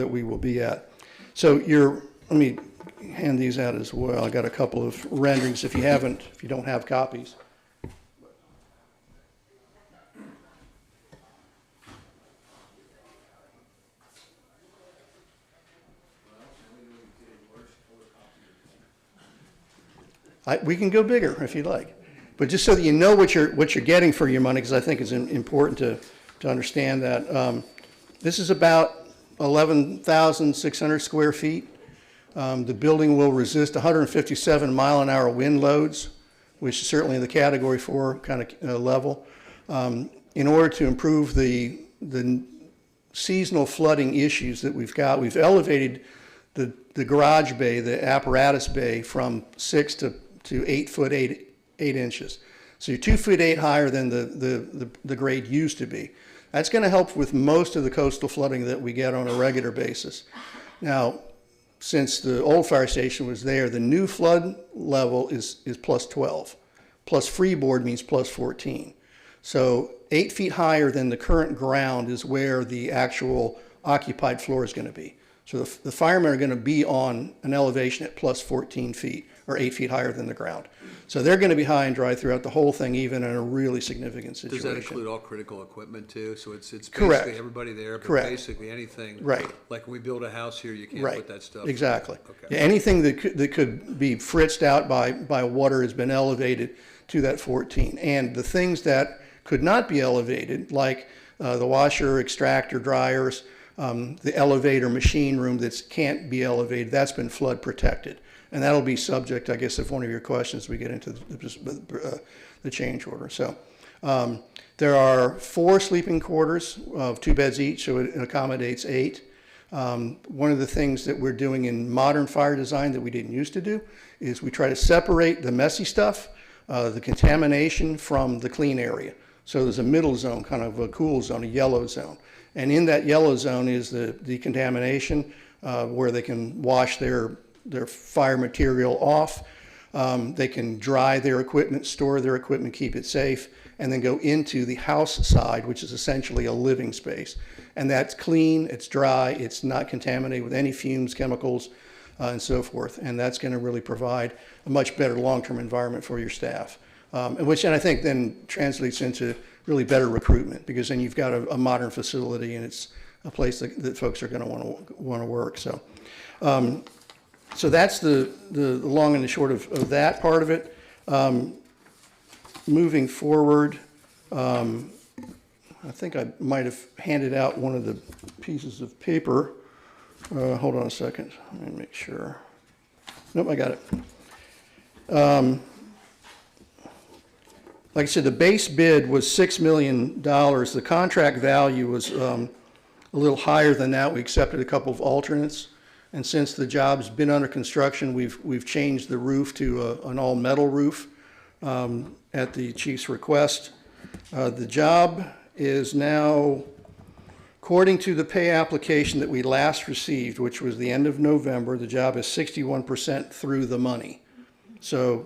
[SPEAKER 20] we will be at. So let me hand these out as well. I got a couple of renderings if you don't have copies. We can go bigger if you'd like, but just so that you know what you're getting for your money, because I think it's important to understand that this is about 11,600 square feet. The building will resist 157 mile-an-hour wind loads, which is certainly the Category 4 kind of level. In order to improve the seasonal flooding issues that we've got, we've elevated the garage bay, the apparatus bay, from 6 to 8 foot 8 inches. So you're 2 foot 8 higher than the grade used to be. That's going to help with most of the coastal flooding that we get on a regular basis. Now, since the old fire station was there, the new flood level is plus 12. Plus freeboard means plus 14. So 8 feet higher than the current ground is where the actual occupied floor is going to be. So the firemen are going to be on an elevation at plus 14 feet, or 8 feet higher than the ground. So they're going to be high and dry throughout the whole thing, even in a really significant situation.
[SPEAKER 3] Does that include all critical equipment too? So it's
[SPEAKER 20] Correct.
[SPEAKER 3] basically everybody there, but
[SPEAKER 20] Correct.
[SPEAKER 3] basically anything.
[SPEAKER 20] Right.
[SPEAKER 3] Like when we build a house here, you can't
[SPEAKER 20] Right.
[SPEAKER 3] put that stuff.
[SPEAKER 20] Exactly.
[SPEAKER 3] Okay.
[SPEAKER 20] Yeah, anything that could be fritzed out by water has been elevated to that 14. And the things that could not be elevated, like the washer, extractor, dryers, the elevator machine room that can't be elevated, that's been flood protected. And that'll be subject, I guess, if one of your questions we get into the change order. So there are 4 sleeping quarters of 2 beds each, so it accommodates 8. One of the things that we're doing in modern fire design that we didn't used to do is we try to separate the messy stuff, the contamination, from the clean area. So there's a middle zone, kind of a cool zone, a yellow zone. And in that yellow zone is the decontamination, where they can wash their fire material off. They can dry their equipment, store their equipment, keep it safe, and then go into the house side, which is essentially a living space. And that's clean, it's dry, it's not contaminated with any fumes, chemicals, and so forth. And that's going to really provide a much better long-term environment for your staff. And I think then translates into really better recruitment, because then you've got a modern facility and it's a place that folks are going to want to work. So, so that's the long and the short of that part of it. Moving forward, I think I might have handed out one of the pieces of paper. Hold on a second. Let me make sure. Nope, I got it. Like I said, the base bid was $6 million. The contract value was a little higher than that. We accepted a couple of alternates. And since the job's been under construction, we've changed the roof to an all-metal roof at the chief's request. The job is now, according to the pay application that we last received, which was the end of November, the job is 61% through the money. So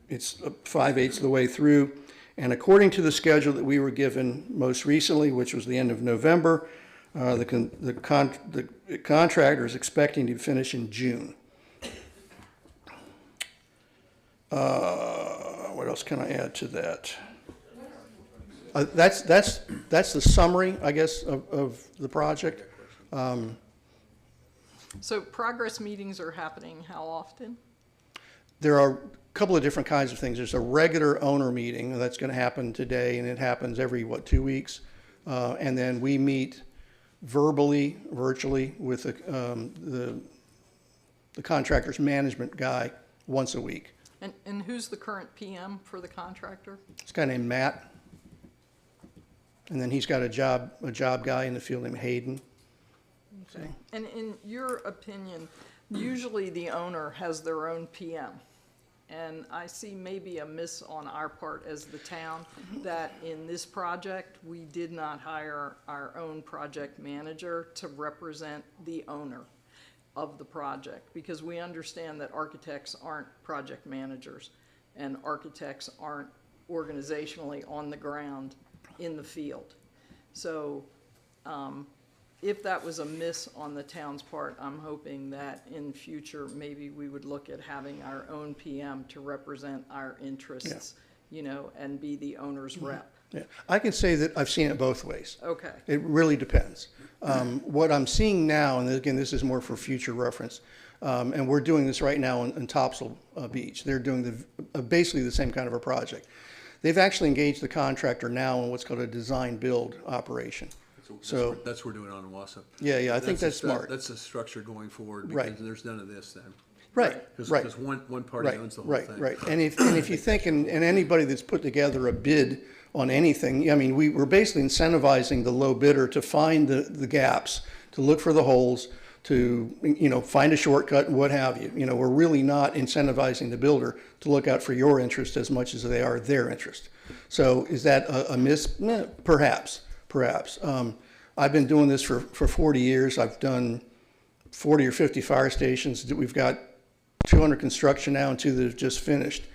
[SPEAKER 20] it's 5/8 of the way through. And according to the schedule that we were given most recently, which was the end of November, the contractor is expecting to finish in June. What else can I add to that? That's the summary, I guess, of the project.
[SPEAKER 6] So progress meetings are happening how often?
[SPEAKER 20] There are a couple of different kinds of things. There's a regular owner meeting that's going to happen today, and it happens every, 2 weeks? And then we meet virtually with the contractor's management guy once a week.
[SPEAKER 6] And who's the current PM for the contractor?
[SPEAKER 20] This guy named Matt. And then he's got a job guy in the field named Hayden.
[SPEAKER 6] Okay. And in your opinion, usually the owner has their own PM. And I see maybe a miss on our part as the town that in this project, we did not hire our own project manager to represent the owner of the project, because we understand that architects aren't project managers and architects aren't organizationally on the ground in the field. So if that was a miss on the town's part, I'm hoping that in future, maybe we would look at having our own PM to represent our interests, and be the owner's rep.
[SPEAKER 20] Yeah, I can say that I've seen it both ways.
[SPEAKER 6] Okay.
[SPEAKER 20] It really depends. What I'm seeing now, and again, this is more for future reference, and we're doing this right now in Topsail Beach. They're doing basically the same kind of a project. They've actually engaged the contractor now in what's called a design-build operation. So
[SPEAKER 3] that's what we're doing on Wausau.
[SPEAKER 20] Yeah, I think that's smart.
[SPEAKER 3] That's the structure going forward,
[SPEAKER 20] Right.
[SPEAKER 3] because there's none of this then.
[SPEAKER 20] Right.
[SPEAKER 3] Because one party owns the whole thing.
[SPEAKER 20] Right. And if you think, and anybody that's put together a bid on anything, I mean, we're basically incentivizing the low bidder to find the gaps, to look for the holes, to find a shortcut and what have you. We're really not incentivizing the builder to look out for your interest as much as they are their interest. So is that a miss? Perhaps. I've been doing this for 40 years. I've done 40 or 50 fire stations. We've got 200 construction now and 2 that have just finished.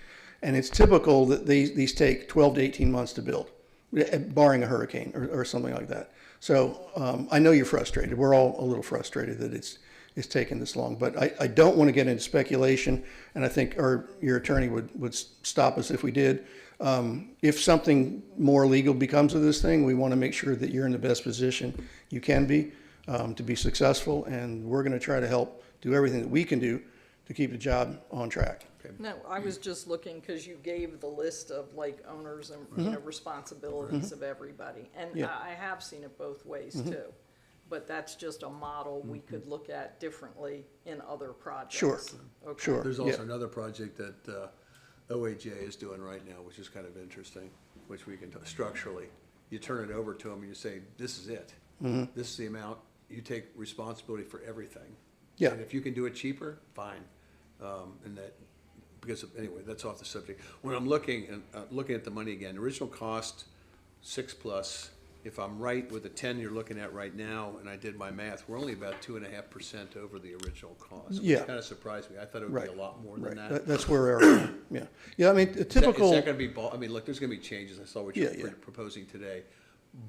[SPEAKER 20] And it's typical that these take 12 to 18 months to build, barring a hurricane or something like that. So I know you're frustrated. We're all a little frustrated that it's taken this long. But I don't want to get into speculation, and I think your attorney would stop us if we did. If something more legal becomes of this thing, we want to make sure that you're in the best position you can be to be successful, and we're going to try to help do everything that we can do to keep the job on track.
[SPEAKER 6] No, I was just looking because you gave the list of owners and responsibilities of everybody. And
[SPEAKER 20] Yeah.
[SPEAKER 6] I have seen it both ways too. But that's just a model we could look at differently in other projects.
[SPEAKER 20] Sure.
[SPEAKER 6] Okay.
[SPEAKER 20] Sure.
[SPEAKER 3] There's also
[SPEAKER 20] Yeah.
[SPEAKER 3] another project that OAJ is doing right now, which is kind of interesting, which we can, structurally, you turn it over to them and you say, this is it. This is the amount, you take responsibility for everything.
[SPEAKER 20] Yeah.
[SPEAKER 3] And if you can do it cheaper, fine. Anyway, that's off the subject. When I'm looking at the money again, original cost 6+, if I'm right with the 10 you're looking at right now, and I did my math, we're only about 2.5% over the original cost.
[SPEAKER 20] Yeah.
[SPEAKER 3] Which kind of surprised me. I thought it would be a lot more than
[SPEAKER 20] Right.
[SPEAKER 3] that.
[SPEAKER 20] That's where we're at, yeah. Yeah, I mean, a typical.
[SPEAKER 3] Is that gonna be, I mean, look, there's gonna be changes. I saw what you're
[SPEAKER 20] Yeah, yeah.
[SPEAKER 3] proposing today.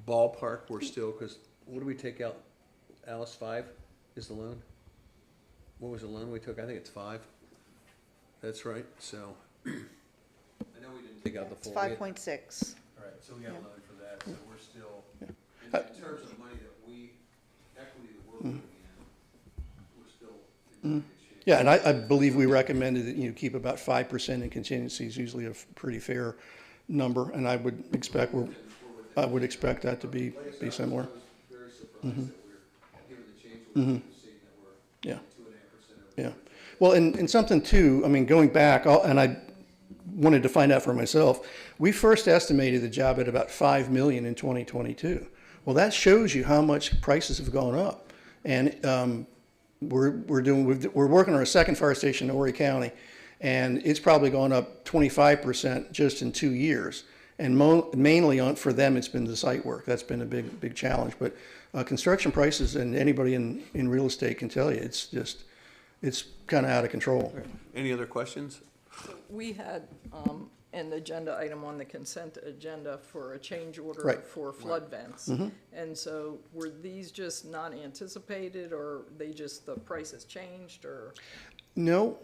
[SPEAKER 3] Ballpark, we're still, because what did we take out? Alice, 5 is the loan? What was the loan we took? I think it's 5. That's right, so. I know we didn't take out the
[SPEAKER 5] It's
[SPEAKER 3] full.
[SPEAKER 5] 5.6.
[SPEAKER 3] All right, so we got a loan for that, so we're still, in terms of money that we, equity that we're putting in, we're still in good shape.
[SPEAKER 20] Yeah, and I believe we recommended that you keep about 5% in contingencies, usually a pretty fair number, and I would expect that to be similar.
[SPEAKER 3] I was very surprised that we're, given the change
[SPEAKER 20] Mhm.
[SPEAKER 3] we're seeing, that we're
[SPEAKER 20] Yeah.
[SPEAKER 3] 2.5% over.
[SPEAKER 20] Yeah. Well, and something too, I mean, going back, and I wanted to find out for myself, we first estimated the job at about 5 million in 2022. Well, that shows you how much prices have gone up. And we're working on a second fire station in Horry County, and it's probably gone up 25% just in 2 years. And mainly for them, it's been the site work. That's been a big challenge. But construction prices, and anybody in real estate can tell you, it's kind of out of control.
[SPEAKER 3] Any other questions?
[SPEAKER 6] We had an agenda item on the consent agenda for a change order
[SPEAKER 20] Right.
[SPEAKER 6] for flood vents.
[SPEAKER 20] Mhm.
[SPEAKER 6] And so were these just not anticipated, or they just, the prices changed, or?
[SPEAKER 20] No,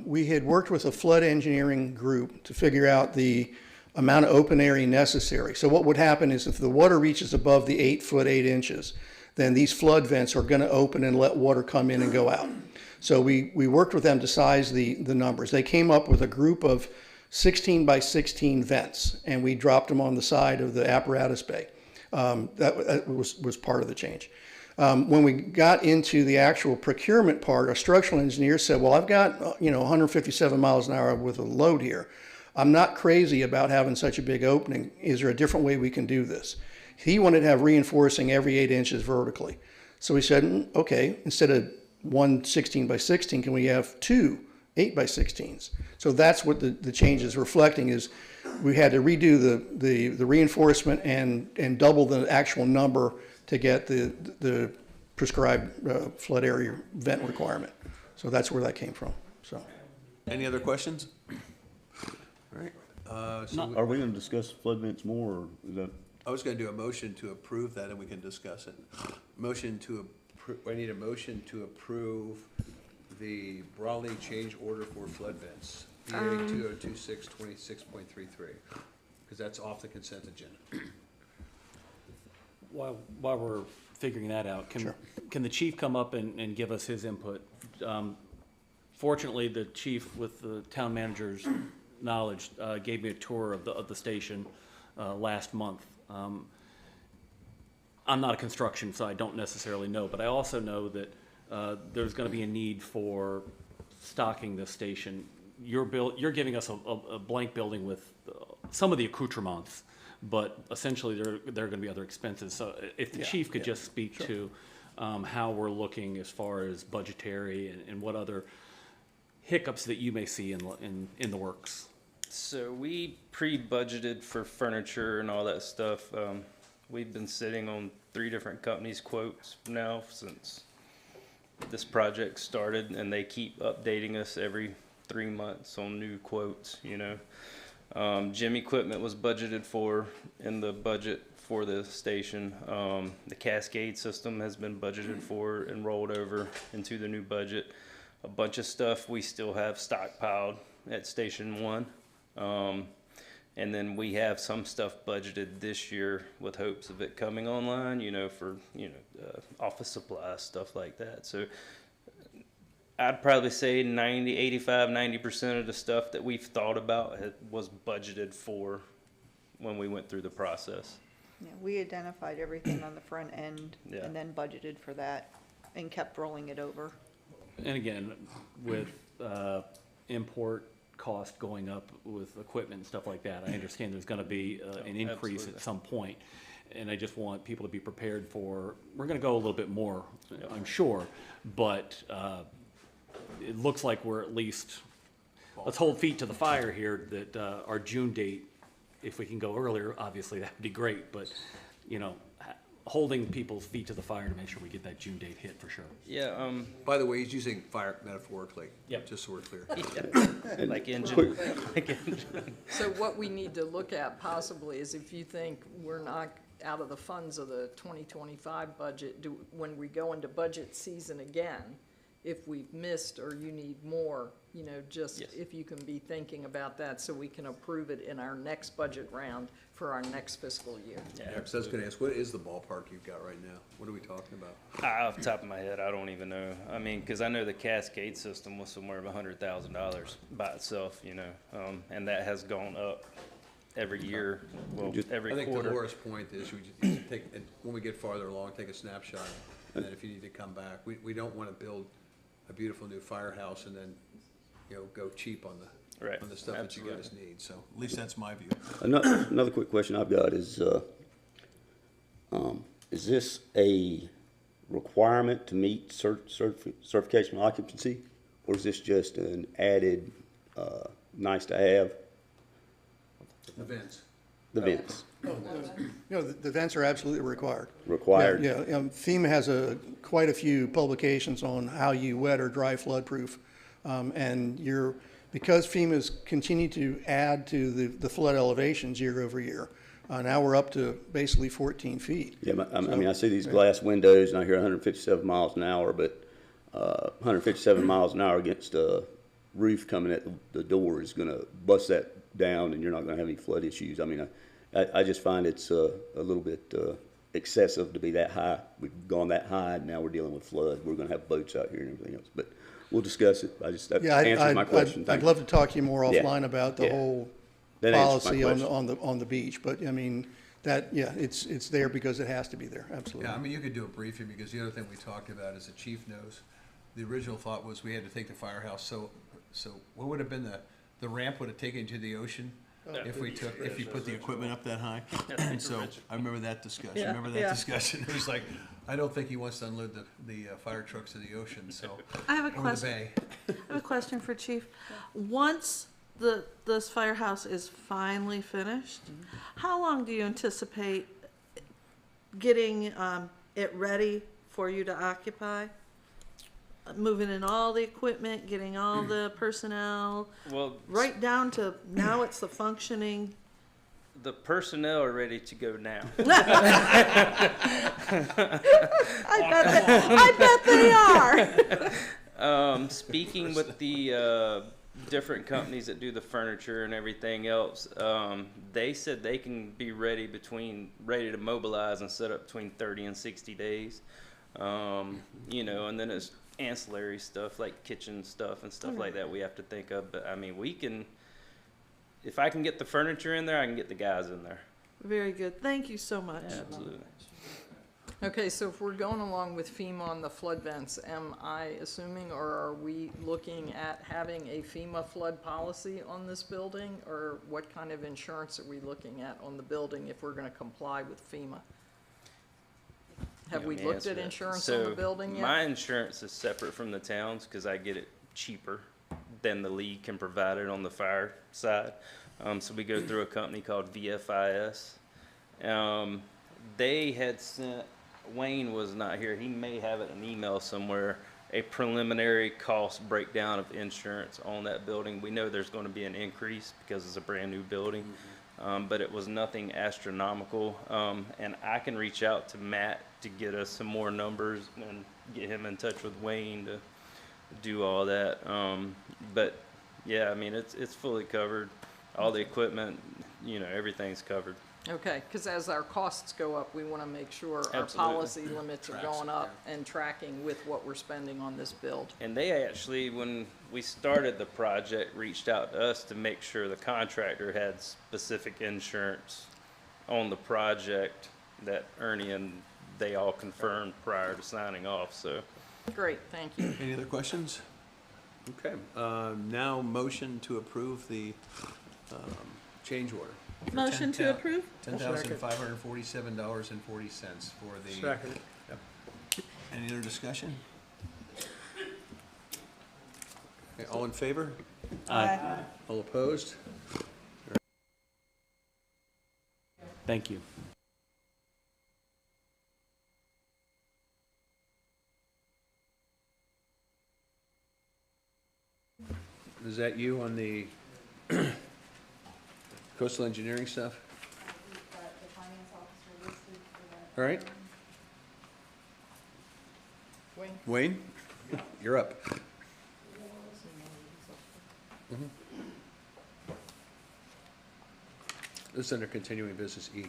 [SPEAKER 20] we had worked with a flood engineering group to figure out the amount of open area necessary. So what would happen is if the water reaches above the 8 foot 8 inches, then these flood vents are going to open and let water come in and go out. So we worked with them to size the numbers. They came up with a group of 16 by 16 vents, and we dropped them on the side of the apparatus bay. That was part of the change. When we got into the actual procurement part, our structural engineer said, well, I've got 157 miles an hour with a load here. I'm not crazy about having such a big opening. Is there a different way we can do this? He wanted to have reinforcing every 8 inches vertically. So we said, okay, instead of one 16 by 16, can we have 2 8 by 16s? So that's what the change is reflecting, is we had to redo the reinforcement and double the actual number to get the prescribed flood area vent requirement. So that's where that came from. So.
[SPEAKER 3] Any other questions? All right.
[SPEAKER 14] Are we going to discuss flood vents more, or is that?
[SPEAKER 3] I was going to do a motion to approve that, and we can discuss it. I need a motion to approve the Brawley change order for flood vents, PA 2026-26.33, because that's off the consent agenda.
[SPEAKER 4] While we're figuring that out, can the chief come up and give us his input? Fortunately, the chief, with the town manager's knowledge, gave me a tour of the station last month. I'm not a construction, so I don't necessarily know, but I also know that there's going to be a need for stocking the station. You're giving us a blank building with some of the accoutrements, but essentially there are going to be other expenses. So if the chief could just speak to how we're looking as far as budgetary and what other hiccups that you may see in the works.
[SPEAKER 21] So we pre-budgeted for furniture and all that stuff. We've been sitting on 3 different companies' quotes now since this project started, and they keep updating us every 3 months on new quotes, Gym equipment was budgeted for in the budget for the station. The Cascade system has been budgeted for and rolled over into the new budget. A bunch of stuff we still have stockpiled at Station 1. And then we have some stuff budgeted this year with hopes of it coming online, for, office supplies, stuff like that. So I'd probably say 90% of the stuff that we've thought about was budgeted for when we went through the process.
[SPEAKER 5] Yeah, we identified everything on the front end
[SPEAKER 21] Yeah.
[SPEAKER 5] and then budgeted for that and kept rolling it over.
[SPEAKER 4] And again, with import cost going up with equipment and stuff like that, I understand there's going to be an increase
[SPEAKER 21] Absolutely.
[SPEAKER 4] at some point, and I just want people to be prepared for, we're going to go a little bit more, I'm sure, but it looks like we're at least, let's hold feet to the fire here that our June date, if we can go earlier, obviously that would be great, but holding people's feet to the fire to make sure we get that June date hit for sure.
[SPEAKER 21] Yeah,
[SPEAKER 3] By the way, he's using fire metaphorically.
[SPEAKER 4] Yep.
[SPEAKER 3] Just so we're clear.
[SPEAKER 21] yeah, like engine, like engine.
[SPEAKER 6] So what we need to look at possibly is if you think we're not out of the funds of the 2025 budget, when we go into budget season again, if we've missed or you need more, you know, just
[SPEAKER 21] Yes.
[SPEAKER 6] if you can be thinking about that so we can approve it in our next budget round for our next fiscal year.
[SPEAKER 3] Yeah, 'cause I was gonna ask, what is the ballpark you've got right now? What are we talking about?
[SPEAKER 21] Off the top of my head, I don't even know. I mean, because I know the Cascade system was somewhere of $100,000 by itself, you know, and that has gone up every year, well, every
[SPEAKER 3] I think
[SPEAKER 21] quarter.
[SPEAKER 3] Dolores' point is we just take, and when we get farther along, take a snapshot, and then if you need to come back, we don't wanna build a beautiful new firehouse and then, you know, go cheap on the,
[SPEAKER 21] Right,
[SPEAKER 3] on the stuff that you guys need, so at least that's my view.
[SPEAKER 14] Another quick question I've got is this a requirement to meet certification of occupancy? Or is this just an added, nice to have?
[SPEAKER 3] Events.
[SPEAKER 14] The vents,
[SPEAKER 20] The vents are absolutely required.
[SPEAKER 14] required?
[SPEAKER 20] Yeah, FEMA has quite a few publications on how you wet or dry flood-proof. And because FEMA's continued to add to the flood elevations year over year, now we're up to basically 14 feet.
[SPEAKER 14] Yeah, I mean, I see these glass windows and I hear 157 miles an hour, but 157 miles an hour against a roof coming at the door is gonna bust that down and you're not gonna have any flood issues. I mean, I just find it's a little bit excessive to be that high. We've gone that high and now we're dealing with flood. We're gonna have boats out here and everything else, but we'll discuss it. That
[SPEAKER 20] Yeah,
[SPEAKER 14] answers my question.
[SPEAKER 20] I'd
[SPEAKER 14] Thank
[SPEAKER 20] love
[SPEAKER 14] you.
[SPEAKER 20] to talk to you more
[SPEAKER 14] Yeah.
[SPEAKER 20] offline about the
[SPEAKER 14] Yeah.
[SPEAKER 20] whole
[SPEAKER 14] That answers my
[SPEAKER 20] policy
[SPEAKER 14] question.
[SPEAKER 20] on the beach, but I mean, it's there because it has to be there, absolutely.
[SPEAKER 3] Yeah, I mean, you could do a briefing, because the other thing we talked about, as the chief knows, the original thought was we had to take the firehouse, so what would have been the ramp would have taken you to the ocean if you put the equipment up that high? And so, I remember that discussion,
[SPEAKER 6] Yeah,
[SPEAKER 3] remember that
[SPEAKER 6] yeah.
[SPEAKER 3] discussion? It was like, I don't think he wants to unload the fire trucks to the ocean, so.
[SPEAKER 12] I have a
[SPEAKER 3] or the
[SPEAKER 12] question.
[SPEAKER 3] bay.
[SPEAKER 12] I have a question for Chief. Once this firehouse is finally finished, how long do you anticipate getting it ready for you to occupy? Moving in all the equipment, getting all the personnel,
[SPEAKER 21] Well,
[SPEAKER 12] right down to now it's the functioning.
[SPEAKER 21] the personnel are ready to go now.
[SPEAKER 12] I bet they are.
[SPEAKER 21] Speaking with the different companies that do the furniture and everything else, they said they can be ready to mobilize and set up between 30 and 60 days. You know, and then it's ancillary stuff like kitchen stuff and stuff like that we have to think of. But I mean, if I can get the furniture in there, I can get the guys in there.
[SPEAKER 12] Very good. Thank you so much.
[SPEAKER 21] Yeah, absolutely.
[SPEAKER 6] Okay, so if we're going along with FEMA on the flood vents, am I assuming, or are we looking at having a FEMA flood policy on this building? Or what kind of insurance are we looking at on the building if we're gonna comply with FEMA? Have
[SPEAKER 21] You
[SPEAKER 6] we
[SPEAKER 21] want me to
[SPEAKER 6] looked at
[SPEAKER 21] answer that?
[SPEAKER 6] insurance on the
[SPEAKER 21] So,
[SPEAKER 6] building yet?
[SPEAKER 21] my insurance is separate from the town's because I get it cheaper than the league can provide it on the fire side. So we go through a company called VFIS. They had sent, Wayne was not here, he may have it in an email somewhere, a preliminary cost breakdown of insurance on that building. We know there's going to be an increase because it's a brand new building. But it was nothing astronomical. And I can reach out to Matt to get us some more numbers and get him in touch with Wayne to do all that. But yeah, I mean, it's fully covered. All the equipment, you know, everything's covered.
[SPEAKER 6] Okay, because as our costs go up, we want to make sure our
[SPEAKER 21] Absolutely.
[SPEAKER 6] policy limits are going up and tracking with what we're spending on this build.
[SPEAKER 21] And they actually, when we started the project, reached out to us to make sure the contractor had specific insurance on the project that Ernie and they all confirmed prior to signing off, so.
[SPEAKER 6] Great, thank you.
[SPEAKER 3] Any other questions? Okay, now motion to approve the change order. for
[SPEAKER 12] Motion to approve?
[SPEAKER 3] $10,547.40 for the.
[SPEAKER 18] Second.
[SPEAKER 3] Yep. Any other discussion? Okay, all in favor?
[SPEAKER 12] Aye.
[SPEAKER 3] All opposed?
[SPEAKER 4] Thank you.
[SPEAKER 3] is that you on the coastal engineering stuff? All right. Wayne, you're up. Mhm. This is under continuing business E.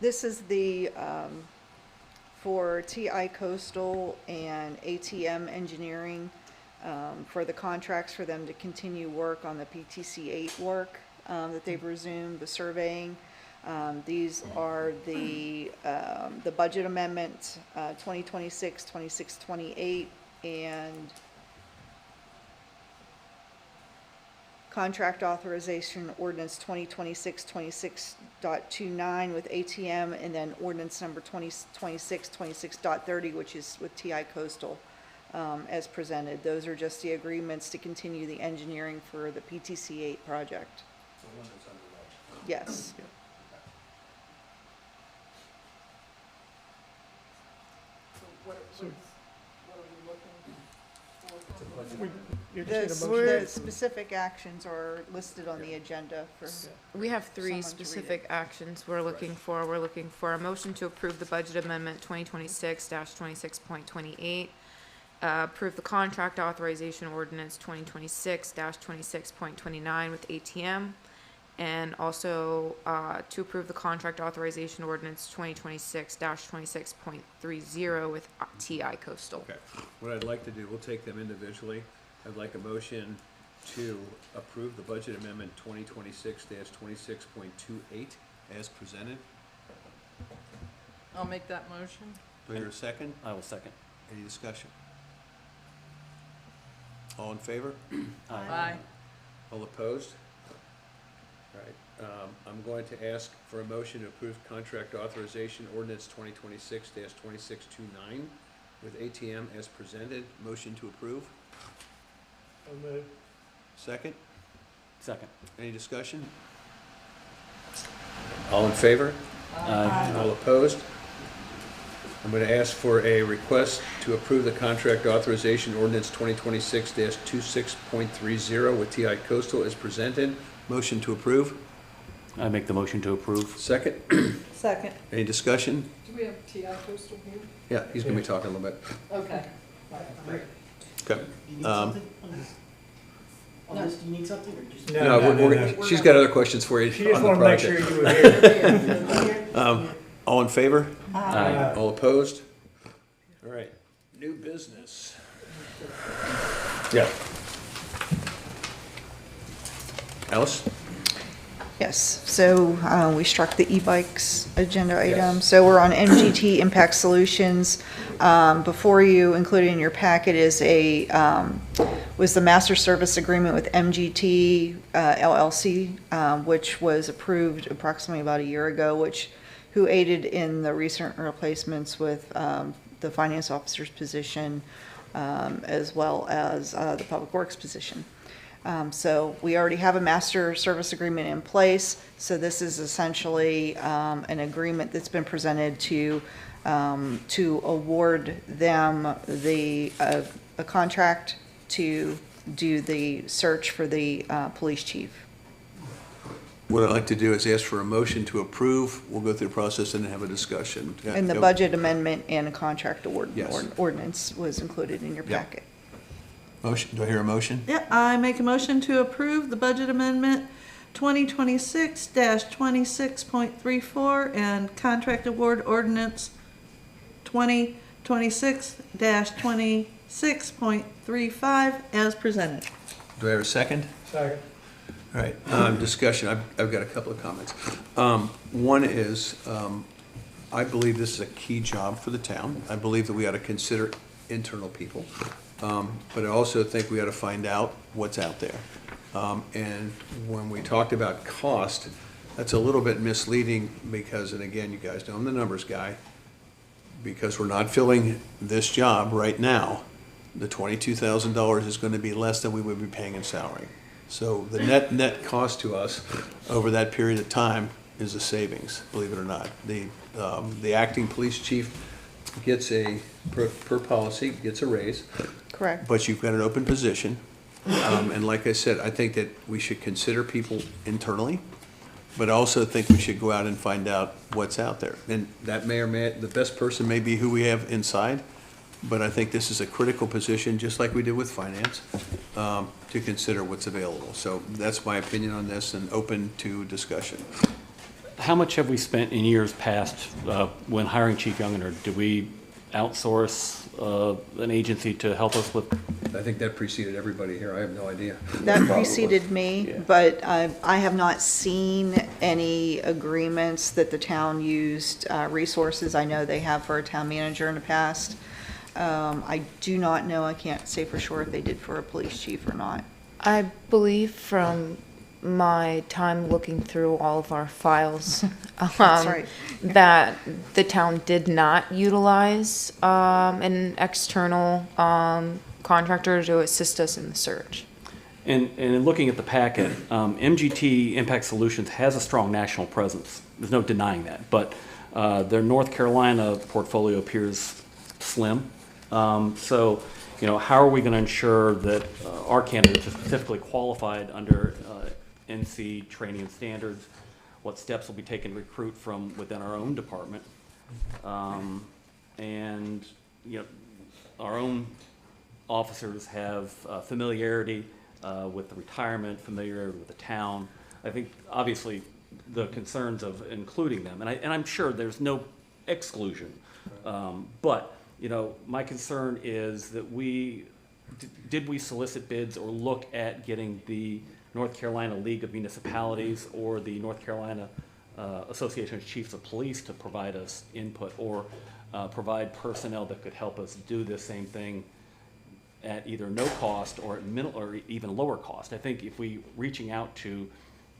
[SPEAKER 5] This is the, for TI Coastal and ATM Engineering, for the contracts for them to continue work on the PTC 8 work, that they've resumed, the surveying. These are the budget amendment, 2026, 26, 28, and contract authorization ordinance 2026-26.29 with ATM, and then ordinance number 2026-26.30, which is with TI Coastal, as presented. Those are just the agreements to continue the engineering for the PTC 8 project.
[SPEAKER 3] The one that's underway.
[SPEAKER 5] Yes. The specific actions are listed on the agenda for.
[SPEAKER 10] We have three
[SPEAKER 5] someone to read
[SPEAKER 10] specific
[SPEAKER 5] it.
[SPEAKER 10] actions we're looking for. We're looking for a motion to approve the budget amendment 2026-26.28, approve the contract authorization ordinance 2026-26.29 with ATM, and also to approve the contract authorization ordinance 2026-26.30 with TI Coastal.
[SPEAKER 3] Okay, what I'd like to do, we'll take them individually. I'd like a motion to approve the budget amendment 2026-26.28 as presented.
[SPEAKER 6] I'll make that motion.
[SPEAKER 3] Do I hear a second?
[SPEAKER 4] I will second.
[SPEAKER 3] Any discussion? All in favor?
[SPEAKER 6] Aye.
[SPEAKER 3] All opposed? All right, I'm going to ask for a motion to approve contract authorization ordinance 2026-2629 with ATM as presented. Motion to approve. Second?
[SPEAKER 4] Second.
[SPEAKER 3] Any discussion? All in favor?
[SPEAKER 4] Aye.
[SPEAKER 3] All opposed? I'm going to ask for a request to approve the contract authorization ordinance 2026-26.30 with TI Coastal as presented. Motion to approve.
[SPEAKER 4] I make the motion to approve.
[SPEAKER 3] Second.
[SPEAKER 12] Second.
[SPEAKER 3] Any discussion?
[SPEAKER 6] Do we have TI Coastal here?
[SPEAKER 3] Yeah, he's going to be talking a little bit.
[SPEAKER 6] Okay.
[SPEAKER 3] Okay.
[SPEAKER 8] Unless you need something or just?
[SPEAKER 3] No, she's got other questions for you
[SPEAKER 18] She just
[SPEAKER 3] on the
[SPEAKER 18] wanted to make sure
[SPEAKER 3] project.
[SPEAKER 18] you were here.
[SPEAKER 3] All in favor?
[SPEAKER 4] Aye.
[SPEAKER 3] All opposed? All right, new business. Yeah. Alice?
[SPEAKER 5] Yes, so we struck the e-bikes agenda item. So we're on MGT Impact Solutions. Before you, included in your packet, is was the master service agreement with MGT LLC, which was approved approximately about a year ago, who aided in the recent replacements with the finance officer's position, as well as the public works position. So we already have a master service agreement in place. So this is essentially an agreement that's been presented to award them a contract to do the search for the police chief.
[SPEAKER 3] What I'd like to do is ask for a motion to approve. We'll go through the process and have a discussion.
[SPEAKER 5] And the budget amendment and a contract
[SPEAKER 3] Yes.
[SPEAKER 5] ordinance was included in your
[SPEAKER 3] Yep.
[SPEAKER 5] packet.
[SPEAKER 3] Motion, do I hear a motion?
[SPEAKER 12] Yeah, I make a motion to approve the budget amendment 2026-26.34 and contract award ordinance 2026-26.35 as presented.
[SPEAKER 3] Do I hear a second?
[SPEAKER 18] Second.
[SPEAKER 3] All right, discussion. I've got a couple of comments. One is, I believe this is a key job for the town. I believe that we ought to consider internal people. But I also think we ought to find out what's out there. And when we talked about cost, that's a little bit misleading because, and again, you guys know I'm the numbers guy, because we're not filling this job right now, the $22,000 is going to be less than we would be paying in salary. So the net cost to us over that period of time is a savings, believe it or not. The acting police chief gets per policy, gets a raise,
[SPEAKER 5] Correct.
[SPEAKER 3] but you've got an open position. And like I said, I think that we should consider people internally, but I also think we should go out and find out what's out there. And that may or may, the best person may be who we have inside, but I think this is a critical position, just like we did with finance, to consider what's available. So that's my opinion on this and open to discussion.
[SPEAKER 4] How much have we spent in years past when hiring Chief Younginer? Did we outsource an agency to help us with?
[SPEAKER 3] I think that preceded everybody here. I have no idea.
[SPEAKER 5] That preceded me, but I have not seen any agreements that the town used resources. I know they have for a town manager in the past. I do not know, I can't say for sure if they did for a police chief or not.
[SPEAKER 10] I believe from my time looking through all of our files,
[SPEAKER 5] right.
[SPEAKER 10] that the town did not utilize an external contractor to assist us in the search.
[SPEAKER 4] And in looking at the packet, MGT Impact Solutions has a strong national presence. There's no denying that. But their North Carolina portfolio appears slim. So, you know, how are we going to ensure that our candidates are specifically qualified under NC training and standards? What steps will be taken to recruit from within our own department? And, you know, our own officers have familiarity with the retirement, familiarity with the town. I think, obviously, the concerns of including them, and I'm sure there's no exclusion, but, you know, my concern is that did we solicit bids or look at getting the North Carolina League of Municipalities or the North Carolina Association of Chiefs of Police to provide us input or provide personnel that could help us do this same thing at either no cost or at middle or even lower cost? I think if we reaching out to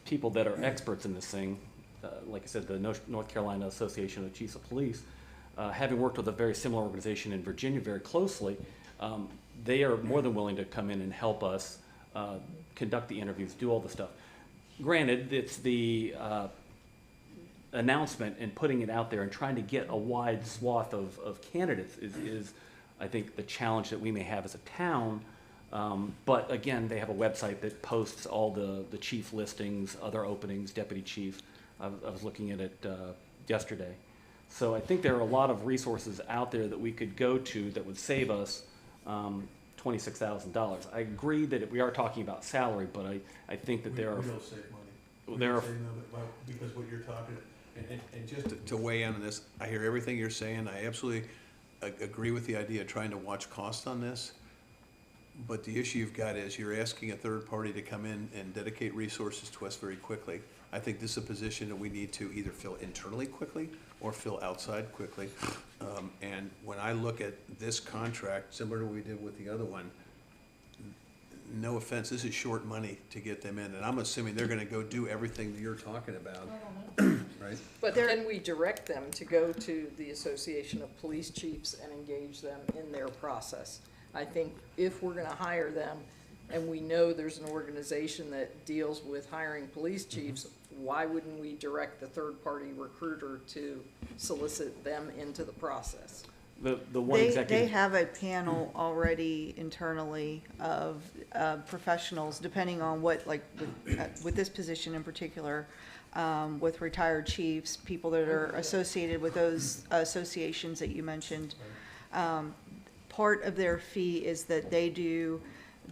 [SPEAKER 4] people that are experts in this thing, like I said, the North Carolina Association of Chiefs of Police, having worked with a very similar organization in Virginia very closely, they are more than willing to come in and help us conduct the interviews, do all the stuff. Granted, it's the announcement and putting it out there and trying to get a wide swath of candidates is, I think, the challenge that we may have as a town. But again, they have a website that posts all the chief listings, other openings, deputy chief. I was looking at it yesterday. So I think there are a lot of resources out there that we could go to that would save us $26,000. I agree that we are talking about salary, but I think that there are...
[SPEAKER 3] We don't save money. We don't save money because what you're talking... And just to weigh in on this, I hear everything you're saying. I absolutely agree with the idea of trying to watch costs on this. But the issue you've got is you're asking a third party to come in and dedicate resources to us very quickly. I think this is a position that we need to either fill internally quickly or fill outside quickly. And when I look at this contract, similar to what we did with the other one, no offense, this is short money to get them in. And I'm assuming they're gonna go do everything that you're talking about, right?
[SPEAKER 6] But can we direct them to go to the Association of Police Chiefs and engage them in their process? I think if we're gonna hire them, and we know there's an organization that deals with hiring police chiefs, why wouldn't we direct the third-party recruiter to solicit them into the process?
[SPEAKER 4] The one executive...
[SPEAKER 5] They have a panel already internally of professionals, depending on what, like, with this position in particular, with retired chiefs, people that are associated with those associations that you mentioned. Part of their fee is that they do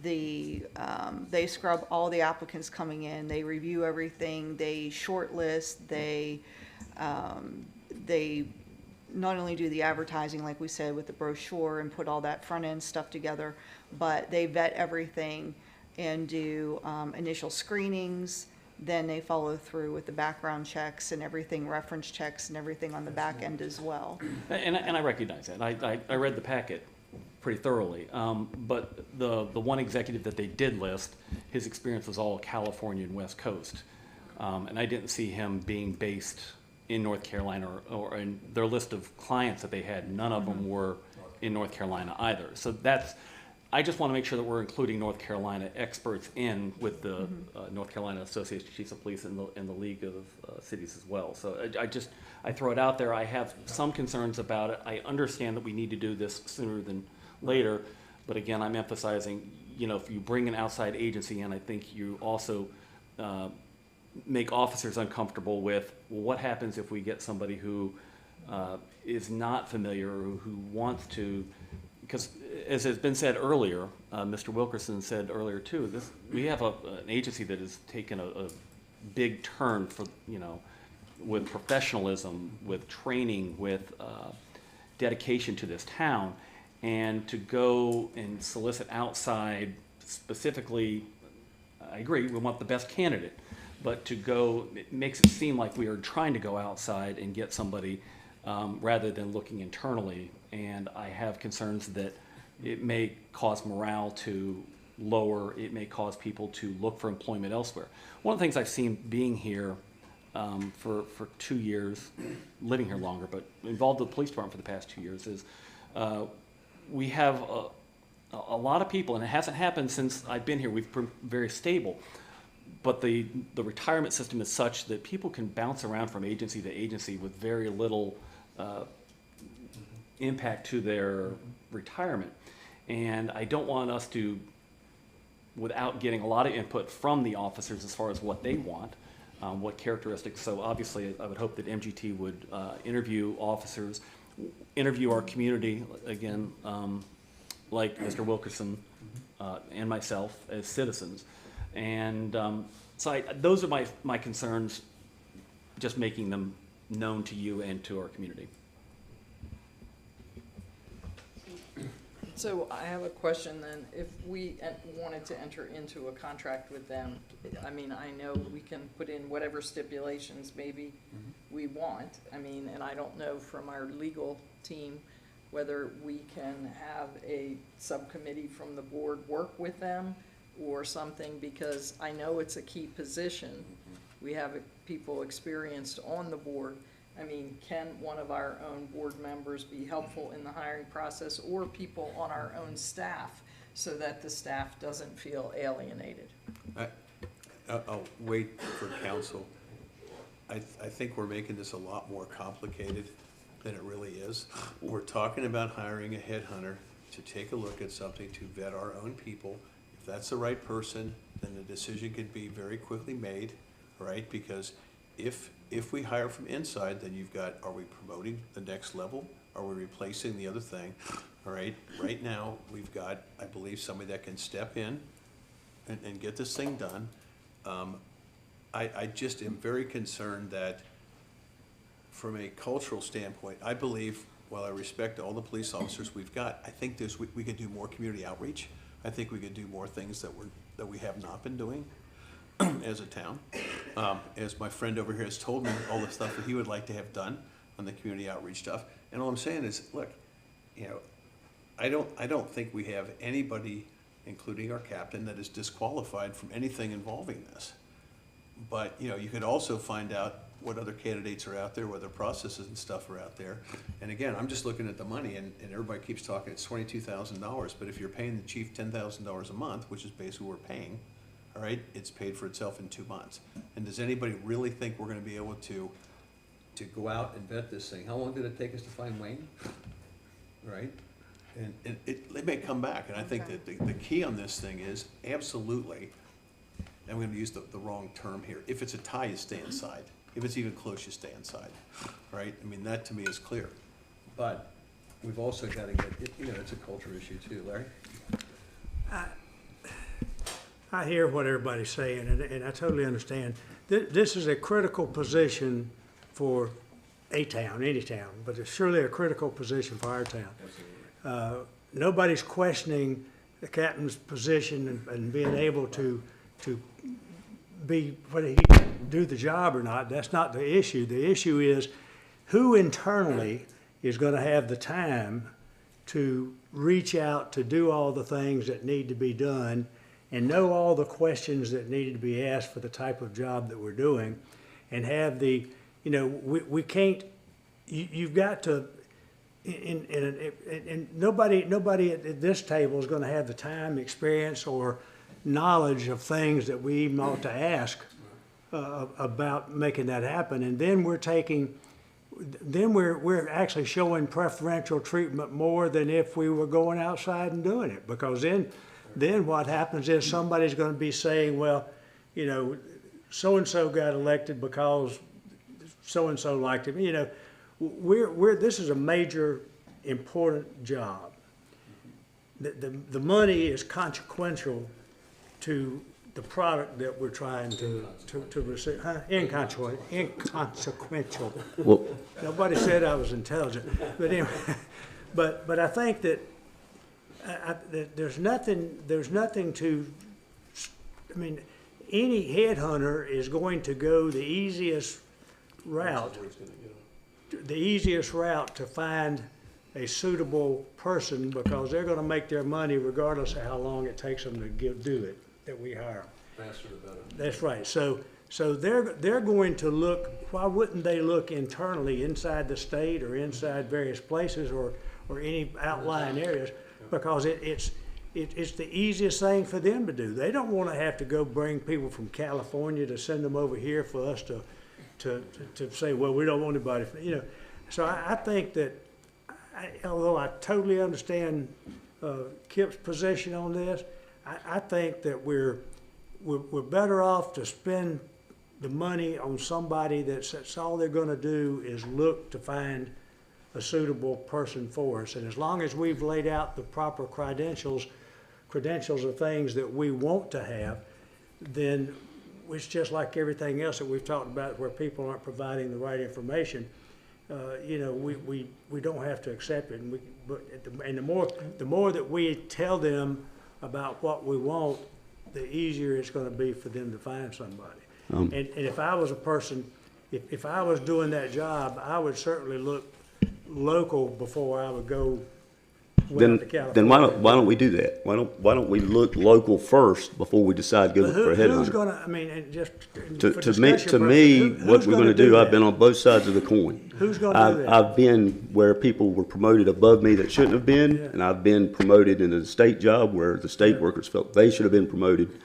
[SPEAKER 5] they scrub all the applicants coming in, they review everything, they shortlist, they not only do the advertising, like we said, with the brochure and put all that front end stuff together, but they vet everything and do initial screenings. Then they follow through with the background checks and everything, reference checks and everything on the back end as well.
[SPEAKER 4] And I recognize that. I read the packet pretty thoroughly. But the one executive that they did list, his experience was all California and West Coast. And I didn't see him being based in North Carolina or in their list of clients that they had, none of them were in North Carolina either. So I just want to make sure that we're including North Carolina experts in with the North Carolina Association of Chiefs of Police and the League of Cities as well. So I throw it out there. I have some concerns about it. I understand that we need to do this sooner than later, but again, I'm emphasizing, you know, if you bring an outside agency in, I think you also make officers uncomfortable with, well, what happens if we get somebody who is not familiar or who wants to, because as has been said earlier, Mr. Wilkerson said earlier too, we have an agency that has taken a big turn for, you know, with professionalism, with training, with dedication to this town, and to go and solicit outside specifically, I agree, we want the best candidate, but to go, it makes it seem like we are trying to go outside and get somebody rather than looking internally. And I have concerns that it may cause morale to lower, it may cause people to look for employment elsewhere. One of the things I've seen being here for 2 years, living here longer, but involved with the police department for the past 2 years, is we have a lot of people, and it hasn't happened since I've been here, we've been very stable, but the retirement system is such that people can bounce around from agency to agency with very little impact to their retirement. And I don't want us to, without getting a lot of input from the officers as far as what they want, what characteristics. So obviously I would hope that MGT would interview officers, interview our community, again, like Mr. Wilkerson and myself as citizens. And so those are my concerns, just making them known to you and to our community.
[SPEAKER 6] So I have a question then. If we wanted to enter into a contract with them, I mean, I know we can put in whatever stipulations maybe we want. I mean, and I don't know from our legal team whether we can have a subcommittee from the board work with them or something, because I know it's a key position. We have people experienced on the board. I mean, can one of our own board members be helpful in the hiring process, or people on our own staff, so that the staff doesn't feel alienated?
[SPEAKER 3] I'll wait for counsel. I think we're making this a lot more complicated than it really is. We're talking about hiring a headhunter to take a look at something, to vet our own people. If that's the right person, then the decision can be very quickly made, right? Because if we hire from inside, then you've got, are we promoting the next level? Are we replacing the other thing? All right, right now, we've got, I believe, somebody that can step in and get this thing done. I just am very concerned that from a cultural standpoint, I believe, while I respect all the police officers we've got, I think we could do more community outreach. I think we could do more things that we have not been doing as a town. As my friend over here has told me, all the stuff that he would like to have done on the community outreach stuff. And all I'm saying is, look, you know, I don't think we have anybody, including our captain, that is disqualified from anything involving this. But, you know, you could also find out what other candidates are out there, what other processes and stuff are out there. And again, I'm just looking at the money, and everybody keeps talking, it's $22,000, but if you're paying the chief $10,000 a month, which is basically what we're paying, all right, it's paid for itself in 2 months. And does anybody really think we're gonna be able to go out and vet this thing? How long did it take us to find Wayne? Right? And it may come back, and I think that the key on this thing is absolutely, I'm gonna use the wrong term here, if it's a tie, you stay inside. If it's even close, you stay inside, right? I mean, that to me is clear. But we've also gotta get, you know, it's a culture issue too, Larry?
[SPEAKER 18] I hear what everybody's saying, and I totally understand. This is a critical position for a town, any town, but it's surely a critical position for our town. Nobody's questioning the captain's position and being able to be, whether he can do the job or not. That's not the issue. The issue is who internally is going to have the time to reach out to do all the things that need to be done and know all the questions that needed to be asked for the type of job that we're doing, and have the, you know, we can't, you've got to and nobody at this table is gonna have the time, experience, or knowledge of things that we even ought to ask about making that happen. And then we're actually showing preferential treatment more than if we were going outside and doing it. Because then what happens is somebody's gonna be saying, well, you know, so-and-so got elected because so-and-so liked him. You know, this is a major, important job. The money is consequential to the product that we're trying to receive. Huh? Inconsequential.
[SPEAKER 14] Well,
[SPEAKER 18] Nobody said I was intelligent, but anyway. But I think that that there's nothing to. I mean, any headhunter is going to go the easiest route to find a suitable person, because they're going to make their money regardless of how long it takes them to do it, that we hire.
[SPEAKER 3] Faster the better.
[SPEAKER 18] That's right. So they're going to look. Why wouldn't they look internally inside the state or inside various places or any outlying areas? Because it's the easiest thing for them to do. They don't want to have to go bring people from California to send them over here for us to say, well, we don't want anybody, you know. So I think that, although I totally understand Kip's position on this, I think that we're better off to spend the money on somebody that's all they're going to do is look to find a suitable person for us. And as long as we've laid out the proper credentials of things that we want to have, then it's just like everything else that we've talked about where people aren't providing the right information. You know, we don't have to accept it. And the more that we tell them about what we want, the easier it's going to be for them to find somebody. And if I was a person, if I was doing that job, I would certainly look local before I would go
[SPEAKER 14] then why don't we do that? Why don't we look local first before we decide to go for a headhunter?
[SPEAKER 18] Who's going to? I mean, and just
[SPEAKER 14] to me, what we're going to do, I've been on both sides of the coin.
[SPEAKER 18] Who's going to do that?
[SPEAKER 14] I've been where people were promoted above me that shouldn't have been, and I've been promoted into the state job where the state workers felt they should have been promoted.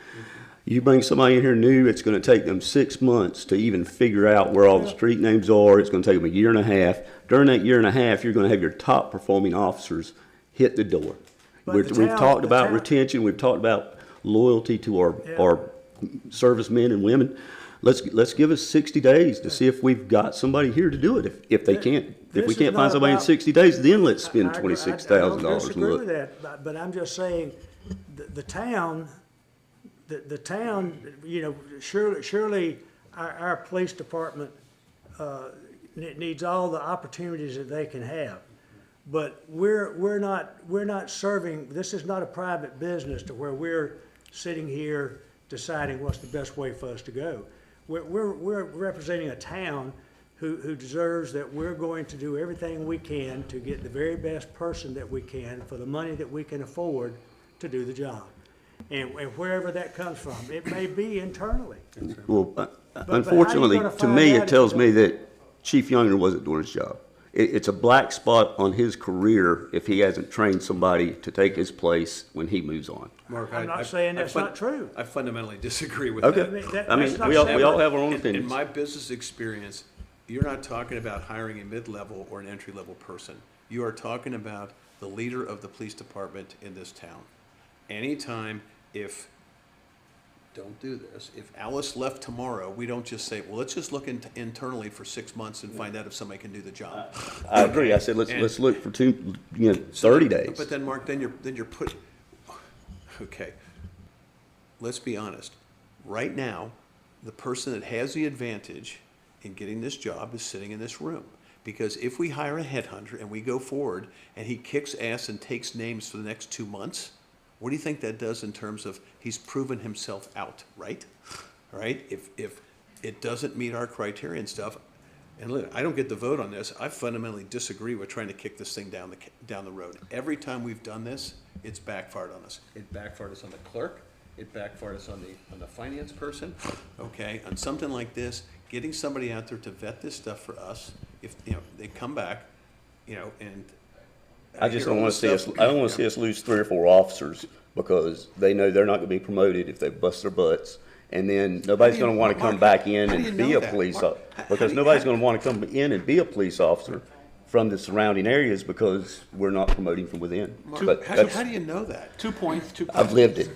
[SPEAKER 14] You bring somebody in here new, it's going to take them 6 months to even figure out where all the street names are. It's going to take them a year and a half. During that year and a half, you're going to have your top performing officers hit the door. We've talked about retention. We've talked about loyalty to our servicemen and women. Let's give us 60 days to see if we've got somebody here to do it. If they can't, if we can't find somebody in 60 days, then let's spend $26,000
[SPEAKER 18] I don't disagree with that, but I'm just saying the town, you know, surely our police department needs all the opportunities that they can have. But we're not serving. This is not a private business to where we're sitting here deciding what's the best way for us to go. We're representing a town who deserves that we're going to do everything we can to get the very best person that we can for the money that we can afford to do the job. And wherever that comes from, it may be internally.
[SPEAKER 14] Well, unfortunately, to me, it tells me that Chief Younger wasn't doing his job. It's a black spot on his career if he hasn't trained somebody to take his place when he moves on.
[SPEAKER 3] Mark,
[SPEAKER 18] I'm not saying that's not true.
[SPEAKER 3] I fundamentally disagree with
[SPEAKER 14] Okay.
[SPEAKER 3] that.
[SPEAKER 14] I mean, we all have our own opinions.
[SPEAKER 3] In my business experience, you're not talking about hiring a mid-level or an entry-level person. You are talking about the leader of the police department in this town. Anytime, don't do this. If Alice left tomorrow, we don't just say, well, let's just look internally for 6 months and find out if somebody can do the job.
[SPEAKER 14] I agree. I said let's look for 30 days.
[SPEAKER 3] But then, Mark, then you're put. Okay. Let's be honest. Right now, the person that has the advantage in getting this job is sitting in this room. Because if we hire a headhunter and we go forward and he kicks ass and takes names for the next 2 months, what do you think that does in terms of he's proven himself out, right? All right? If it doesn't meet our criteria and stuff, and look, I don't get the vote on this. I fundamentally disagree with trying to kick this thing down the road. Every time we've done this, it's backfired on us. It backfired us on the clerk. It backfired us on the finance person. Okay, on something like this, getting somebody out there to vet this stuff for us. If they come back, and
[SPEAKER 14] I just
[SPEAKER 3] hear
[SPEAKER 14] don't
[SPEAKER 3] all
[SPEAKER 14] wanna
[SPEAKER 3] this
[SPEAKER 14] see us,
[SPEAKER 3] stuff.
[SPEAKER 14] I don't wanna see us lose 3 or 4 officers because they know they're not gonna be promoted if they bust their butts. And then nobody's
[SPEAKER 3] How do you-
[SPEAKER 14] gonna wanna
[SPEAKER 3] Mark,
[SPEAKER 14] come back in
[SPEAKER 3] how do you
[SPEAKER 14] and
[SPEAKER 3] know
[SPEAKER 14] be a
[SPEAKER 3] that?
[SPEAKER 14] police,
[SPEAKER 3] Mark, how
[SPEAKER 14] because
[SPEAKER 3] do you-
[SPEAKER 14] nobody's gonna wanna come in and be a police officer from the surrounding areas because we're not promoting from within. But that's,
[SPEAKER 3] How do you know that?
[SPEAKER 4] 2 points, 2
[SPEAKER 14] I've
[SPEAKER 4] questions.
[SPEAKER 14] lived it.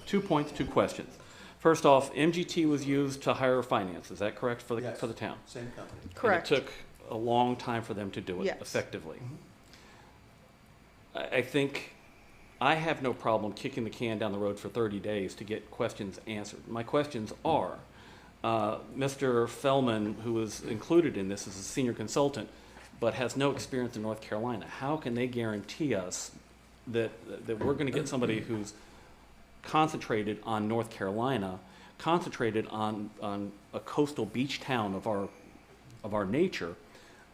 [SPEAKER 4] 2 points, 2 questions. First off, MGT was used to hire finance, is that correct, for the town?
[SPEAKER 3] Same company.
[SPEAKER 5] Correct.
[SPEAKER 4] And it took a long time for them to do it
[SPEAKER 5] Yes.
[SPEAKER 4] effectively. I think I have no problem kicking the can down the road for 30 days to get questions answered. My questions are, Mr. Fellman, who was included in this as a senior consultant, but has no experience in North Carolina, how can they guarantee us that we're going to get somebody who's concentrated on North Carolina, concentrated on a coastal beach town of our nature?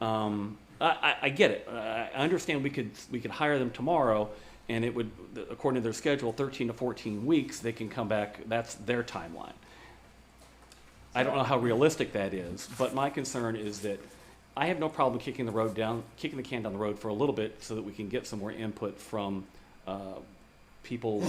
[SPEAKER 4] I get it. I understand we could hire them tomorrow, and it would, according to their schedule, 13 to 14 weeks, they can come back. That's their timeline. I don't know how realistic that is, but my concern is that I have no problem kicking the can down the road for a little bit so that we can get some more input from people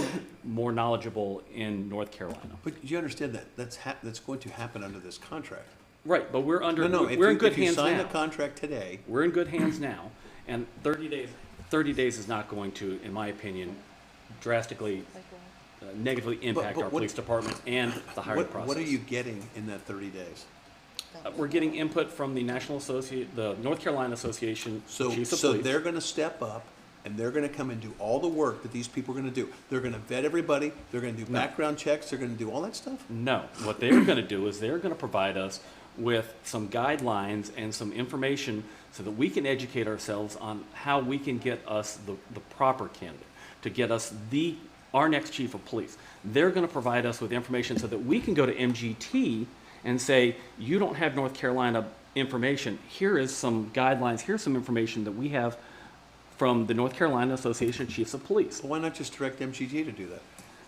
[SPEAKER 4] more knowledgeable in North Carolina.
[SPEAKER 3] But you understand that that's going to happen under this contract.
[SPEAKER 4] Right, but we're under,
[SPEAKER 3] No,
[SPEAKER 4] we're in good
[SPEAKER 3] if you
[SPEAKER 4] hands
[SPEAKER 3] sign
[SPEAKER 4] now.
[SPEAKER 3] the contract today,
[SPEAKER 4] We're in good hands now, and 30 days is not going to, in my opinion, drastically negatively impact
[SPEAKER 3] but
[SPEAKER 4] our
[SPEAKER 3] what-
[SPEAKER 4] police department and the hiring process.
[SPEAKER 3] what are you getting in that 30 days?
[SPEAKER 4] We're getting input from the the North Carolina Association
[SPEAKER 3] So,
[SPEAKER 4] Chiefs of
[SPEAKER 3] so
[SPEAKER 4] Police.
[SPEAKER 3] they're gonna step up, and they're gonna come and do all the work that these people are gonna do. They're gonna vet everybody, they're gonna do background checks, they're gonna do all that stuff?
[SPEAKER 4] No, what they're going to do is they're going to provide us with some guidelines and some information so that we can educate ourselves on how we can get us the proper candidate, to get us our next chief of police. They're going to provide us with information so that we can go to MGT and say, you don't have North Carolina information. Here is some guidelines, here's some information that we have from the North Carolina Association of Chiefs of Police.
[SPEAKER 3] Well, why not just direct MGT to do that,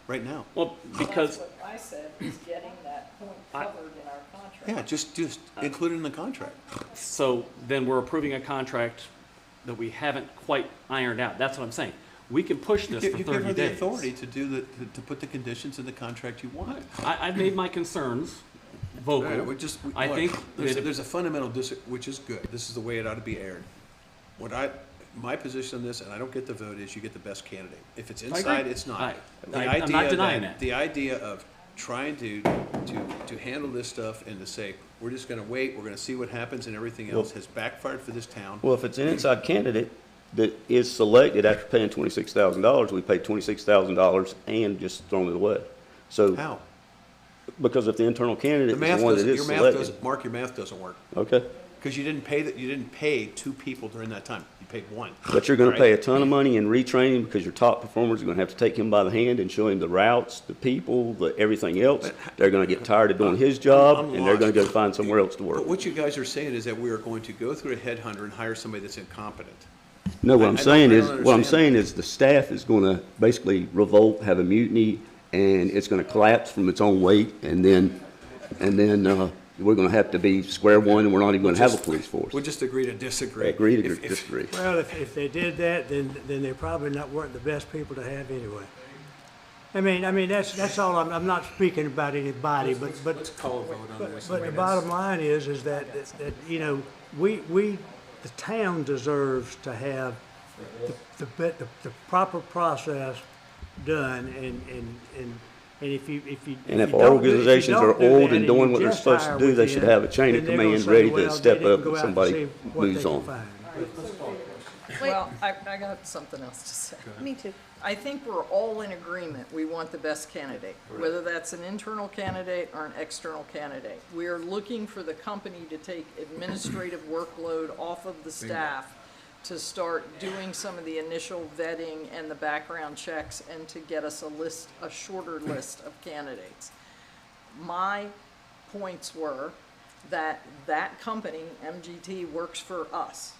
[SPEAKER 3] right now?
[SPEAKER 4] Well, because
[SPEAKER 6] That's what I said, is getting that point covered in our contract.
[SPEAKER 3] Yeah, just include it in the contract.
[SPEAKER 4] So then we're approving a contract that we haven't quite ironed out. That's what I'm saying. We can push this for 30 days.
[SPEAKER 3] You give her the authority to put the conditions in the contract you want.
[SPEAKER 4] I've made my concerns vocal.
[SPEAKER 3] All right,
[SPEAKER 4] I
[SPEAKER 3] look,
[SPEAKER 4] think
[SPEAKER 3] there's a fundamental which is good. This is the way it ought to be aired. My position on this, and I don't get the vote, is you get the best candidate. If it's inside, it's not.
[SPEAKER 4] I'm not denying that.
[SPEAKER 3] The idea of trying to handle this stuff and to say, we're just gonna wait, we're gonna see what happens and everything else has backfired for this town.
[SPEAKER 14] Well, if it's an inside candidate that is selected after paying $26,000, we paid $26,000 and just thrown it away. So.
[SPEAKER 3] How?
[SPEAKER 14] Because if the internal candidate
[SPEAKER 3] The
[SPEAKER 14] is
[SPEAKER 3] math
[SPEAKER 14] the one that
[SPEAKER 3] doesn't,
[SPEAKER 14] is
[SPEAKER 3] your math
[SPEAKER 14] selected.
[SPEAKER 3] doesn't, Mark, your math doesn't work.
[SPEAKER 14] Okay.
[SPEAKER 3] Because you didn't pay 2 people during that time. You paid 1.
[SPEAKER 14] But you're gonna
[SPEAKER 3] Right?
[SPEAKER 14] pay a ton of money in retraining because your top performers are gonna have to take him by the hand and show him the routes, the people, everything else. They're gonna get tired of doing his job
[SPEAKER 3] I'm
[SPEAKER 14] and they're gonna
[SPEAKER 3] lost.
[SPEAKER 14] go find somewhere else to
[SPEAKER 3] But
[SPEAKER 14] work.
[SPEAKER 3] what you guys are saying is that we are going to go through a headhunter and hire somebody that's incompetent.
[SPEAKER 14] No, what I'm
[SPEAKER 3] I
[SPEAKER 14] saying
[SPEAKER 3] don't
[SPEAKER 14] is,
[SPEAKER 3] understand.
[SPEAKER 14] the staff is gonna basically revolt, have a mutiny, and it's gonna collapse from its own weight, and then we're gonna have to be square one, and we're not even gonna have a police force.
[SPEAKER 3] We'll just agree to disagree.
[SPEAKER 14] Agree to
[SPEAKER 3] If-
[SPEAKER 14] disagree.
[SPEAKER 18] Well, if they did that, then they probably weren't the best people to have anyway. I mean, that's all, I'm not speaking about anybody, but
[SPEAKER 3] call a vote on this.
[SPEAKER 18] But the bottom line is that, you know, the town deserves to have the proper process done, and if you
[SPEAKER 14] And if
[SPEAKER 18] you
[SPEAKER 14] our
[SPEAKER 18] don't do- if you
[SPEAKER 14] organizations
[SPEAKER 18] don't
[SPEAKER 14] are
[SPEAKER 18] do
[SPEAKER 14] old
[SPEAKER 18] that
[SPEAKER 14] and doing
[SPEAKER 18] you
[SPEAKER 14] what they're
[SPEAKER 18] just
[SPEAKER 14] supposed to
[SPEAKER 18] hire
[SPEAKER 14] do, they should
[SPEAKER 18] within,
[SPEAKER 14] have a chain of
[SPEAKER 18] then they're gonna
[SPEAKER 14] command
[SPEAKER 18] say,
[SPEAKER 14] ready
[SPEAKER 18] well,
[SPEAKER 14] to
[SPEAKER 18] they
[SPEAKER 14] step
[SPEAKER 18] didn't
[SPEAKER 14] up
[SPEAKER 18] go
[SPEAKER 14] if
[SPEAKER 18] out and
[SPEAKER 14] somebody
[SPEAKER 18] see what
[SPEAKER 14] moves
[SPEAKER 18] they can
[SPEAKER 14] on.
[SPEAKER 18] find.
[SPEAKER 6] Well, I got something else to say.
[SPEAKER 5] Me too.
[SPEAKER 6] I think we're all in agreement, we want the best candidate, whether that's an internal candidate or an external candidate. We are looking for the company to take administrative workload off of the staff to start doing some of the initial vetting and the background checks and to get us a shorter list of candidates. My points were that company, MGT, works for us.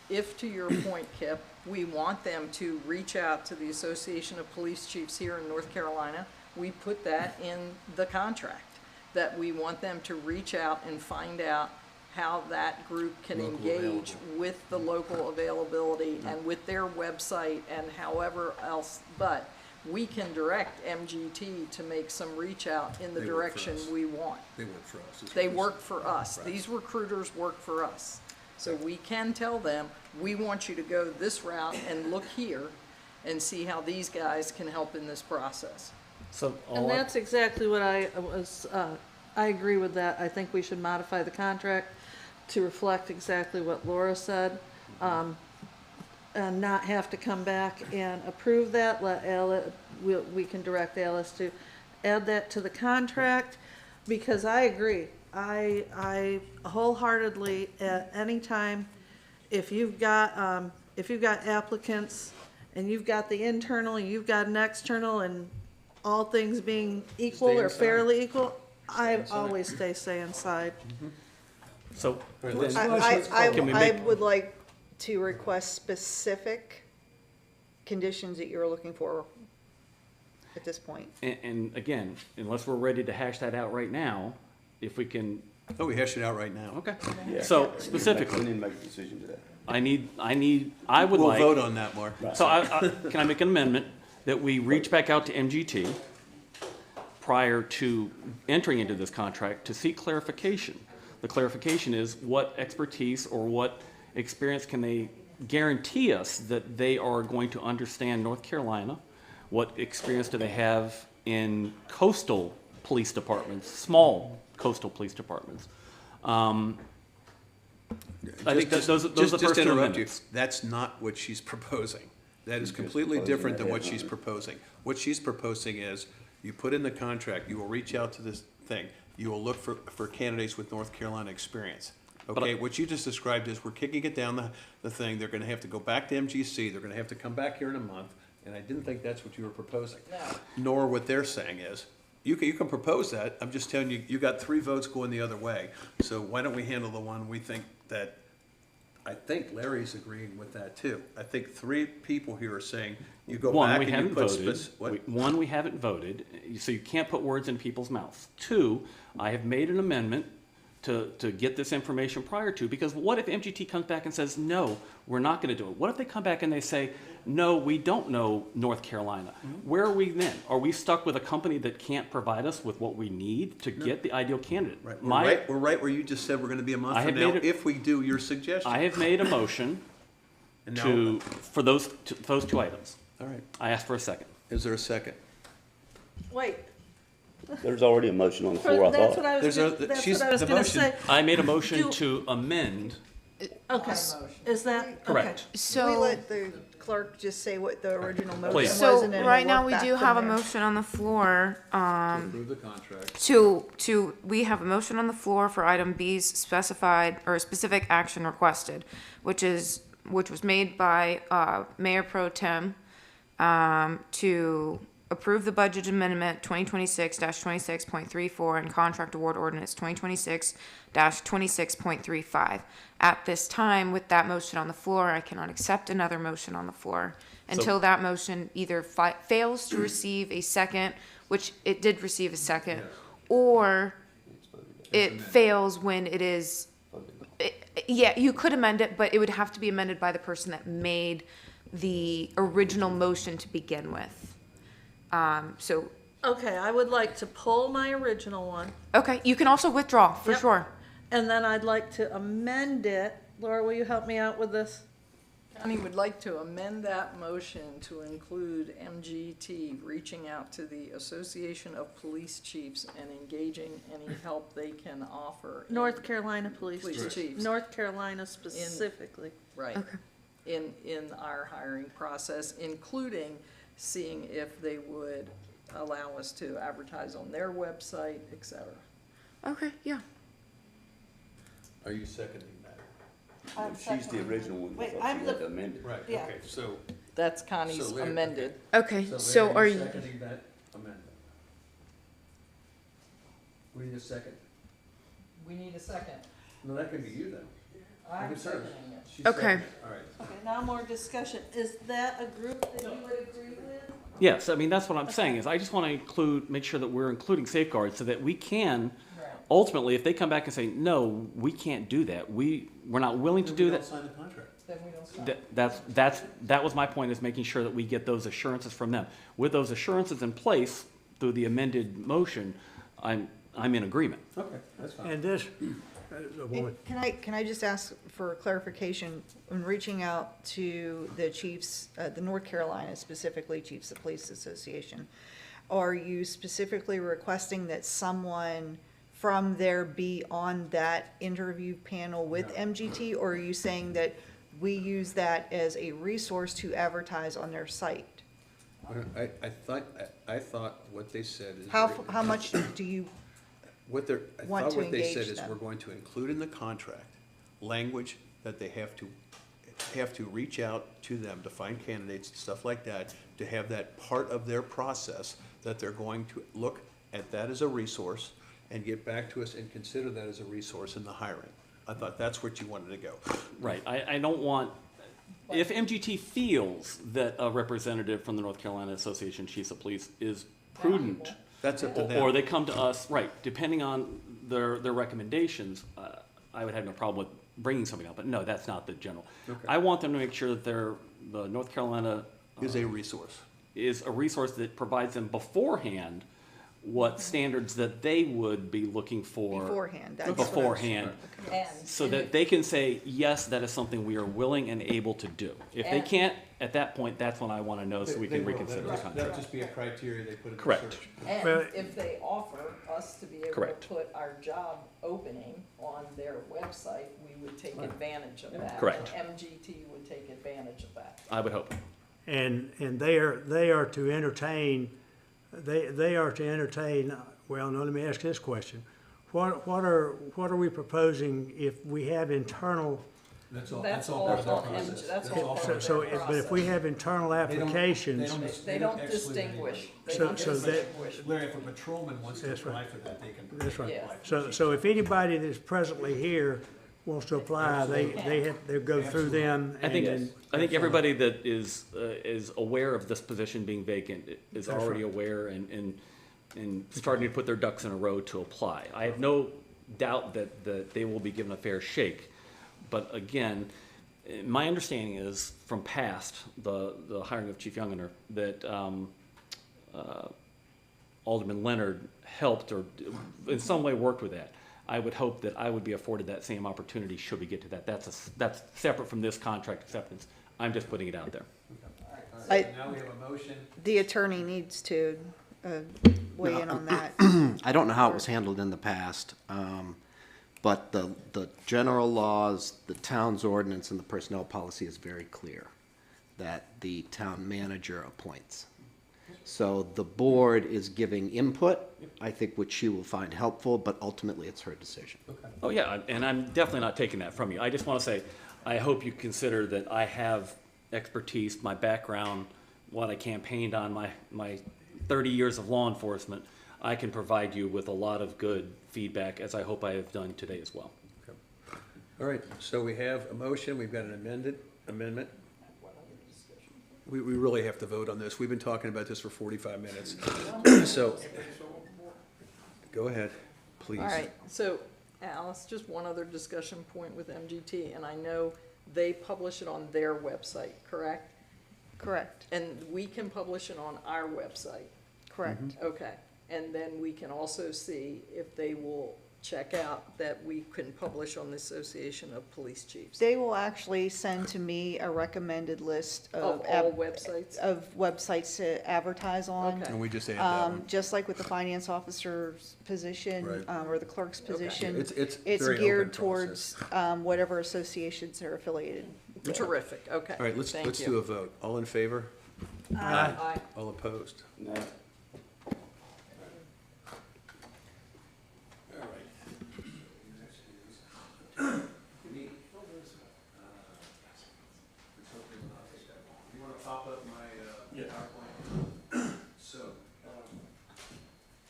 [SPEAKER 6] If, to your point, Kip, we want them to reach out to the Association of Police Chiefs here in North Carolina, we put that in the contract, that we want them to reach out and find out how that group can
[SPEAKER 3] Local
[SPEAKER 6] engage with the local availability and with their website and however else, but we can direct MGT to make some reach out in the
[SPEAKER 3] They work for
[SPEAKER 6] direction
[SPEAKER 3] us.
[SPEAKER 6] we want.
[SPEAKER 3] They work for us. is
[SPEAKER 6] They
[SPEAKER 3] what you're
[SPEAKER 6] work for us.
[SPEAKER 3] Right.
[SPEAKER 6] These recruiters work for us. So we can tell them, we want you to go this route and look here and see how these guys can help in this process.
[SPEAKER 4] So
[SPEAKER 12] And that's exactly what I was, I agree with that. I think we should modify the contract to reflect exactly what Laura said. And not have to come back and approve that, let Alice, we can direct Alice to add that to the contract, because I agree. I wholeheartedly, at any time, if you've got applicants and you've got the internal and you've got an external and all things being equal
[SPEAKER 3] Stay
[SPEAKER 12] or
[SPEAKER 3] inside.
[SPEAKER 12] fairly equal, I always stay inside.
[SPEAKER 4] So then,
[SPEAKER 5] I
[SPEAKER 4] Can we make-
[SPEAKER 5] would like to request specific conditions that you're looking for at this point.
[SPEAKER 4] and again, unless we're ready to hash that out right now, if we can,
[SPEAKER 3] Oh, we hashed it out right now.
[SPEAKER 4] okay.
[SPEAKER 14] Yeah.
[SPEAKER 4] So
[SPEAKER 14] We
[SPEAKER 4] specifically,
[SPEAKER 14] didn't make a decision today.
[SPEAKER 4] I would
[SPEAKER 3] We'll
[SPEAKER 4] like.
[SPEAKER 3] vote on that, Mark.
[SPEAKER 4] So can I make an amendment that we reach back out to MGT prior to entering into this contract to seek clarification? The clarification is what expertise or what experience can they guarantee us that they are going to understand North Carolina? What experience do they have in coastal police departments, small coastal police departments? I think that those are the
[SPEAKER 3] Just
[SPEAKER 4] first
[SPEAKER 3] to
[SPEAKER 4] two
[SPEAKER 3] interrupt you,
[SPEAKER 4] amendments.
[SPEAKER 3] that's not what she's proposing. That is completely different than what she's proposing. What she's proposing is, you put in the contract, you will reach out to this thing, you will look for candidates with North Carolina experience. Okay, what you just described is, we're kicking it down the thing, they're gonna have to go back to MGC, they're gonna have to come back here in a month, and I didn't think that's what you were proposing.
[SPEAKER 6] No.
[SPEAKER 3] Nor what they're saying is, you can propose that, I'm just telling you, you got 3 votes going the other way. So why don't we handle the one we think that, I think Larry's agreeing with that too. I think 3 people here are saying, you go
[SPEAKER 4] One,
[SPEAKER 3] back
[SPEAKER 4] we
[SPEAKER 3] and you
[SPEAKER 4] haven't
[SPEAKER 3] put
[SPEAKER 4] voted.
[SPEAKER 3] what?
[SPEAKER 4] One, we haven't voted, so you can't put words in people's mouths. 2, I have made an amendment to get this information prior to, because what if MGT comes back and says, no, we're not gonna do it? What if they come back and they say, no, we don't know North Carolina? Where are we then? Are we stuck with a company that can't provide us with what we need to get the ideal candidate?
[SPEAKER 3] Right,
[SPEAKER 4] My-
[SPEAKER 3] we're right where you just said we're gonna be a month
[SPEAKER 4] I
[SPEAKER 3] from
[SPEAKER 4] have
[SPEAKER 3] now,
[SPEAKER 4] made it-
[SPEAKER 3] if we do your suggestion.
[SPEAKER 4] I have made a motion
[SPEAKER 3] And now-
[SPEAKER 4] for those 2 items.
[SPEAKER 3] All right,
[SPEAKER 4] I asked for a second.
[SPEAKER 3] is there a second?
[SPEAKER 12] Wait,
[SPEAKER 14] There's already a motion on the floor, I
[SPEAKER 12] that's what
[SPEAKER 14] thought.
[SPEAKER 12] I was,
[SPEAKER 3] There's
[SPEAKER 12] that's
[SPEAKER 3] she's-
[SPEAKER 12] what I was
[SPEAKER 3] the
[SPEAKER 12] gonna
[SPEAKER 3] motion-
[SPEAKER 12] say.
[SPEAKER 4] I made a motion
[SPEAKER 12] Do-
[SPEAKER 4] to amend.
[SPEAKER 12] Okay, is that? okay.
[SPEAKER 4] Correct.
[SPEAKER 5] We
[SPEAKER 10] So,
[SPEAKER 5] let the clerk just say what the original motion
[SPEAKER 4] Please.
[SPEAKER 5] was,
[SPEAKER 10] so
[SPEAKER 5] and then
[SPEAKER 10] right
[SPEAKER 5] we'll
[SPEAKER 10] now
[SPEAKER 5] work
[SPEAKER 10] we
[SPEAKER 5] back
[SPEAKER 10] do
[SPEAKER 5] from
[SPEAKER 10] have a
[SPEAKER 5] there.
[SPEAKER 10] motion on the floor,
[SPEAKER 3] Approve the contract.
[SPEAKER 10] we have a motion on the floor for item B's specified, or specific action requested, which was made by, Mayor Pro Tem, to approve the budget amendment 2026-26.34 and contract award ordinance 2026-26.35. At this time, with that motion on the floor, I cannot accept another motion on the floor until that motion either fails to receive a second, which it did receive a second, or it fails when it is, yeah, you could amend it, but it would have to be amended by the person that made the original motion to begin with. So,
[SPEAKER 12] Okay, I would like to pull my original one.
[SPEAKER 10] okay, you can also withdraw, for
[SPEAKER 12] Yep.
[SPEAKER 10] sure.
[SPEAKER 12] And then I'd like to amend it. Laura, will you help me out with this?
[SPEAKER 6] Connie would like to amend that motion to include MGT reaching out to the Association of Police Chiefs and engaging any help they can offer. in-
[SPEAKER 12] North Carolina Police
[SPEAKER 6] Police
[SPEAKER 12] Chiefs.
[SPEAKER 6] Chiefs.
[SPEAKER 12] North Carolina specifically.
[SPEAKER 6] Right.
[SPEAKER 10] Okay.
[SPEAKER 6] In our hiring process, including seeing if they would allow us to advertise on their website, et cetera.
[SPEAKER 10] Okay, yeah.
[SPEAKER 3] Are you seconding that?
[SPEAKER 14] She's the original one.
[SPEAKER 12] Wait,
[SPEAKER 14] I thought
[SPEAKER 12] I'm
[SPEAKER 14] she
[SPEAKER 12] the-
[SPEAKER 14] had to amend it.
[SPEAKER 3] Right,
[SPEAKER 12] Yeah.
[SPEAKER 3] okay, so.
[SPEAKER 6] That's Connie's
[SPEAKER 3] So Larry-
[SPEAKER 6] amended.
[SPEAKER 10] Okay, so
[SPEAKER 3] Larry,
[SPEAKER 10] are
[SPEAKER 3] you're
[SPEAKER 10] you,
[SPEAKER 3] seconding that amendment? We need a second?
[SPEAKER 6] We need a second.
[SPEAKER 3] No, that can be you then.
[SPEAKER 6] I'm
[SPEAKER 3] can serve.
[SPEAKER 6] seconding it.
[SPEAKER 3] She's
[SPEAKER 10] Okay.
[SPEAKER 3] seconding. All right.
[SPEAKER 12] Okay, now more discussion. Is that a group that you would agree with?
[SPEAKER 4] Yes, I mean, that's what I'm saying, is I just want to make sure that we're including safeguards so that we can
[SPEAKER 6] Right.
[SPEAKER 4] ultimately, if they come back and say, no, we can't do that, we're not willing to do that.
[SPEAKER 3] Sign the contract.
[SPEAKER 6] Then we don't stop.
[SPEAKER 4] That was my point, is making sure that we get those assurances from them. With those assurances in place through the amended motion, I'm in agreement.
[SPEAKER 3] Okay, that's fine.
[SPEAKER 18] And this, a woman,
[SPEAKER 5] Can I just ask for clarification, when reaching out to the chiefs, the North Carolina specifically Chiefs of Police Association, are you specifically requesting that someone from there be on that interview panel with MGT, or are you saying that we use that as a resource to advertise on their site?
[SPEAKER 3] I thought what they said is.
[SPEAKER 5] How much do you
[SPEAKER 3] What they're, I
[SPEAKER 5] want
[SPEAKER 3] thought
[SPEAKER 5] to
[SPEAKER 3] what they
[SPEAKER 5] engage
[SPEAKER 3] said is
[SPEAKER 5] them?
[SPEAKER 3] we're going to include in the contract language that they have to reach out to them to find candidates and stuff like that, to have that part of their process, that they're going to look at that as a resource and get back to us and consider that as a resource in the hiring. I thought that's what you wanted to go.
[SPEAKER 4] Right, I don't want, if MGT feels that a representative from the North Carolina Association of Chiefs of Police is prudent,
[SPEAKER 3] That's up to them.
[SPEAKER 4] or they come to us, right, depending on their recommendations, I would have no problem with bringing somebody up, but no, that's not the general.
[SPEAKER 3] Okay.
[SPEAKER 4] I want them to make sure that the North Carolina
[SPEAKER 3] Is a resource.
[SPEAKER 4] is a resource that provides them beforehand what standards that they would be looking for.
[SPEAKER 5] Beforehand, that's-
[SPEAKER 4] Beforehand,
[SPEAKER 6] And
[SPEAKER 4] so that they can say, yes, that is something we are willing and able to do. If they
[SPEAKER 6] And-
[SPEAKER 4] can't, at that point, that's when I want to know, so we can reconsider the
[SPEAKER 3] That'll
[SPEAKER 4] contract.
[SPEAKER 3] just be a criteria they put in the
[SPEAKER 4] Correct.
[SPEAKER 3] search.
[SPEAKER 6] And
[SPEAKER 18] Well-
[SPEAKER 6] if they offer us to be able to
[SPEAKER 4] Correct.
[SPEAKER 6] put our job opening on their website, we would take advantage of that.
[SPEAKER 4] Correct.
[SPEAKER 6] And MGT would take advantage of that.
[SPEAKER 4] I would hope.
[SPEAKER 18] and they are to entertain, they are to entertain, well, no, let me ask this question. What are we proposing if we have internal,
[SPEAKER 3] That's
[SPEAKER 6] That's all part of their process. That's all part of
[SPEAKER 18] so,
[SPEAKER 6] their
[SPEAKER 18] but if we have internal applications,
[SPEAKER 6] They don't distinguish. They
[SPEAKER 18] So-
[SPEAKER 6] don't
[SPEAKER 18] so that-
[SPEAKER 6] distinguish.
[SPEAKER 3] Larry, if a patrolman wants to
[SPEAKER 18] That's right.
[SPEAKER 3] apply for that, they can.
[SPEAKER 18] that's right.
[SPEAKER 6] Yeah.
[SPEAKER 18] So if anybody that's presently here wants to apply, they go through them
[SPEAKER 4] I
[SPEAKER 18] and then.
[SPEAKER 4] think everybody that is aware of this position being vacant is
[SPEAKER 18] That's
[SPEAKER 4] already
[SPEAKER 18] right.
[SPEAKER 4] aware and starting to put their ducks in a row to apply. I have no doubt that they will be given a fair shake. But again, my understanding is from past, the hiring of Chief Youngener, that Alderman Leonard helped or in some way worked with that. I would hope that I would be afforded that same opportunity should we get to that. That's separate from this contract acceptance. I'm just putting it out there.
[SPEAKER 3] Now we have a motion.
[SPEAKER 5] The attorney needs to weigh in on that.
[SPEAKER 15] I don't know how it was handled in the past, but the general laws, the town's ordinance, and the personnel policy is very clear that the town manager appoints. So the board is giving input, I think, which she will find helpful, but ultimately it's her decision.
[SPEAKER 4] Oh, yeah, and I'm definitely not taking that from you. I just want to say, I hope you consider that I have expertise, my background, what I campaigned on, my 30 years of law enforcement. I can provide you with a lot of good feedback, as I hope I have done today as well.
[SPEAKER 3] All right, so we have a motion, we've got an amendment. We really have to vote on this. We've been talking about this for 45 minutes. So, go ahead, please.
[SPEAKER 6] All right, so Alice, just one other discussion point with MGT, and I know they publish it on their website, correct?
[SPEAKER 5] Correct,
[SPEAKER 6] And we can publish it on our website.
[SPEAKER 5] correct.
[SPEAKER 6] Okay, and then we can also see if they will check out that we can publish on the Association of Police Chiefs.
[SPEAKER 5] They will actually send to me a recommended list
[SPEAKER 6] Of all websites?
[SPEAKER 5] of websites to advertise on.
[SPEAKER 6] Okay.
[SPEAKER 3] And we just add that one.
[SPEAKER 5] Just like with the finance officer's position,
[SPEAKER 3] Right.
[SPEAKER 5] or the clerk's position.
[SPEAKER 3] It's
[SPEAKER 5] It's
[SPEAKER 3] very open
[SPEAKER 5] geared
[SPEAKER 3] process.
[SPEAKER 5] towards, whatever associations are affiliated with.
[SPEAKER 6] Terrific, okay.
[SPEAKER 3] All right, let's
[SPEAKER 6] Thank you.
[SPEAKER 3] do a vote. All in favor?
[SPEAKER 6] Aye.
[SPEAKER 3] All opposed?
[SPEAKER 1] No.
[SPEAKER 3] You want to pop up my PowerPoint? So,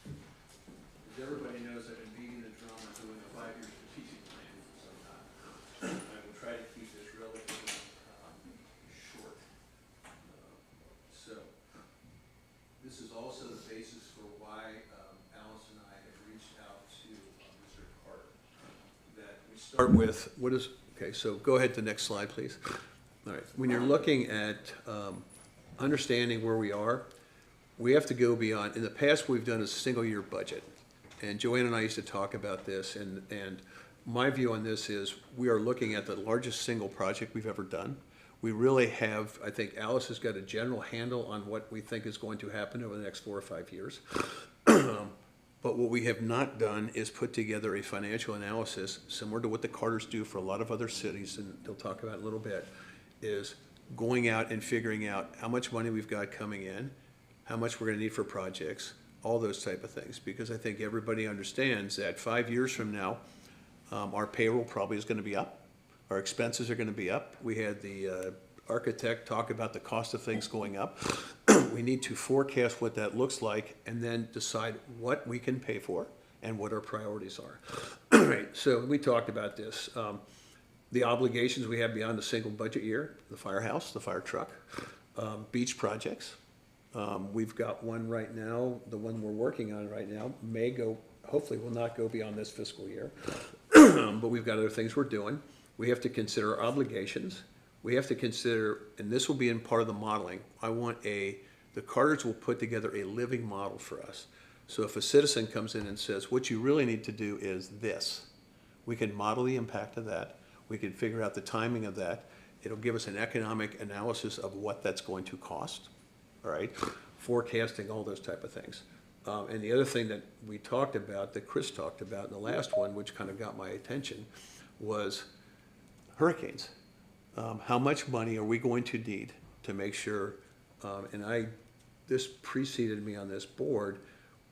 [SPEAKER 3] as everybody knows, I've been beating the drum on doing a 5-year strategic plan for some time. I will try to keep this relatively short. So, this is also the basis for why Alice and I have reached out to Mr. start with, okay, so go ahead to the next slide, please. All right, when you're looking at understanding where we are, we have to go beyond. In the past, we've done a single-year budget. And Joanne and I used to talk about this, and my view on this is we are looking at the largest single project we've ever done. We really have, I think Alice has got a general handle on what we think is going to happen over the next 4 or 5 years. But what we have not done is put together a financial analysis similar to what the Carters do for a lot of other cities, and they'll talk about it a little bit, is going out and figuring out how much money we've got coming in, how much we're gonna need for projects, all those type of things. Because I think everybody understands that 5 years from now, our payroll probably is gonna be up. Our expenses are gonna be up. We had the architect talk about the cost of things going up. We need to forecast what that looks like and then decide what we can pay for and what our priorities are. Right, so we talked about this. The obligations we have beyond the single budget year, the firehouse, the fire truck, beach projects. We've got one right now, the one we're working on right now, may go, hopefully will not go beyond this fiscal year. But we've got other things we're doing. We have to consider our obligations. We have to consider, and this will be in part of the modeling, the Carters will put together a living model for us. So if a citizen comes in and says, what you really need to do is this, we can model the impact of that. We can figure out the timing of that. It'll give us an economic analysis of what that's going to cost, all right? Forecasting, all those type of things. And the other thing that we talked about, that Chris talked about in the last one, which kind of got my attention, was hurricanes. How much money are we going to need to make sure, this preceded me on this board,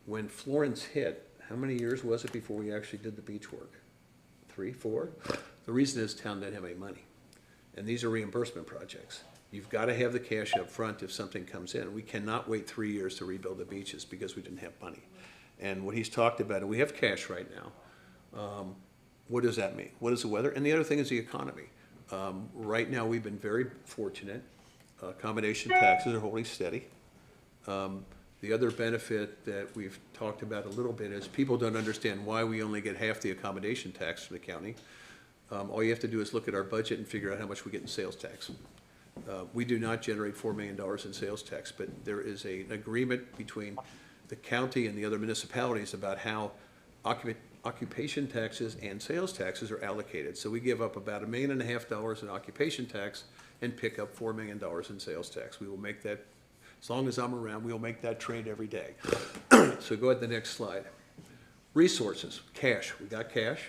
[SPEAKER 3] when Florence hit, how many years was it before we actually did the beach work? 3, 4? The reason is town didn't have any money. And these are reimbursement projects. You've got to have the cash up front if something comes in. We cannot wait 3 years to rebuild the beaches because we didn't have money. And what he's talked about, and we have cash right now, what does that mean? What is the weather? And the other thing is the economy. Right now, we've been very fortunate. Accommodation taxes are holding steady. The other benefit that we've talked about a little bit is people don't understand why we only get half the accommodation tax from the county. All you have to do is look at our budget and figure out how much we get in sales tax. We do not generate $4 million in sales tax, but there is an agreement between the county and the other municipalities about how occupation taxes and sales taxes are allocated. So we give up about $1.5 million in occupation tax and pick up $4 million in sales tax. We will make that, as long as I'm around, we will make that trade every day. So go ahead to the next slide. Resources, cash, we got cash,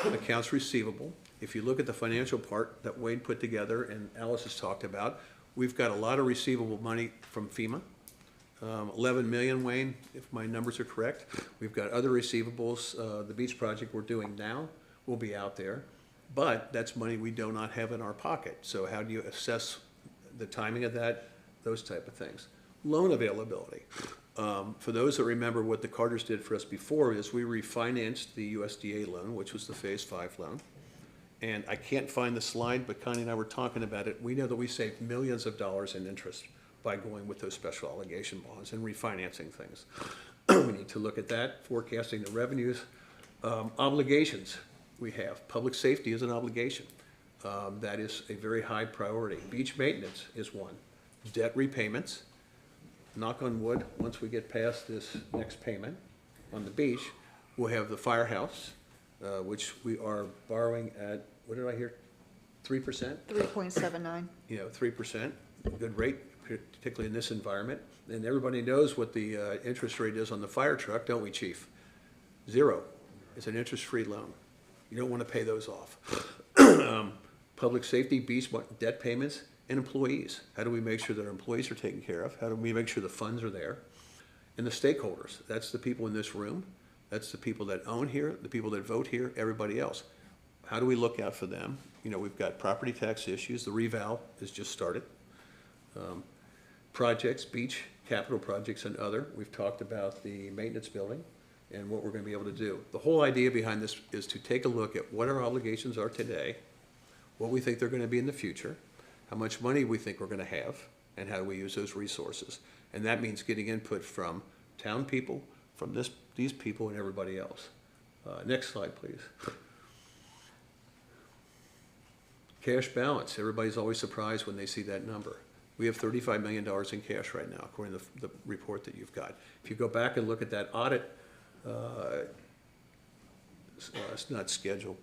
[SPEAKER 3] accounts receivable. If you look at the financial part that Wade put together and Alice has talked about, we've got a lot of receivable money from FEMA. 11 million, Wayne, if my numbers are correct. We've got other receivables. The beach project we're doing now will be out there, but that's money we do not have in our pocket. So how do you assess the timing of that? Those type of things. Loan availability. For those that remember what the Carters did for us before is we refinanced the USDA loan, which was the Phase 5 loan. And I can't find the slide, but Connie and I were talking about it. We know that we saved millions of dollars in interest by going with those special obligation bonds and refinancing things. We need to look at that, forecasting the revenues. Obligations we have. Public safety is an obligation. That is a very high priority. Beach maintenance is one. Debt repayments. Knock on wood, once we get past this next payment on the beach, we'll have the firehouse, which we are borrowing at, what did I hear, 3%?
[SPEAKER 5] 3.79.
[SPEAKER 3] 3%, good rate, particularly in this environment. And everybody knows what the interest rate is on the fire truck, don't we, Chief? 0. It's an interest-free loan. You don't want to pay those off. Public safety, beach debt payments, and employees. How do we make sure that our employees are taken care of? How do we make sure the funds are there? And the stakeholders, that's the people in this room, that's the people that own here, the people that vote here, everybody else. How do we look out for them? We've got property tax issues. The reval has just started. Projects, beach, capital projects, and other. We've talked about the maintenance building and what we're going to be able to do. The whole idea behind this is to take a look at what our obligations are today, what we think they're going to be in the future, how much money we think we're going to have, and how do we use those resources. And that means getting input from town people, from these people, and everybody else. Next slide, please. Cash balance, everybody's always surprised when they see that number. We have $35 million in cash right now, according to the report that you've got. If you go back and look at that audit, it's not schedule,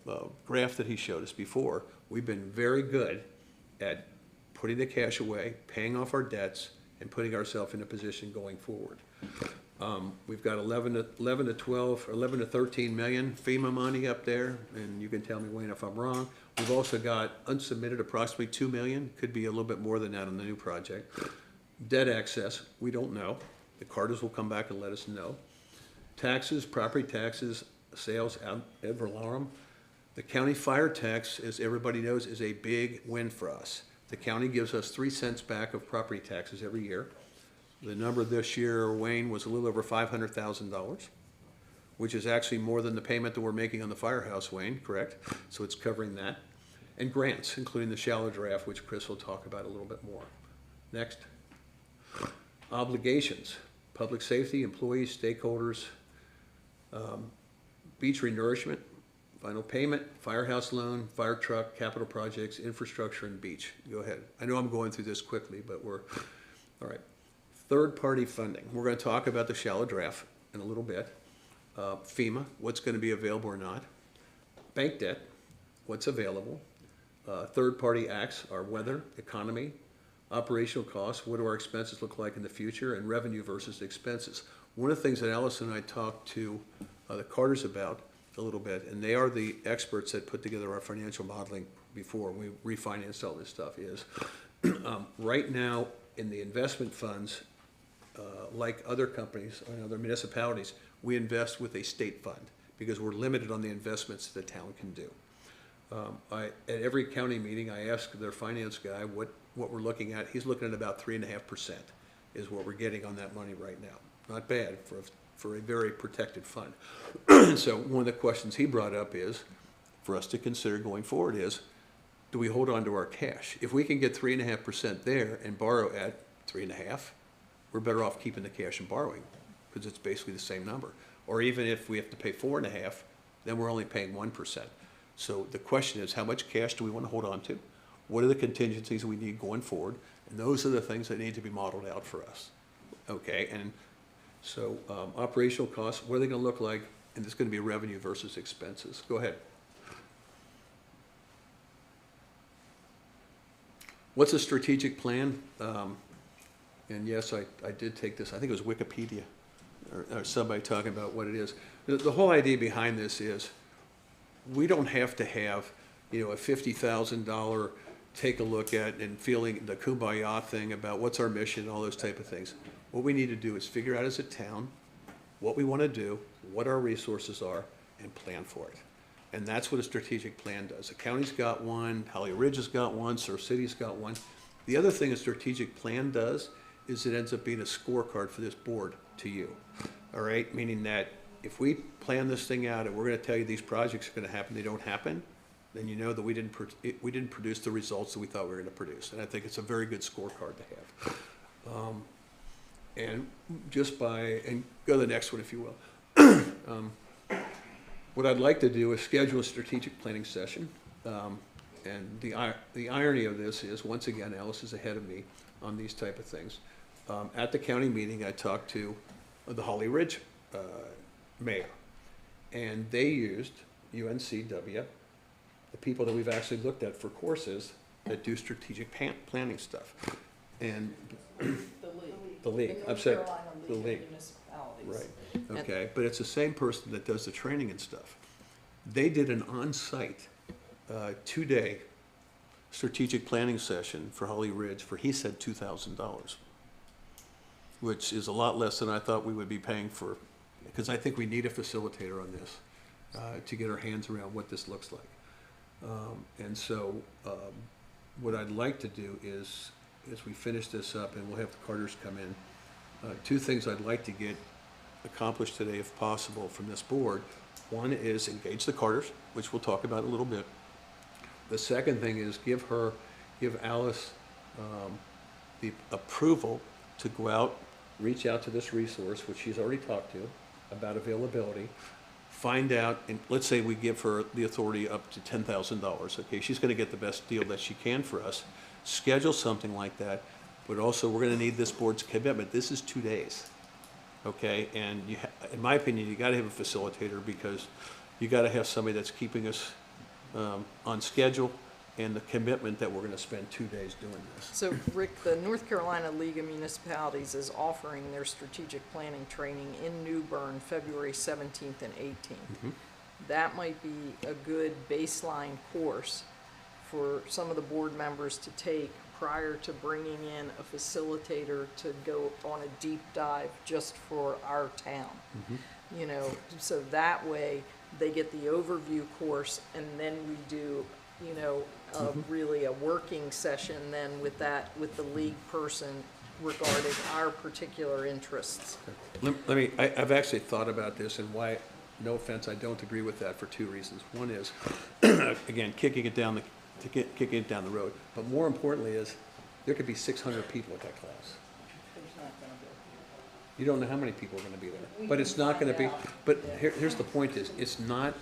[SPEAKER 3] graph that he showed us before, we've been very good at putting the cash away, paying off our debts, and putting ourselves in a position going forward. We've got 11 to 12, or 11 to 13 million FEMA money up there, and you can tell me, Wayne, if I'm wrong. We've also got unsubmitted approximately 2 million, could be a little bit more than that on the new project. Debt access, we don't know. The Carters will come back and let us know. Taxes, property taxes, sales ad valorem. The county fire tax, as everybody knows, is a big win for us. The county gives us 3 cents back of property taxes every year. The number this year, Wayne, was a little over $500,000, which is actually more than the payment that we're making on the firehouse, Wayne, correct? So it's covering that. And grants, including the shallow draft, which Chris will talk about a little bit more. Next. Obligations, public safety, employees, stakeholders, beach renourishment, final payment, firehouse loan, fire truck, capital projects, infrastructure, and beach. Go ahead. I know I'm going through this quickly, but we're, all right. Third-party funding. We're going to talk about the shallow draft in a little bit. FEMA, what's going to be available or not. Bank debt, what's available. Third-party acts are weather, economy, operational costs, what do our expenses look like in the future, and revenue versus expenses. One of the things that Alice and I talked to the Carters about a little bit, and they are the experts that put together our financial modeling before we refinanced all this stuff, is right now in the investment funds, like other companies or other municipalities, we invest with a state fund because we're limited on the investments the town can do. At every county meeting, I ask their finance guy what we're looking at. He's looking at about 3.5% is what we're getting on that money right now. Not bad for a very protected fund. So one of the questions he brought up is, for us to consider going forward is, do we hold on to our cash? If we can get 3.5% there and borrow at 3.5%, we're better off keeping the cash and borrowing because it's basically the same number. Or even if we have to pay 4.5%, then we're only paying 1%. So the question is, how much cash do we want to hold on to? What are the contingencies we need going forward? And those are the things that need to be modeled out for us. Okay, and so operational costs, what are they going to look like? And it's going to be revenue versus expenses. Go ahead. What's a strategic plan? And yes, I did take this, I think it was Wikipedia or somebody talking about what it is. The whole idea behind this is we don't have to have, a $50,000 take a look at and feeling the kumbaya thing about what's our mission and all those type of things. What we need to do is figure out as a town what we want to do, what our resources are, and plan for it. And that's what a strategic plan does. The county's got one, Holly Ridge has got one, Surf City's got one. The other thing a strategic plan does is it ends up being a scorecard for this board to you. All right, meaning that if we plan this thing out and we're going to tell you these projects are going to happen, they don't happen, then you know that we didn't produce the results that we thought we were going to produce. And I think it's a very good scorecard to have. And go to the next one if you will. What I'd like to do is schedule a strategic planning session. And the irony of this is, once again, Alice is ahead of me on these type of things. At the county meeting, I talked to the Holly Ridge mayor, and they used UNCW, the people that we've actually looked at for courses that do strategic planning stuff. And the league, I'm sorry, the league. Right, okay, but it's the same person that does the training and stuff. They did an on-site 2-day strategic planning session for Holly Ridge for, he said, $2,000, which is a lot less than I thought we would be paying for, because I think we need a facilitator on this to get our hands around what this looks like. And so what I'd like to do is, as we finish this up, and we'll have the Carters come in, 2 things I'd like to get accomplished today, if possible, from this board. One is engage the Carters, which we'll talk about a little bit. The second thing is give Alice the approval to go out, reach out to this resource, which she's already talked to about availability, find out, and let's say we give her the authority up to $10,000, okay? She's gonna get the best deal that she can for us. Schedule something like that, but also we're gonna need this board's commitment. This is 2 days, okay? And in my opinion, you gotta have a facilitator because you gotta have somebody that's keeping us on schedule and the commitment that we're gonna spend 2 days doing this.
[SPEAKER 6] So, Rick, the North Carolina League of Municipalities is offering their strategic planning training in New Bern, February 17th and 18th. That might be a good baseline course for some of the board members to take prior to bringing in a facilitator to go on a deep dive just for our town. You know, so that way they get the overview course and then we do, you know, really a working session then with the league person regarding our particular interests.
[SPEAKER 3] I've actually thought about this and why, no offense, I don't agree with that for 2 reasons. One is, again, kicking it down the road. But more importantly is, there could be 600 people at that class. You don't know how many people are gonna be there, but it's not gonna be, but here's the point is, it's not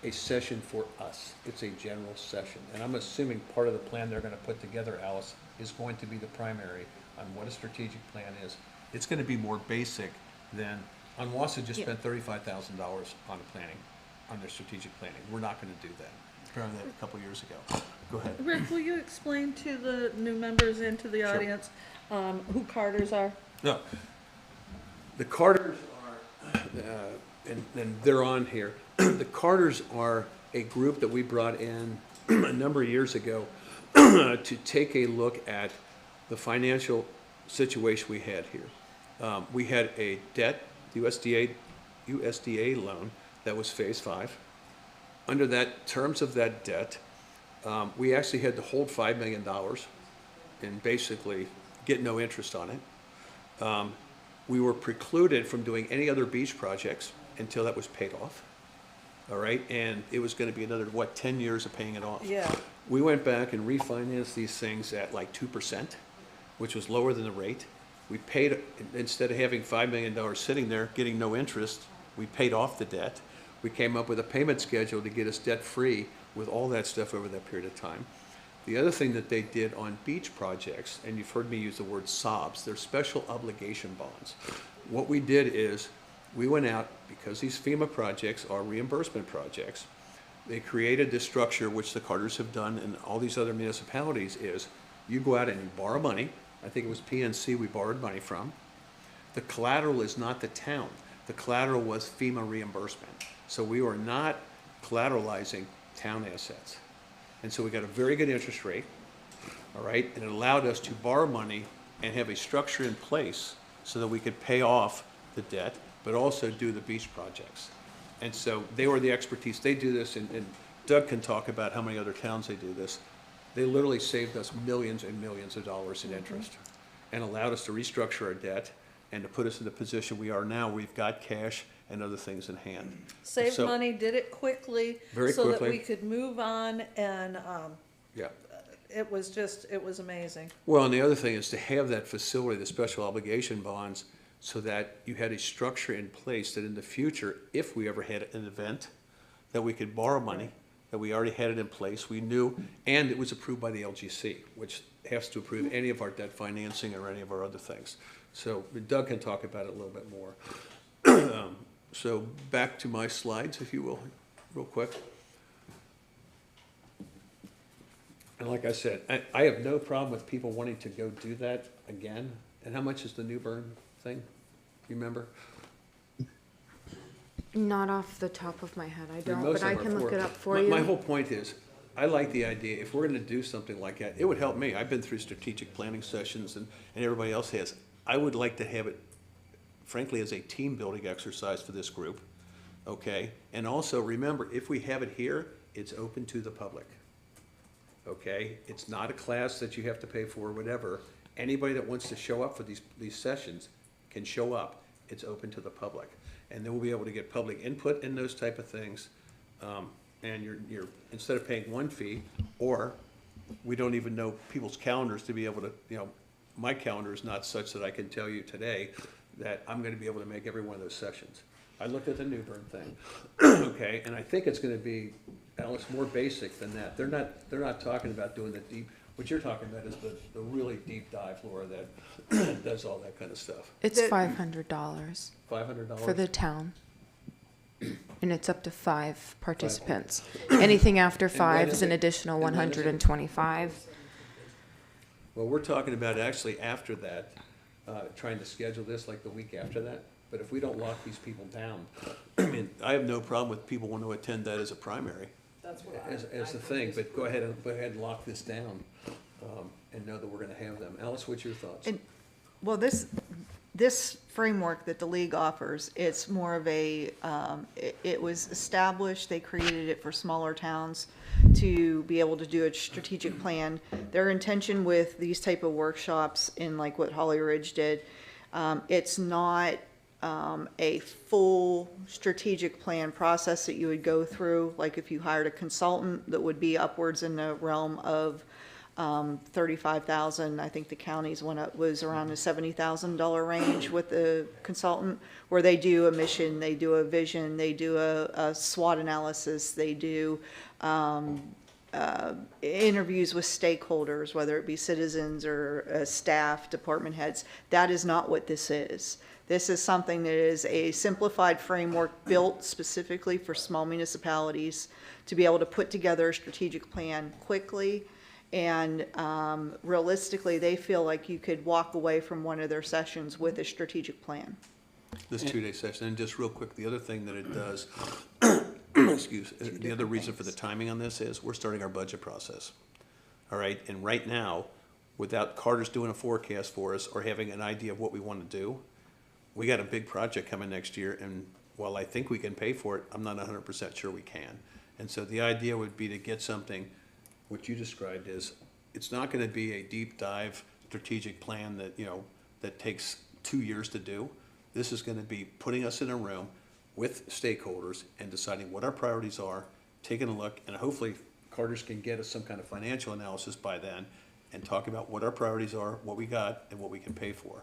[SPEAKER 3] a session for us, it's a general session. And I'm assuming part of the plan they're gonna put together, Alice, is going to be the primary on what a strategic plan is. It's gonna be more basic than, Onwassa just spent $35,000 on the planning, on their strategic planning. We're not gonna do that. Apparently that a couple years ago. Go ahead.
[SPEAKER 12] Rick, will you explain to the new members and to the audience who Carters are?
[SPEAKER 3] No. The Carters are, and they're on here. The Carters are a group that we brought in a number of years ago to take a look at the financial situation we had here. We had a debt, USDA loan that was phase 5. Under that terms of that debt, we actually had to hold $5 million and basically get no interest on it. We were precluded from doing any other beach projects until that was paid off. All right, and it was gonna be another, 10 years of paying it off?
[SPEAKER 12] Yeah.
[SPEAKER 3] We went back and refinanced these things at like 2%, which was lower than the rate. We paid, instead of having $5 million sitting there, getting no interest, we paid off the debt. We came up with a payment schedule to get us debt-free with all that stuff over that period of time. The other thing that they did on beach projects, and you've heard me use the word SOBs, they're special obligation bonds. What we did is, we went out, because these FEMA projects are reimbursement projects, they created this structure, which the Carters have done and all these other municipalities, is you go out and you borrow money. I think it was PNC we borrowed money from. The collateral is not the town. The collateral was FEMA reimbursement. So we were not collateralizing town assets. And so we got a very good interest rate, all right? And it allowed us to borrow money and have a structure in place so that we could pay off the debt, but also do the beach projects. And so they were the expertise. They do this, and Doug can talk about how many other towns they do this. They literally saved us millions and millions of dollars in interest and allowed us to restructure our debt and to put us in the position we are now. We've got cash and other things in hand.
[SPEAKER 12] Saved money, did it quickly.
[SPEAKER 3] Very
[SPEAKER 12] so
[SPEAKER 3] quickly.
[SPEAKER 12] that we could move on, and
[SPEAKER 3] Yeah.
[SPEAKER 12] it was amazing.
[SPEAKER 3] Well, and the other thing is to have that facility, the special obligation bonds, so that you had a structure in place that in the future, if we ever had an event, that we could borrow money, that we already had it in place, we knew, and it was approved by the LGC, which has to approve any of our debt financing or any of our other things. So Doug can talk about it a little bit more. So back to my slides, if you will, real quick. And like I said, I have no problem with people wanting to go do that again. And how much is the New Bern thing? You remember?
[SPEAKER 10] Not off the top of my head, I don't,
[SPEAKER 3] Most
[SPEAKER 10] but I
[SPEAKER 3] of them
[SPEAKER 10] can
[SPEAKER 3] are
[SPEAKER 10] look
[SPEAKER 3] for-
[SPEAKER 10] it up for
[SPEAKER 3] my-
[SPEAKER 10] you.
[SPEAKER 3] My whole point is, I like the idea, if we're gonna do something like that, it would help me. I've been through strategic planning sessions and everybody else has. I would like to have it, frankly, as a team-building exercise for this group, okay? And also, remember, if we have it here, it's open to the public, okay? It's not a class that you have to pay for or whatever. Anybody that wants to show up for these sessions can show up. It's open to the public. And then we'll be able to get public input in those type of things. And you're instead of paying one fee, or we don't even know people's calendars to be able to, my calendar is not such that I can tell you today, that I'm gonna be able to make every one of those sessions. I looked at the New Bern thing, okay, and I think it's gonna be, Alex, more basic than that. They're not talking about doing the deep, what you're talking about is the really deep dive, Laura, that does all that kind of stuff.
[SPEAKER 10] It's $500
[SPEAKER 3] $500?
[SPEAKER 10] for the town. And it's up to 5 participants. Anything after 5 is an additional
[SPEAKER 3] and when is it?
[SPEAKER 10] 125.
[SPEAKER 3] Well, we're talking about actually after that, trying to schedule this like the week after that. But if we don't lock these people down, I mean, I have no problem with people wanting to attend that as a primary,
[SPEAKER 6] That's what
[SPEAKER 3] as the thing, but go ahead and lock this down, and know that we're gonna have them. Alice, what's your thoughts?
[SPEAKER 5] And, well, this framework that the league offers, it's more of a, it was established, they created it for smaller towns to be able to do a strategic plan. Their intention with these type of workshops, in like what Holly Ridge did, it's not a full strategic plan process that you would go through, like if you hired a consultant that would be upwards in the realm of 35,000. I think the county's one was around the $70,000 range with the consultant, where they do a mission, they do a vision, they do a SWOT analysis, they do interviews with stakeholders, whether it be citizens or staff, department heads. That is not what this is. This is something that is a simplified framework built specifically for small municipalities to be able to put together a strategic plan quickly. And realistically, they feel like you could walk away from one of their sessions with a strategic plan.
[SPEAKER 3] This 2-day session, and just real quick, the other thing that it does, the other reason for the timing on this is we're starting our budget process. All right, and right now, without Carter's doing a forecast for us or having an idea of what we want to do, we got a big project coming next year, and while I think we can pay for it, I'm not 100% sure we can. And so the idea would be to get something, what you described is, it's not going to be a deep dive strategic plan that, that takes 2 years to do. This is going to be putting us in a room with stakeholders and deciding what our priorities are, taking a look, and hopefully Carter's can get us some kind of financial analysis by then and talk about what our priorities are, what we got, and what we can pay for.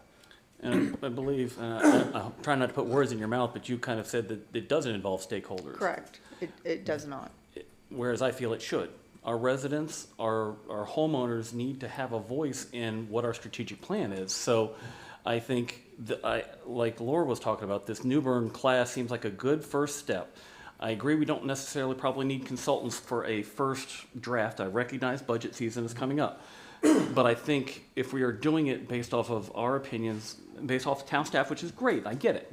[SPEAKER 4] And I believe, I'm trying not to put words in your mouth, but you kind of said that it doesn't involve stakeholders.
[SPEAKER 5] Correct. It does not.
[SPEAKER 4] Whereas I feel it should. Our residents, our homeowners need to have a voice in what our strategic plan is. So I think like Laura was talking about, this New Bern class seems like a good first step. I agree we don't necessarily probably need consultants for a first draft. I recognize budget season is coming up. But I think if we are doing it based off of our opinions, based off town staff, which is great, I get it.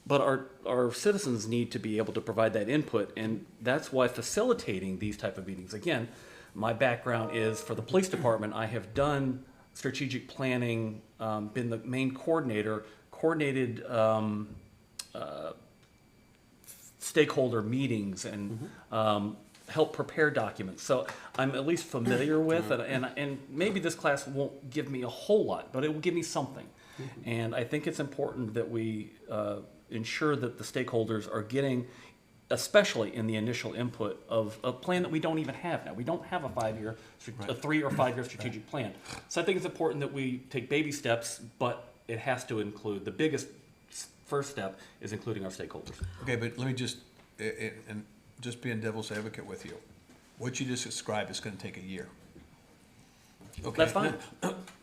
[SPEAKER 4] But our citizens need to be able to provide that input, and that's why facilitating these type of meetings. Again, my background is for the police department. I have done strategic planning, been the main coordinator, coordinated stakeholder meetings, and help prepare documents. So I'm at least familiar with it, and maybe this class won't give me a whole lot, but it will give me something. And I think it's important that we ensure that the stakeholders are getting, especially in the initial input of a plan that we don't even have now. We don't have a 3 or 5 year strategic plan. So I think it's important that we take baby steps, but it has to include, the biggest first step is including our stakeholders.
[SPEAKER 3] Okay, but let me just, and just being devil's advocate with you. What you just described is going to take a year. Okay.
[SPEAKER 4] That's fine.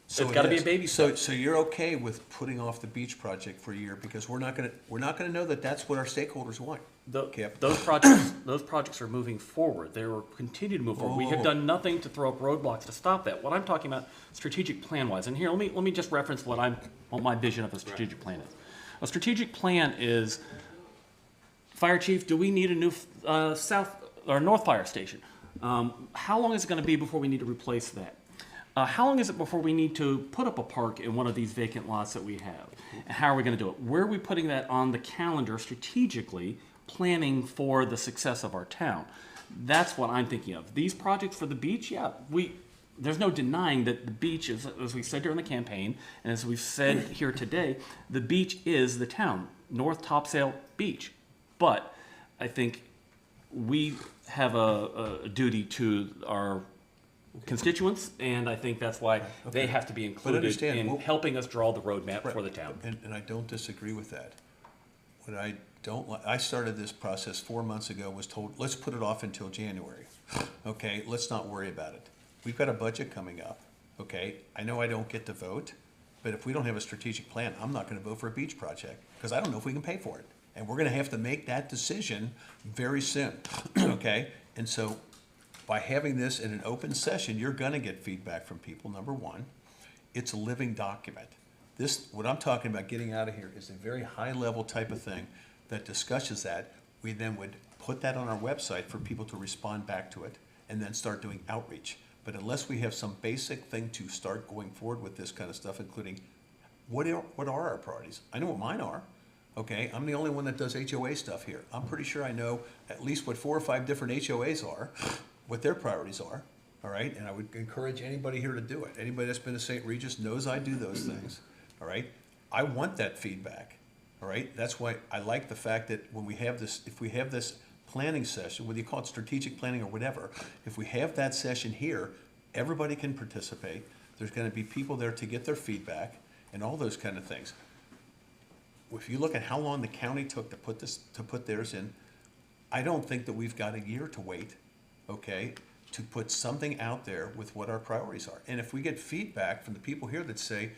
[SPEAKER 3] So
[SPEAKER 4] It's got to be a baby step.
[SPEAKER 3] So you're okay with putting off the beach project for a year because we're not going to know that that's what our stakeholders want.
[SPEAKER 4] Those projects are moving forward. They will continue to move forward. We have done nothing to throw up roadblocks to stop that. What I'm talking about, strategic plan wise, and here let me just reference what my vision of a strategic plan is. A strategic plan is, fire chief, do we need a new south or north fire station? How long is it going to be before we need to replace that? How long is it before we need to put up a park in one of these vacant lots that we have? And how are we going to do it? Where are we putting that on the calendar strategically, planning for the success of our town? That's what I'm thinking of. These projects for the beach, there's no denying that the beach is, as we said during the campaign, and as we've said here today, the beach is the town, North Topsail Beach. But I think we have a duty to our constituents, and I think that's why they have to be included
[SPEAKER 3] understand,
[SPEAKER 4] in helping us draw the roadmap for the town.
[SPEAKER 3] And I don't disagree with that. What I don't like, I started this process 4 months ago, was told, let's put it off until January. Okay, let's not worry about it. We've got a budget coming up, okay? I know I don't get to vote, but if we don't have a strategic plan, I'm not gonna vote for a beach project, because I don't know if we can pay for it. And we're gonna have to make that decision very soon, okay? And so, by having this in an open session, you're gonna get feedback from people, number one. It's a living document. This, what I'm talking about getting out of here is a very high-level type of thing that discusses that. We then would put that on our website for people to respond back to it and then start doing outreach. But unless we have some basic thing to start going forward with this kind of stuff, including what are our priorities? I know what mine are, okay? I'm the only one that does HOA stuff here. I'm pretty sure I know at least what 4 or 5 different HOAs are, what their priorities are, all right? And I would encourage anybody here to do it. Anybody that's been to St. Regis knows I do those things, all right? I want that feedback, all right? That's why I like the fact that when we have this, if we have this planning session, whether you call it strategic planning or whatever, if we have that session here, everybody can participate. There's gonna be people there to get their feedback and all those kind of things. If you look at how long the county took to put theirs in, I don't think that we've got a year to wait, okay, to put something out there with what our priorities are. And if we get feedback from the people here that say,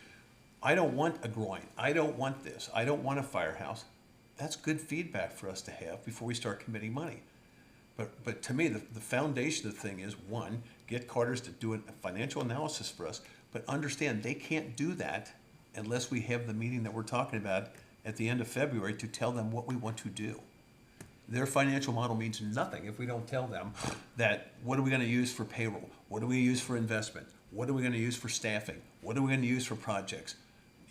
[SPEAKER 3] I don't want a groin, I don't want this, I don't want a firehouse, that's good feedback for us to have before we start committing money. But to me, the foundation of the thing is, one, get Carter's to do a financial analysis for us, but understand they can't do that unless we have the meeting that we're talking about at the end of February to tell them what we want to do. Their financial model means nothing if we don't tell them that, what are we gonna use for payroll? What are we gonna use for investment? What are we gonna use for staffing? What are we gonna use for projects?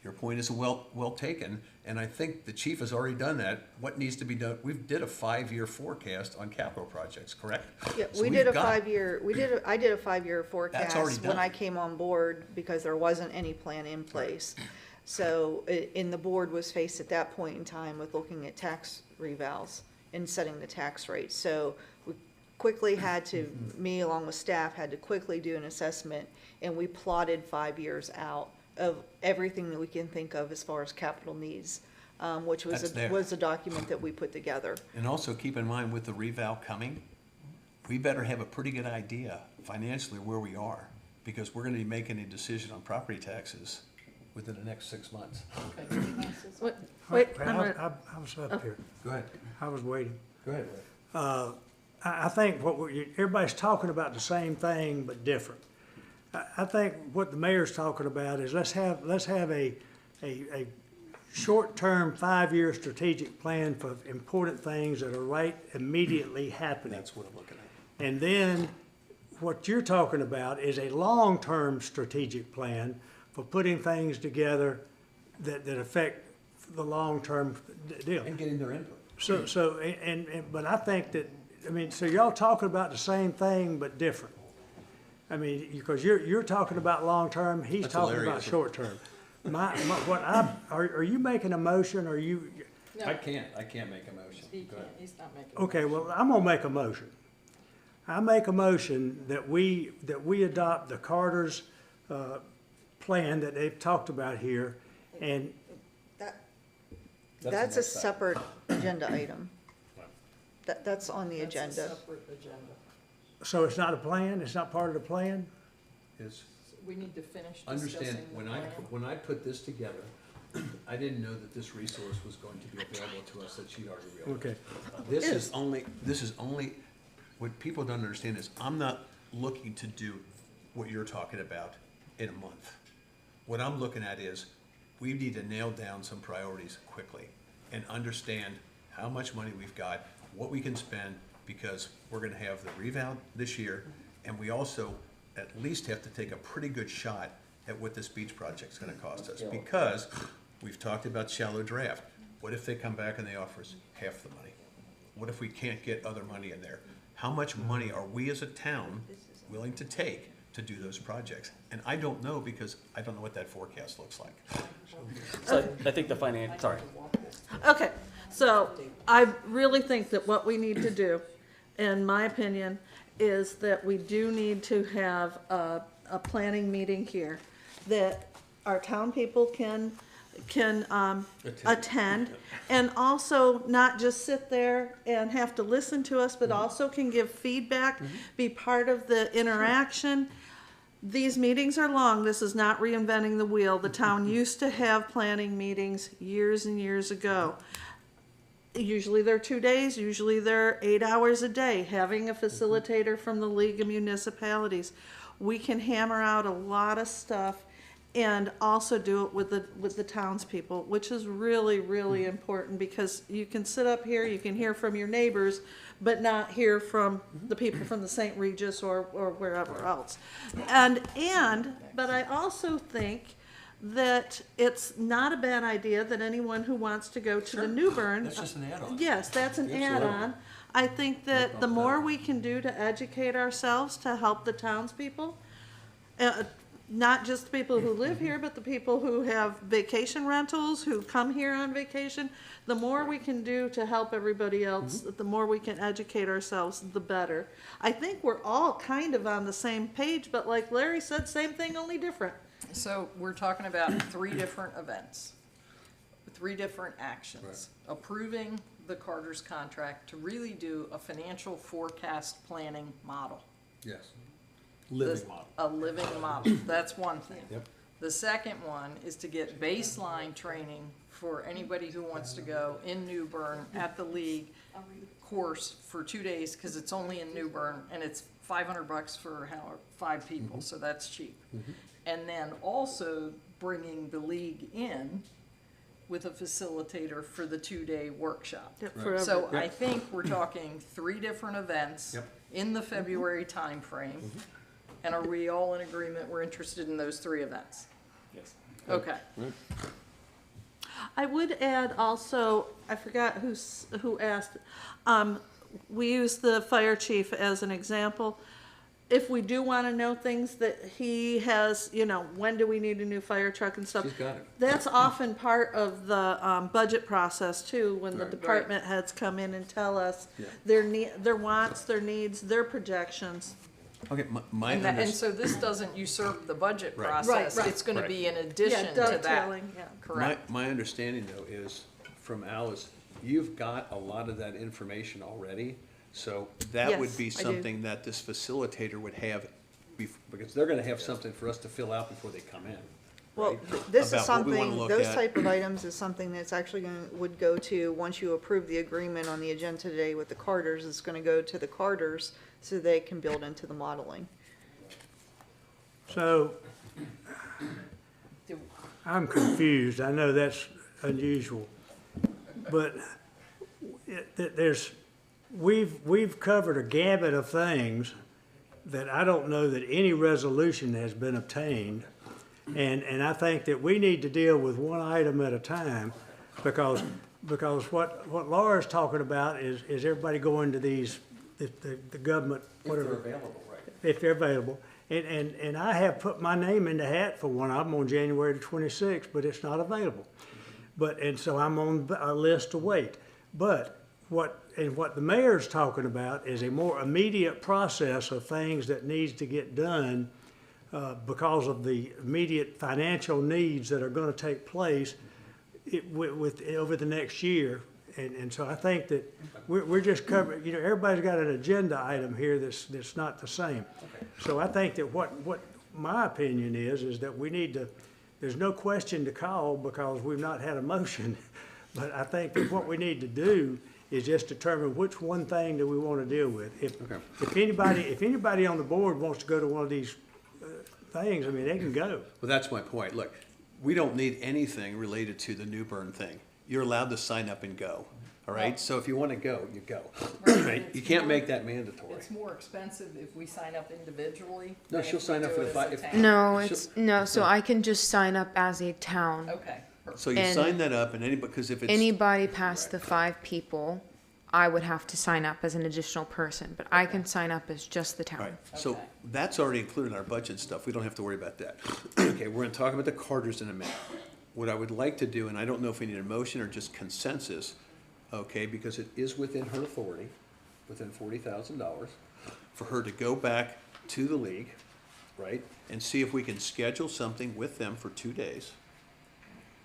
[SPEAKER 3] Your point is well taken, and I think the chief has already done that. What needs to be done? We did a 5-year forecast on capital projects, correct?
[SPEAKER 5] Yeah,
[SPEAKER 3] So
[SPEAKER 5] we did a
[SPEAKER 3] we've got-
[SPEAKER 5] 5-year, I did a 5-year
[SPEAKER 3] That's already
[SPEAKER 5] forecast when
[SPEAKER 3] done.
[SPEAKER 5] I came on board because there wasn't any plan in place. So, and the board was faced at that point in time with looking at tax revals and setting the tax rate. So we quickly had to, me along with staff, had to quickly do an assessment, and we plotted 5 years out of everything that we can think of as far as capital needs, which
[SPEAKER 3] That's there.
[SPEAKER 5] was a document that we put together.
[SPEAKER 3] And also keep in mind with the reval coming, we better have a pretty good idea financially where we are, because we're gonna be making a decision on property taxes within the next 6 months.
[SPEAKER 12] Wait,
[SPEAKER 18] I was up here.
[SPEAKER 3] Go ahead.
[SPEAKER 18] I was waiting.
[SPEAKER 3] Go ahead.
[SPEAKER 18] I think everybody's talking about the same thing but different. I think what the mayor's talking about is let's have a short-term 5-year strategic plan for important things that are right immediately happening.
[SPEAKER 3] That's what I'm looking at.
[SPEAKER 18] And then what you're talking about is a long-term strategic plan for putting things together that affect the long-term deal.
[SPEAKER 3] And getting their input.
[SPEAKER 18] But I think that, so y'all talking about the same thing but different. Because you're talking about long-term, he's
[SPEAKER 3] That's
[SPEAKER 18] talking
[SPEAKER 3] hilarious.
[SPEAKER 18] about short-term. Are you making a motion, or you?
[SPEAKER 3] I can't make a motion. Go ahead.
[SPEAKER 6] He's not making.
[SPEAKER 18] Okay, well, I'm gonna make a motion. I make a motion that we adopt the Carter's, plan that they've talked about here, and
[SPEAKER 5] That's a separate agenda item. That's on the agenda.
[SPEAKER 6] Separate agenda.
[SPEAKER 18] so it's not a plan, it's not part of the plan?
[SPEAKER 3] Is,
[SPEAKER 6] We need to finish
[SPEAKER 3] understand,
[SPEAKER 6] discussing the plan.
[SPEAKER 3] when I put this together, I didn't know that this resource was going to be available to us that she'd already realized.
[SPEAKER 18] Okay.
[SPEAKER 3] This is only, what people don't understand is, I'm not looking to do what you're talking about in a month. What I'm looking at is, we need to nail down some priorities quickly and understand how much money we've got, what we can spend, because we're gonna have the reval this year, and we also at least have to take a pretty good shot at what this beach project's gonna cost us, because we've talked about shallow draft. What if they come back and they offer us half the money? What if we can't get other money in there? How much money are we as a town willing to take to do those projects? And I don't know, because I don't know what that forecast looks like.
[SPEAKER 4] So I think sorry.
[SPEAKER 12] Okay, so I really think that what we need to do, in my opinion, is that we do need to have a planning meeting here that our town people can attend, and also not just sit there and have to listen to us, but also can give feedback, be part of the interaction. These meetings are long. This is not reinventing the wheel. The town used to have planning meetings years and years ago. Usually they're 2 days, usually they're 8 hours a day, having a facilitator from the League of Municipalities. We can hammer out a lot of stuff and also do it with the townspeople, which is really, really important, because you can sit up here, you can hear from your neighbors, but not hear from the people from the St. Regis or wherever else. But I also think that it's not a bad idea that anyone who wants to go to the Newbern.
[SPEAKER 3] That's just an add-on.
[SPEAKER 12] Yes, that's an add-on. I think that the more we can do to educate ourselves to help the townspeople, not just the people who live here, but the people who have vacation rentals, who come here on vacation, the more we can do to help everybody else, the more we can educate ourselves, the better. I think we're all kind of on the same page, but like Larry said, same thing, only different.
[SPEAKER 6] So we're talking about 3 different events, 3 different actions. Approving the Carter's contract to really do a financial forecast planning model.
[SPEAKER 3] Yes. Living model.
[SPEAKER 6] A living model, that's one thing.
[SPEAKER 3] Yep.
[SPEAKER 6] The second one is to get baseline training for anybody who wants to go in New Bern at the league course for 2 days, because it's only in New Bern, and it's $500 for 5 people, so that's cheap. And then also bringing the league in with a facilitator for the 2-day workshop. So I think we're talking 3 different events in the February timeframe. And are we all in agreement we're interested in those 3 events?
[SPEAKER 19] Yes.
[SPEAKER 6] Okay.
[SPEAKER 12] I would add also, I forgot who asked, we use the fire chief as an example. If we do want to know things that he has, when do we need a new fire truck and stuff?
[SPEAKER 3] She's got it.
[SPEAKER 12] That's often part of the budget process too, when the department heads come in and tell us their wants, their needs, their projections.
[SPEAKER 3] Okay,
[SPEAKER 6] And so this doesn't usurp the budget process.
[SPEAKER 12] Right.
[SPEAKER 6] It's gonna be in addition to that.
[SPEAKER 12] Dovetailing,
[SPEAKER 6] Correct.
[SPEAKER 3] My understanding though is, from Al, is you've got a lot of that information already. So that would
[SPEAKER 12] Yes,
[SPEAKER 3] be
[SPEAKER 12] I do.
[SPEAKER 3] something that this facilitator would have, because they're gonna have something for us to fill out before they come in.
[SPEAKER 5] Well,
[SPEAKER 3] right?
[SPEAKER 5] this is
[SPEAKER 3] About what we wanna
[SPEAKER 5] something,
[SPEAKER 3] look
[SPEAKER 5] those
[SPEAKER 3] at.
[SPEAKER 5] type of items is something that's actually would go to, once you approve the agreement on the agenda today with the Carters, it's gonna go to the Carters so they can build into the modeling.
[SPEAKER 18] So, I'm confused. I know that's unusual, but we've covered a gamut of things that I don't know that any resolution has been obtained. And I think that we need to deal with one item at a time, because what Laura's talking about is everybody going to these, the government, whatever.
[SPEAKER 3] If they're available, right?
[SPEAKER 18] If they're available. And I have put my name in the hat for one of them on January the 26th, but it's not available. And so I'm on a list to wait. But what the mayor's talking about is a more immediate process of things that needs to get done because of the immediate financial needs that are going to take place over the next year. And so I think that we're just covering, everybody's got an agenda item here that's not the same. So I think that what my opinion is that we need to, there's no question to call because we've not had a motion. But I think that what we need to do is just determine which one thing do we want to deal with. If anybody on the board wants to go to one of these things, I mean, they can go.
[SPEAKER 3] Well, that's my point. Look, we don't need anything related to the New Bern thing. You're allowed to sign up and go, all right? So if you want to go, you go, right? You can't make that mandatory.
[SPEAKER 6] It's more expensive if we sign up individually.
[SPEAKER 3] No,
[SPEAKER 6] than
[SPEAKER 3] she'll
[SPEAKER 6] if we
[SPEAKER 3] sign up
[SPEAKER 6] do
[SPEAKER 3] for
[SPEAKER 6] it
[SPEAKER 3] the
[SPEAKER 6] as a
[SPEAKER 3] five.
[SPEAKER 6] town.
[SPEAKER 10] So I can just sign up as a town.
[SPEAKER 6] Okay.
[SPEAKER 3] So you
[SPEAKER 10] And
[SPEAKER 3] sign that up, and because if it's
[SPEAKER 10] Anybody past the 5 people, I would have to sign up as an additional person, but I can sign up as just the town.
[SPEAKER 3] right, so that's already included in our budget stuff. We don't have to worry about that. Okay, we're going to talk about the Carters in a minute. What I would like to do, and I don't know if we need a motion or just consensus, okay, because it is within her authority, within $40,000. for her to go back to the league, right? And see if we can schedule something with them for 2 days,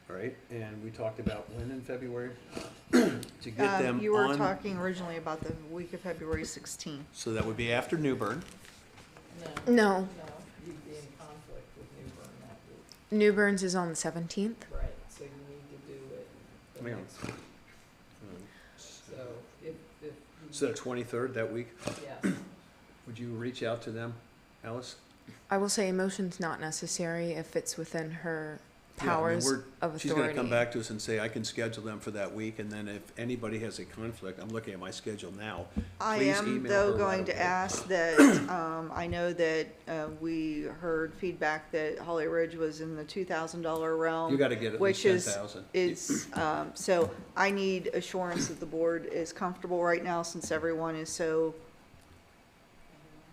[SPEAKER 3] right? And we talked about when in February? To get them
[SPEAKER 5] You were
[SPEAKER 3] on,
[SPEAKER 5] talking originally about the week of February 16th.
[SPEAKER 3] so that would be after New Bern.
[SPEAKER 10] No,
[SPEAKER 6] No, you'd be in conflict with New Bern that week.
[SPEAKER 10] New Burns is on the 17th.
[SPEAKER 6] Right, so you need to do it the
[SPEAKER 3] Hang on.
[SPEAKER 6] next week. So if you
[SPEAKER 3] So the 23rd that week,
[SPEAKER 6] yes.
[SPEAKER 3] would you reach out to them, Alice?
[SPEAKER 10] I will say a motion's not necessary if it's within her
[SPEAKER 3] Yeah, I mean,
[SPEAKER 10] powers
[SPEAKER 3] we're-
[SPEAKER 10] of authority.
[SPEAKER 3] She's gonna come back to us and say, I can schedule them for that week, and then if anybody has a conflict, I'm looking at my schedule now.
[SPEAKER 5] I
[SPEAKER 3] Please
[SPEAKER 5] am,
[SPEAKER 3] email
[SPEAKER 5] though,
[SPEAKER 3] her
[SPEAKER 5] going
[SPEAKER 3] right
[SPEAKER 5] to
[SPEAKER 3] away.
[SPEAKER 5] ask that, I know that we heard feedback that Holly Ridge was in the $2,000 realm.
[SPEAKER 3] You gotta get at least
[SPEAKER 5] which is
[SPEAKER 3] 10,000.
[SPEAKER 5] so I need assurance that the board is comfortable right now, since everyone is so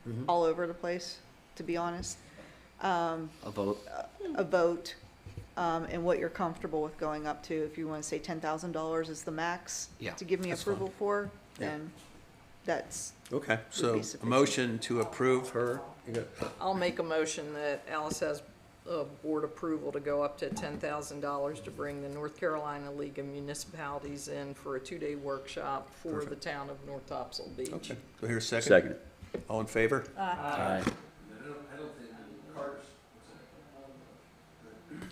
[SPEAKER 3] Mhm.
[SPEAKER 5] all over the place, to be honest.
[SPEAKER 15] A vote.
[SPEAKER 5] A vote, and what you're comfortable with going up to. If you want to say $10,000 is the max
[SPEAKER 15] Yeah,
[SPEAKER 5] to give me
[SPEAKER 3] that's fine.
[SPEAKER 5] approval for,
[SPEAKER 3] Yeah.
[SPEAKER 5] then that's,
[SPEAKER 3] Okay, so a
[SPEAKER 5] sufficient.
[SPEAKER 3] motion to approve her, you got,
[SPEAKER 6] I'll make a motion that Alice has board approval to go up to $10,000 to bring the North Carolina League of Municipalities in for a 2-day workshop for the town of North Topsail Beach.
[SPEAKER 3] okay, so here's a second.
[SPEAKER 14] Second.
[SPEAKER 3] All in favor?
[SPEAKER 14] Aye.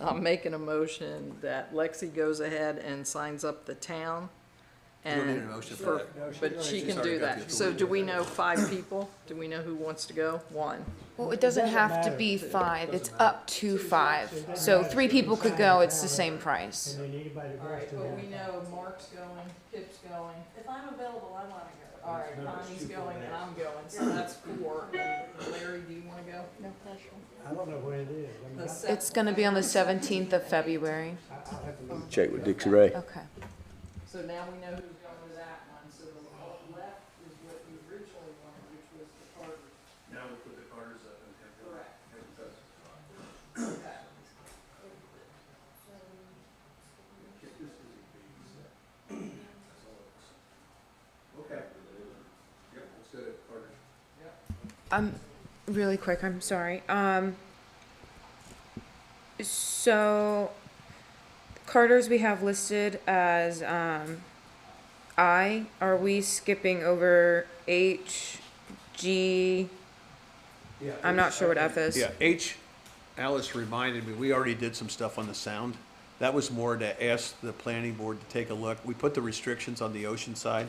[SPEAKER 6] I'm making a motion that Lexi goes ahead and signs up the town.
[SPEAKER 3] You don't need
[SPEAKER 6] And
[SPEAKER 3] a motion for that.
[SPEAKER 6] but she
[SPEAKER 3] She's
[SPEAKER 6] can
[SPEAKER 3] already
[SPEAKER 6] do
[SPEAKER 3] got the
[SPEAKER 6] that. So
[SPEAKER 3] authority.
[SPEAKER 6] do we know 5 people? Do we know who wants to go? 1.
[SPEAKER 10] Well, it doesn't have to be 5, it's up to 5. So 3 people could go, it's the same price.
[SPEAKER 18] And then anybody
[SPEAKER 6] All
[SPEAKER 18] goes
[SPEAKER 6] right,
[SPEAKER 18] to
[SPEAKER 6] but
[SPEAKER 18] that.
[SPEAKER 6] we know Mark's going, Pip's going.
[SPEAKER 12] If I'm available, I wanna go.
[SPEAKER 6] All right, Connie's going and I'm going, so that's 4. And Larry, do you wanna go?
[SPEAKER 12] No pressure.
[SPEAKER 18] I don't know when it is. I mean,
[SPEAKER 6] The
[SPEAKER 10] It's gonna be on the 17th of February.
[SPEAKER 18] I'll have to look.
[SPEAKER 14] Check with Dixie Ray.
[SPEAKER 10] Okay.
[SPEAKER 6] So now we know who's going to that one, so the left is what you originally wanted, which was the Carter.
[SPEAKER 3] Now we'll put the Carters up and have
[SPEAKER 6] Correct. Okay.
[SPEAKER 3] Okay. Yep, let's go to Carter.
[SPEAKER 10] Really quick, I'm sorry. So Carter's we have listed as I. Are we skipping over H, G?
[SPEAKER 3] Yeah,
[SPEAKER 10] I'm not sure what F is.
[SPEAKER 3] Yeah, H, Alice reminded me, we already did some stuff on the sound. That was more to ask the planning board to take a look. We put the restrictions on the ocean side.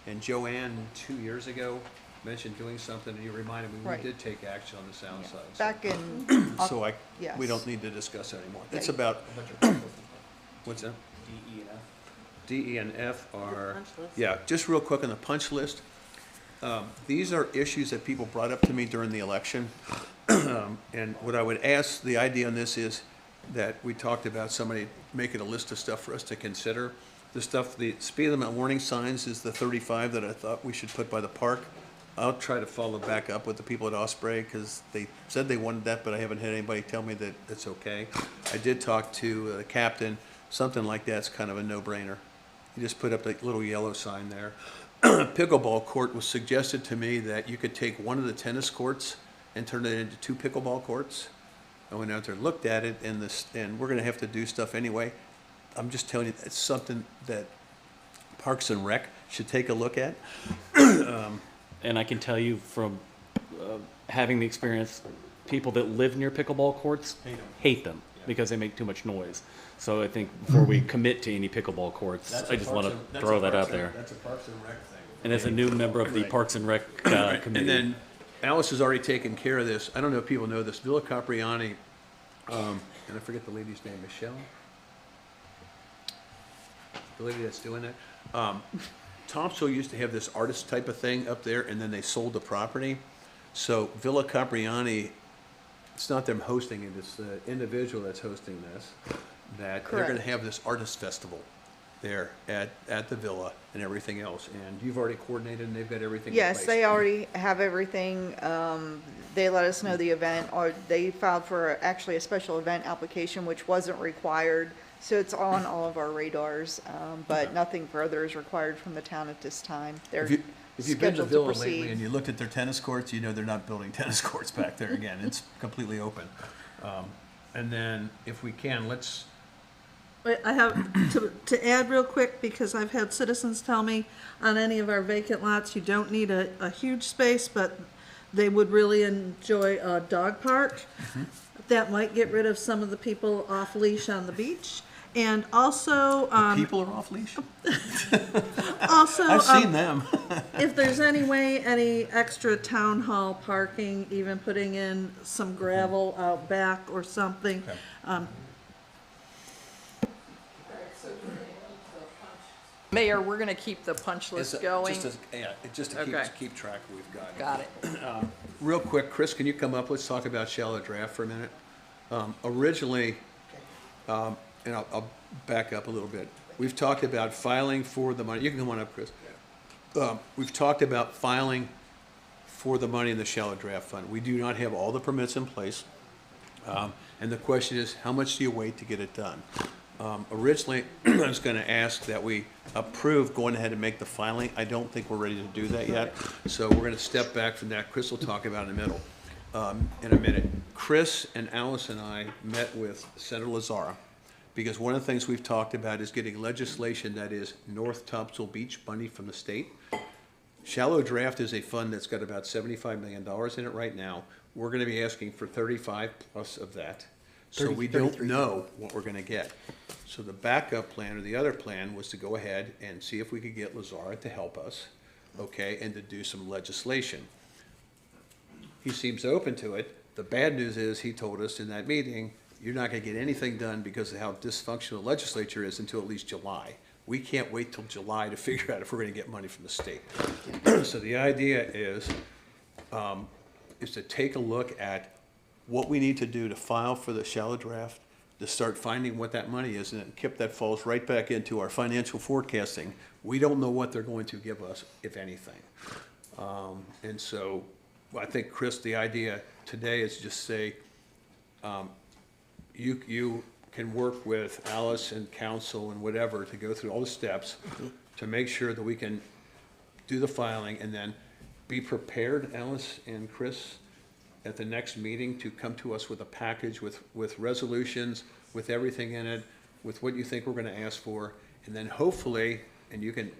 [SPEAKER 3] And Joanne, 2 years ago, mentioned doing something, and you reminded me, we
[SPEAKER 5] Right.
[SPEAKER 3] did take action on the sound side. So-
[SPEAKER 5] back in,
[SPEAKER 3] So
[SPEAKER 5] yes.
[SPEAKER 3] we don't need to discuss it anymore.
[SPEAKER 5] Yeah.
[SPEAKER 3] It's about, what's that? D, E, and F are,
[SPEAKER 12] Punch list.
[SPEAKER 3] yeah, just real quick on the punch list. These are issues that people brought up to me during the election. And what I would ask, the idea on this is that we talked about somebody making a list of stuff for us to consider. The stuff, the speed limit warning signs is the 35 that I thought we should put by the park. I'll try to follow back up with the people at Osprey, because they said they wanted that, but I haven't had anybody tell me that it's okay. I did talk to the captain, something like that's kind of a no-brainer. You just put up the little yellow sign there. Pickleball court was suggested to me that you could take one of the tennis courts and turn it into 2 pickleball courts. I went out there and looked at it, and we're gonna have to do stuff anyway. I'm just telling you, it's something that Parks and Rec should take a look at.
[SPEAKER 4] And I can tell you from having the experience, people that live near pickleball courts hate them because they make too much noise. So I think before we commit to any pickleball courts, I just want to throw that out there.
[SPEAKER 3] That's a Parks and Rec thing.
[SPEAKER 4] And as a new member of the
[SPEAKER 3] Right.
[SPEAKER 4] Parks and Rec
[SPEAKER 3] Right.
[SPEAKER 4] committee.
[SPEAKER 3] And then Alice has already taken care of this. I don't know if people know this. Villa Capriani, and I forget the lady's name, Michelle? The lady that's doing that. Topsail used to have this artist type of thing up there, and then they sold the property. So Villa Capriani, it's not them hosting it, it's the individual that's hosting this, that they're gonna
[SPEAKER 5] Correct.
[SPEAKER 3] have this artist festival there at the villa and everything else. And you've already coordinated and they've got everything in place.
[SPEAKER 5] Yes, they already have everything. They let us know the event, or they filed for actually a special event application, which wasn't required. So it's on all of our radars, but nothing further is required from the town at this time. They're
[SPEAKER 3] If you've been to
[SPEAKER 5] scheduled to
[SPEAKER 3] Villa lately
[SPEAKER 5] proceed.
[SPEAKER 3] and you looked at their tennis courts, you know they're not building tennis courts back there again. It's completely open. And then, if we can, let's,
[SPEAKER 12] Wait, I have to add real quick, because I've had citizens tell me on any of our vacant lots, you don't need a huge space, but they would really enjoy a dog park. That might get rid of some of the people off leash on the beach. And also,
[SPEAKER 3] people are off leash.
[SPEAKER 12] also,
[SPEAKER 3] I've seen them.
[SPEAKER 12] if there's any way, any extra town hall parking, even putting in some gravel out back or something.
[SPEAKER 6] Mayor, we're gonna keep the punch list going.
[SPEAKER 3] Just to
[SPEAKER 6] Okay.
[SPEAKER 3] keep track of what we've got.
[SPEAKER 6] Got it.
[SPEAKER 3] Real quick, Chris, can you come up? Let's talk about shallow draft for a minute. Originally, and I'll back up a little bit. We've talked about filing for the money. You can come on up, Chris. We've talked about filing for the money in the shallow draft fund. We do not have all the permits in place. And the question is, how much do you wait to get it done? Originally, I was going to ask that we approve going ahead and make the filing. I don't think we're ready to do that yet. So we're going to step back from that. Chris will talk about it in a minute. Chris and Alice and I met with Senator Lazzara, because one of the things we've talked about is getting legislation that is North Topsail Beach money from the state. Shallow draft is a fund that's got about $75 million in it right now. We're going to be asking for 35 plus of that. So we don't know what we're going to get. So the backup plan, or the other plan, was to go ahead and see if we could get Lazzara to help us, okay, and to do some legislation. He seems open to it. The bad news is, he told us in that meeting, you're not going to get anything done because of how dysfunctional the legislature is until at least July. We can't wait till July to figure out if we're going to get money from the state. So the idea is to take a look at what we need to do to file for the shallow draft, to start finding what that money is, and then Kip, that falls right back into our financial forecasting. We don't know what they're going to give us, if anything. And so I think, Chris, the idea today is just say, you can work with Alice and council and whatever to go through all the steps to make sure that we can do the filing, and then be prepared, Alice and Chris, at the next meeting to come to us with a package with resolutions, with everything in it, with what you think we're gonna ask for, and then hopefully, and you can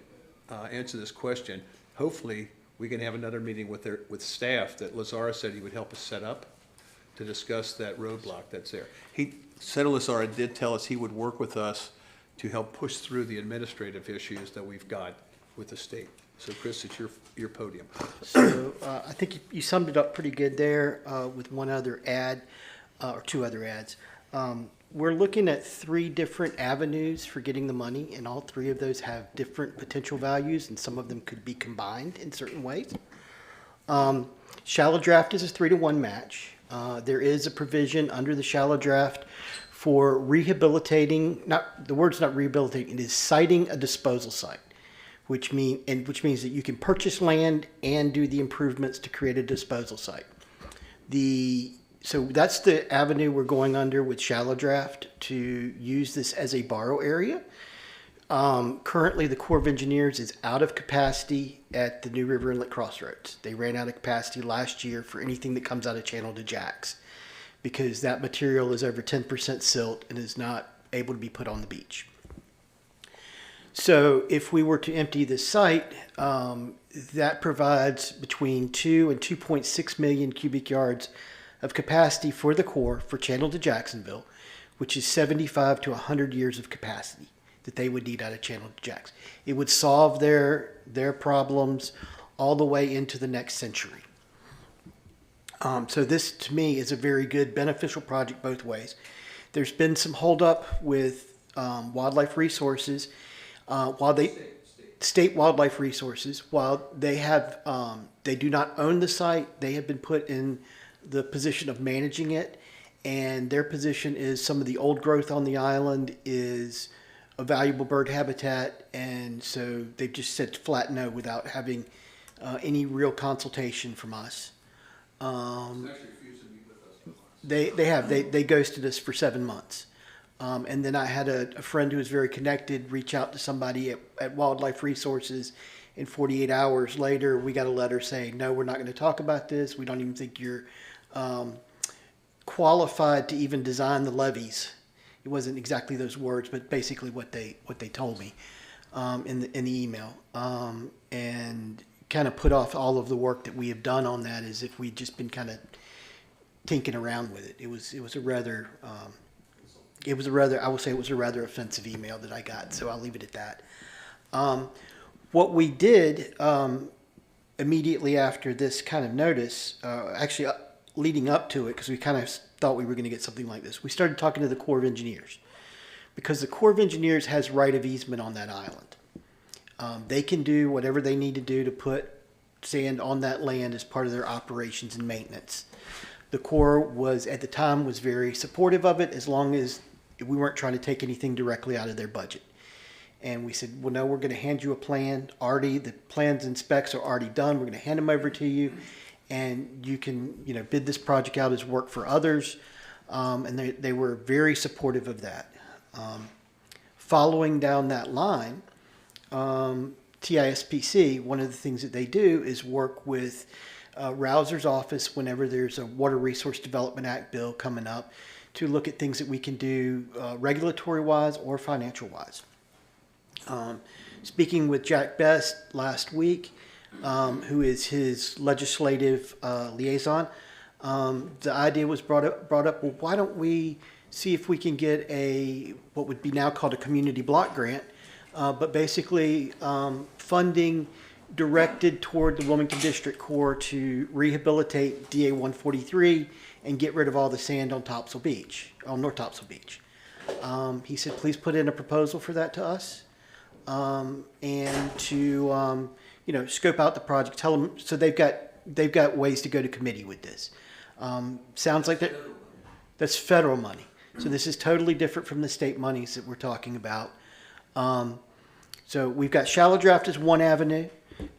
[SPEAKER 3] answer this question, hopefully we can have another meeting with staff that Lazzara said he would help us set up to discuss that roadblock that's there. Senator Lazzara did tell us he would work with us to help push through the administrative issues that we've got with the state. So Chris, it's your podium.
[SPEAKER 8] So I think you summed it up pretty good there with one other ad, or two other ads. We're looking at 3 different avenues for getting the money, and all 3 of those have different potential values, and some of them could be combined in certain ways. Shallow draft is a 3-to-1 match. There is a provision under the shallow draft for rehabilitating, the word's not rehabilitating, it is siting a disposal site. Which means that you can purchase land and do the improvements to create a disposal site. So that's the avenue we're going under with shallow draft, to use this as a borrow area. Currently, the Corps of Engineers is out of capacity at the New River Inlet Crossroads. They ran out of capacity last year for anything that comes out of Channel to Jacks, because that material is over 10% silt and is not able to be put on the beach. So if we were to empty the site, that provides between 2 and 2.6 million cubic yards of capacity for the Corps for Channel to Jacksonville, which is 75 to 100 years of capacity that they would need out of Channel to Jacks. It would solve their problems all the way into the next century. So this, to me, is a very good, beneficial project both ways. There's been some holdup with wildlife resources. State Wildlife Resources, while they have, they do not own the site, they have been put in the position of managing it, and their position is some of the old growth on the island is a valuable bird habitat, and so they've just said flat no without having any real consultation from us. They ghosted us for 7 months. And then I had a friend who was very connected reach out to somebody at Wildlife Resources, and 48 hours later, we got a letter saying, no, we're not going to talk about this. We don't even think you're qualified to even design the levees. It wasn't exactly those words, but basically what they told me in the email, and kind of put off all of the work that we have done on that as if we'd just been kind of tinkering around with it. It was a rather I will say it was a rather offensive email that I got. So I'll leave it at that. What we did immediately after this kind of notice, actually leading up to it, because we kind of thought we were going to get something like this, we started talking to the Corps of Engineers, because the Corps of Engineers has right of easement on that island. They can do whatever they need to do to put sand on that land as part of their operations and maintenance. The Corps was, at the time, was very supportive of it, as long as we weren't trying to take anything directly out of their budget. And we said, well, no, we're going to hand you a plan. Already, the plans and specs are already done. We're going to hand them over to you, and you can, bid this project out as work for others. And they were very supportive of that. Following down that line, TISPC, one of the things that they do is work with Rouser's office whenever there's a Water Resource Development Act bill coming up to look at things that we can do regulatory-wise or financial-wise. Speaking with Jack Best last week, who is his legislative liaison, the idea was brought up, well, why don't we see if we can get what would be now called a community block grant, but basically funding directed toward the Wilmington District Corps to rehabilitate DA 143 and get rid of all the sand on North Topsail Beach. He said, please put in a proposal for that to us, and to scope out the project. Tell them, so they've got ways to go to committee with this. Sounds like that's federal money. So this is totally different from the state monies that we're talking about. So we've got shallow draft as one avenue.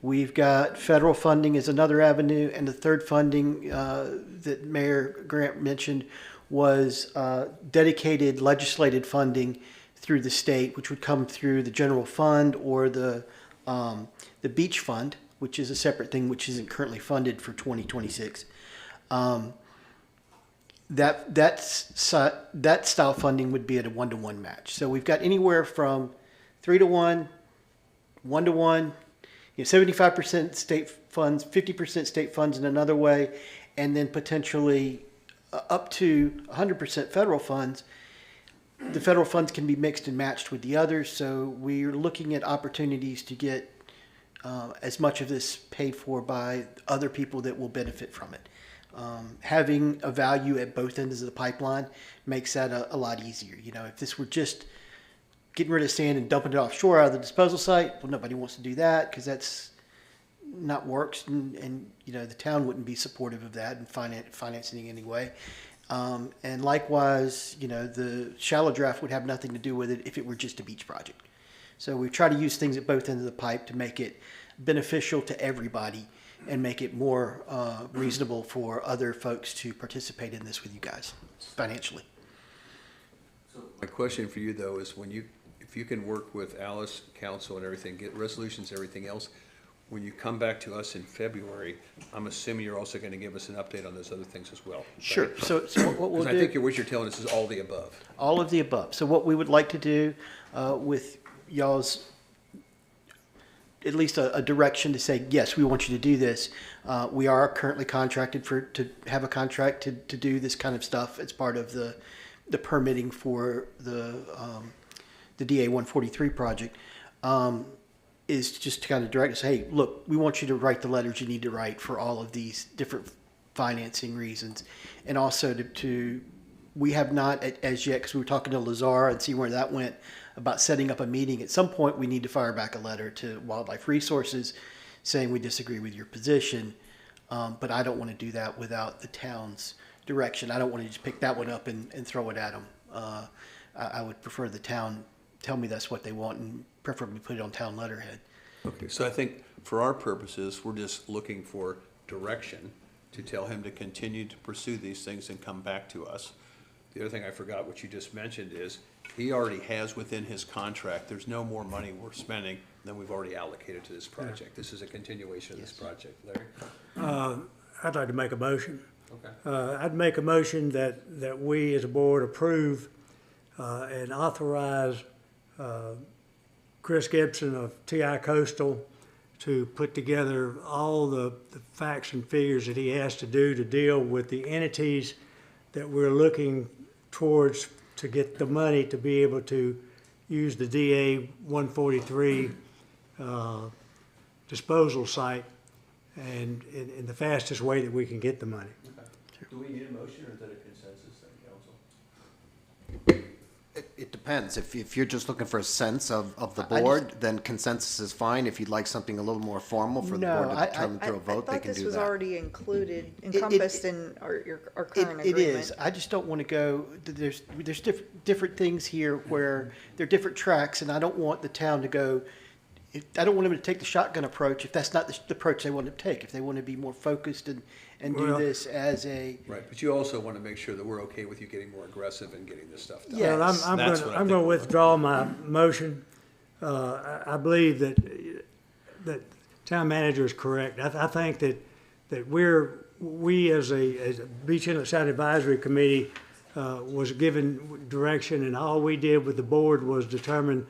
[SPEAKER 8] We've got federal funding as another avenue, and the third funding that Mayor Grant mentioned was dedicated legislated funding through the state, which would come through the general fund or the beach fund, which is a separate thing, which isn't currently funded for 2026. That style funding would be at a 1-to-1 match. So we've got anywhere from 3-to-1, 1-to-1, 75% state funds, 50% state funds in another way, and then potentially up to 100% federal funds. The federal funds can be mixed and matched with the others, so we're looking at opportunities to get as much of this paid for by other people that will benefit from it. Having a value at both ends of the pipeline makes that a lot easier. If this were just getting rid of sand and dumping it offshore out of the disposal site, well, nobody wants to do that because that's not works, and the town wouldn't be supportive of that and financing it anyway. And likewise, the shallow draft would have nothing to do with it if it were just a beach project. So we try to use things at both ends of the pipe to make it beneficial to everybody and make it more reasonable for other folks to participate in this with you guys financially.
[SPEAKER 3] My question for you, though, is if you can work with Alice, council, and everything, get resolutions, everything else, when you come back to us in February, I'm assuming you're also going to give us an update on those other things as well.
[SPEAKER 8] Sure.
[SPEAKER 3] Right?
[SPEAKER 8] So what we'll do...
[SPEAKER 3] I think what you're telling us is all the above.
[SPEAKER 8] All of the above. So what we would like to do with y'all's, at least a direction to say, yes, we want you to do this. We are currently contracted to have a contract to do this kind of stuff as part of the permitting for the DA 143 project, is just to kind of direct us, hey, look, we want you to write the letters you need to write for all of these different financing reasons. And also we have not as yet, because we were talking to Lazar and see where that went, about setting up a meeting. At some point, we need to fire back a letter to Wildlife Resources saying we disagree with your position, but I don't want to do that without the town's direction. I don't want to just pick that one up and throw it at them. I would prefer the town tell me that's what they want and preferably put it on town letterhead.
[SPEAKER 3] Okay, so I think for our purposes, we're just looking for direction to tell him to continue to pursue these things and come back to us. The other thing I forgot, what you just mentioned, is he already has within his contract, there's no more money we're spending than we've already allocated to this project. This is a continuation of this project. Larry?
[SPEAKER 18] I'd like to make a motion.
[SPEAKER 3] Okay.
[SPEAKER 18] I'd make a motion that we as a board approve and authorize Chris Gibson of TI Coastal to put together all the facts and figures that he has to do to deal with the entities that we're looking towards to get the money to be able to use the DA 143 disposal site and in the fastest way that we can get the money.
[SPEAKER 3] Do we need a motion, or is that a consensus then, council?
[SPEAKER 15] It depends. If you're just looking for a sense of the board, then consensus is fine. If you'd like something a little more formal for the board to determine through a vote, they can
[SPEAKER 5] I thought this
[SPEAKER 15] do
[SPEAKER 5] was
[SPEAKER 15] that.
[SPEAKER 5] already encompassed in our current agreement.
[SPEAKER 8] It is. I just don't want to go, there's different things here where there are different tracks, and I don't want the town to go, I don't want them to take the shotgun approach if that's not the approach they want to take. If they want to be more focused and do
[SPEAKER 3] Well,
[SPEAKER 8] this as a.
[SPEAKER 3] Right, but you also want to make sure that we're okay with you getting more aggressive and getting this stuff done.
[SPEAKER 8] Yes.
[SPEAKER 18] Well, I'm
[SPEAKER 3] That's
[SPEAKER 18] going
[SPEAKER 3] what I
[SPEAKER 18] to
[SPEAKER 3] think.
[SPEAKER 18] withdraw my motion. I believe that town manager is correct. I think that we as a Beach Inlet Sound Advisory Committee was given direction, and all we did with the board was determine,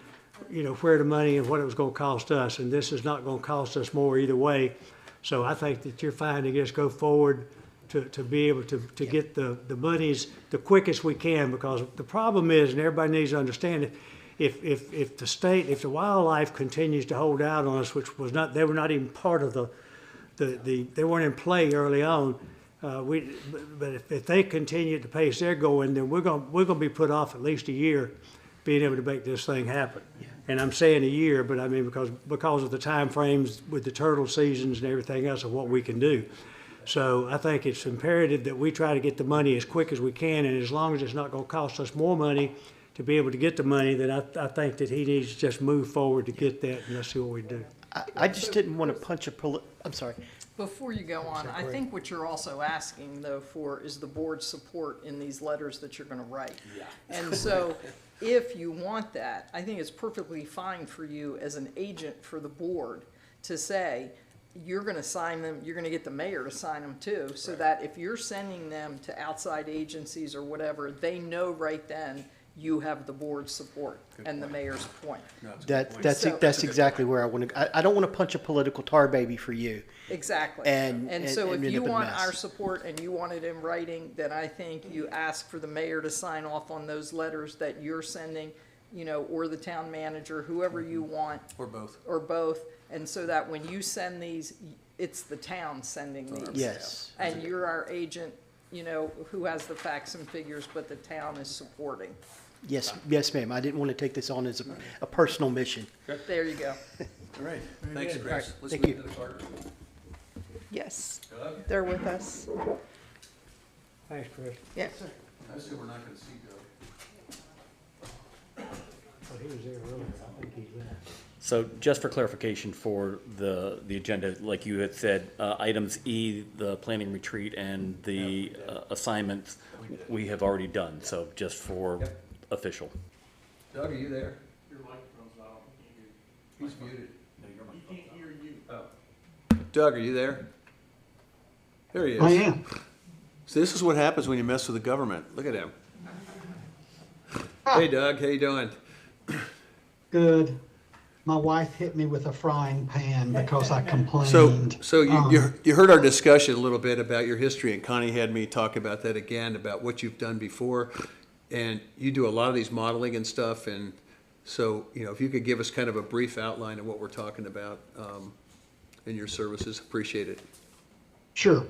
[SPEAKER 18] where the money and what it was going to cost us, and this is not going to cost us more either way. So I think that you're fine to just go forward to be able to get the monies the quickest we can, because the problem is, and everybody needs to understand it, if the wildlife continues to hold out on us, which was not, they were not even part of they weren't in play early on. But if they continue at the pace they're going, then we're going to be put off at least a year being able to make this thing happen. And I'm saying a year, but I mean because of the time frames with the turtle seasons and everything else of what we can do. So I think it's imperative that we try to get the money as quick as we can, and as long as it's not going to cost us more money to be able to get the money, then I think that he needs to just move forward to get that, and let's see what we do.
[SPEAKER 8] I just didn't want to punch I'm sorry.
[SPEAKER 6] Before you go on, I think what you're also asking, though, for is the board's support in these letters that you're gonna write.
[SPEAKER 3] Yeah.
[SPEAKER 6] And so, if you want that, I think it's perfectly fine for you as an agent for the board to say, you're gonna sign them, you're gonna get the mayor to sign them too, so that if you're sending them to outside agencies or whatever, they know right then you have the board's support and the mayor's point.
[SPEAKER 8] That's exactly where I want to. I don't want to punch a political tar baby for you.
[SPEAKER 6] Exactly.
[SPEAKER 8] And
[SPEAKER 6] So
[SPEAKER 8] and
[SPEAKER 6] if
[SPEAKER 8] end
[SPEAKER 6] you
[SPEAKER 8] up in a
[SPEAKER 6] want
[SPEAKER 8] mess.
[SPEAKER 6] our support and you want it in writing, then I think you ask for the mayor to sign off on those letters that you're sending, or the town manager, whoever you want.
[SPEAKER 3] Or both.
[SPEAKER 6] Or both, and so that when you send these, it's the town sending these.
[SPEAKER 8] Yes.
[SPEAKER 6] And you're our agent, who has the facts and figures, but the town is supporting.
[SPEAKER 8] Yes, ma'am. I didn't want to take this on as a personal mission.
[SPEAKER 6] There you go.
[SPEAKER 3] All right, thanks,
[SPEAKER 8] good.
[SPEAKER 3] Chris.
[SPEAKER 8] All right,
[SPEAKER 3] Let's
[SPEAKER 8] thank
[SPEAKER 3] move
[SPEAKER 8] you.
[SPEAKER 3] to the clerk.
[SPEAKER 5] Yes,
[SPEAKER 3] Doug?
[SPEAKER 5] they're with us.
[SPEAKER 18] Thanks, Chris.
[SPEAKER 5] Yeah.
[SPEAKER 3] I assume we're not gonna see Doug.
[SPEAKER 18] Well, he was there earlier. I think he's there.
[SPEAKER 4] So just for clarification for the agenda, like you had said, items E, the planning retreat and the assignments, we have already done, so just for official.
[SPEAKER 3] Doug, are you there?
[SPEAKER 11] Your microphone's not on.
[SPEAKER 3] He's muted.
[SPEAKER 11] He can't hear you.
[SPEAKER 3] Oh. Doug, are you there? There he is.
[SPEAKER 9] I am.
[SPEAKER 3] So this is what happens when you mess with the government. Look at him. Hey, Doug, how you doing?
[SPEAKER 9] Good. My wife hit me with a frying pan because I
[SPEAKER 3] So,
[SPEAKER 9] complained.
[SPEAKER 3] you heard our discussion a little bit about your history, and Connie had me talk about that again, about what you've done before. And you do a lot of these modeling and stuff, and so, if you could give us kind of a brief outline of what we're talking about in your services, appreciate it.
[SPEAKER 9] Sure.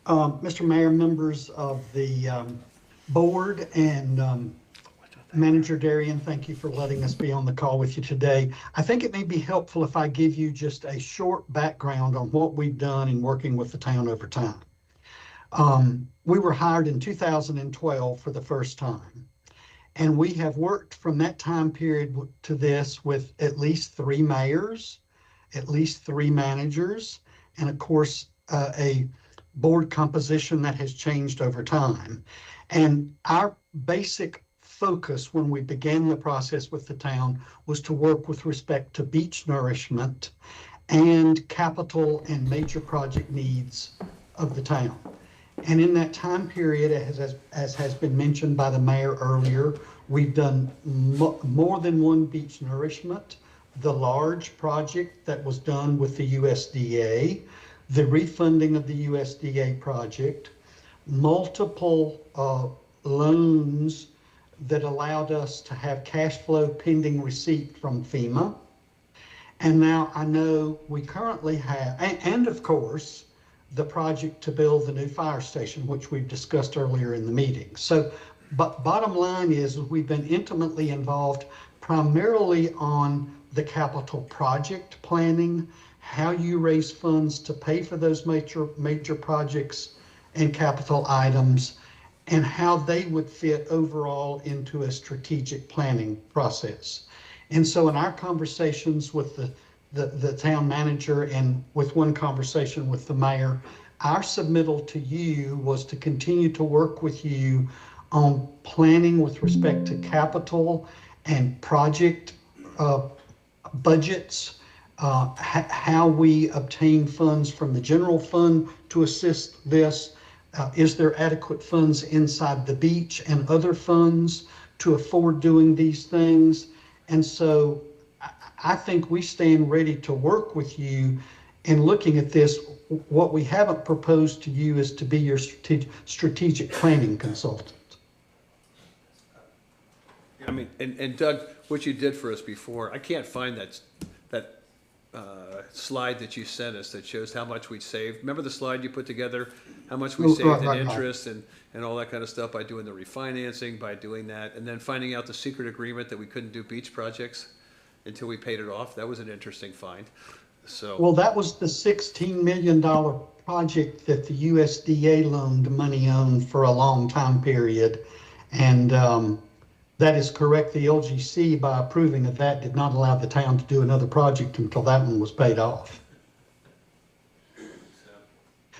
[SPEAKER 9] Mr. Mayor, members of the board, and Manager Darian, thank you for letting us be on the call with you today. I think it may be helpful if I give you just a short background on what we've done in working with the town over time. We were hired in 2012 for the first time, and we have worked from that time period to this with at least 3 mayors, at least 3 managers, and of course, a board composition that has changed over time. And our basic focus when we began the process with the town was to work with respect to beach nourishment and capital and major project needs of the town. And in that time period, as has been mentioned by the mayor earlier, we've done more than one beach nourishment, the large project that was done with the USDA, the refunding of the USDA project, multiple loans that allowed us to have cash flow pending receipt from FEMA. And now I know we currently have, and of course, the project to build the new fire station, which we've discussed earlier in the meeting. So, but bottom line is we've been intimately involved primarily on the capital project planning, how you raise funds to pay for those major projects and capital items, and how they would fit overall into a strategic planning process. And so in our conversations with the town manager and with one conversation with the mayor, our submittal to you was to continue to work with you on planning with respect to capital and project budgets, how we obtain funds from the general fund to assist this. Is there adequate funds inside the beach and other funds to afford doing these things? And so I think we stand ready to work with you in looking at this. What we haven't proposed to you is to be your strategic planning consultant.
[SPEAKER 3] I mean, and Doug, what you did for us before, I can't find that slide that you sent us that shows how much we saved. Remember the slide you put together? How much we saved in interest and all that kind of stuff by doing the refinancing, by doing that, and then finding out the secret agreement that we couldn't do beach projects until we paid it off. That was an interesting find. So.
[SPEAKER 9] Well, that was the $16 million project that the USDA loaned money on for a long time period. And that is correct. The LGC, by approving of that, did not allow the town to do another project until that one was paid off.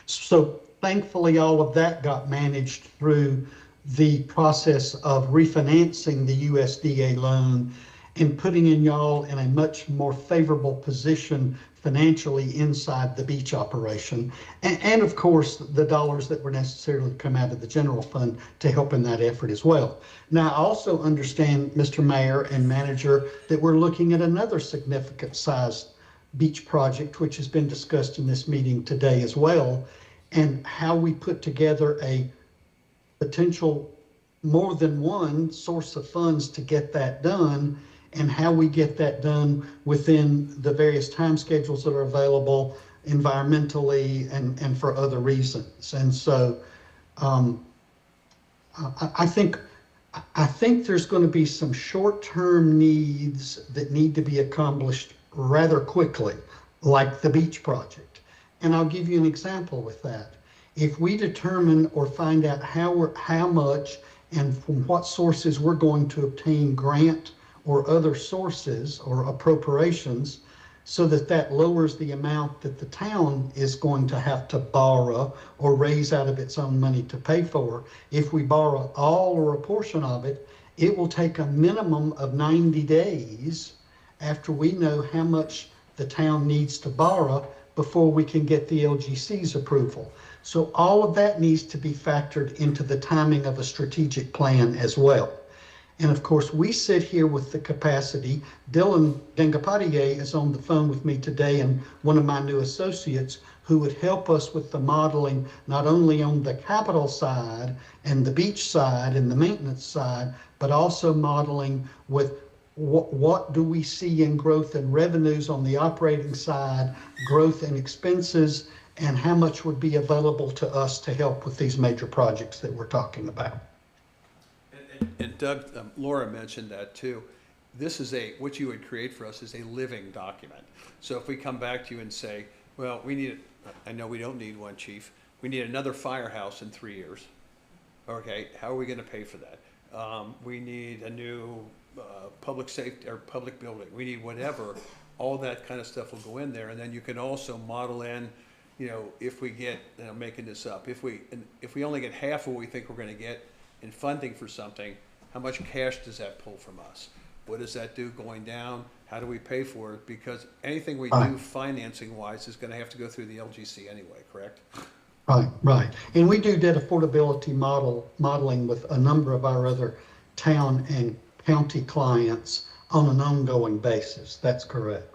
[SPEAKER 9] So thankfully, all of that got managed through the process of refinancing the USDA loan and putting y'all in a much more favorable position financially inside the beach operation. And of course, the dollars that were necessarily come out of the general fund to help in that effort as well. Now, I also understand, Mr. Mayor and Manager, that we're looking at another significant sized beach project, which has been discussed in this meeting today as well, and how we put together a potential more than one source of funds to get that done, and how we get that done within the various time schedules that are available environmentally and for other reasons. And so I think there's going to be some short-term needs that need to be accomplished rather quickly, like the beach project. And I'll give you an example with that. If we determine or find out how much and from what sources we're going to obtain grant or other sources or appropriations, so that lowers the amount that the town is going to have to borrow or raise out of its own money to pay for. If we borrow all or a portion of it, it will take a minimum of 90 days after we know how much the town needs to borrow before we can get the LGC's approval. So all of that needs to be factored into the timing of a strategic plan as well. And of course, we sit here with the capacity. Dylan Gangapatiye is on the phone with me today, and one of my new associates who would help us with the modeling, not only on the capital side and the beach side and the maintenance side, but also modeling with what do we see in growth and revenues on the operating side, growth and expenses, and how much would be available to us to help with these major projects that we're talking about.
[SPEAKER 3] And Doug, Laura mentioned that too. This is what you would create for us is a living document. So if we come back to you and say, well, I know we don't need one, Chief. We need another firehouse in 3 years. Okay, how are we going to pay for that? We need a new public safety or public building. We need whatever. All that kind of stuff will go in there, and then you can also model in, if we get, making this up, if we only get half what we think we're going to get in funding for something, how much cash does that pull from us? What does that do going down? How do we pay for it? Because anything we do financing-wise is gonna have to go through the LGC anyway, correct?
[SPEAKER 9] Right, right. And we do debt affordability modeling with a number of our other town and county clients on an ongoing basis. That's correct.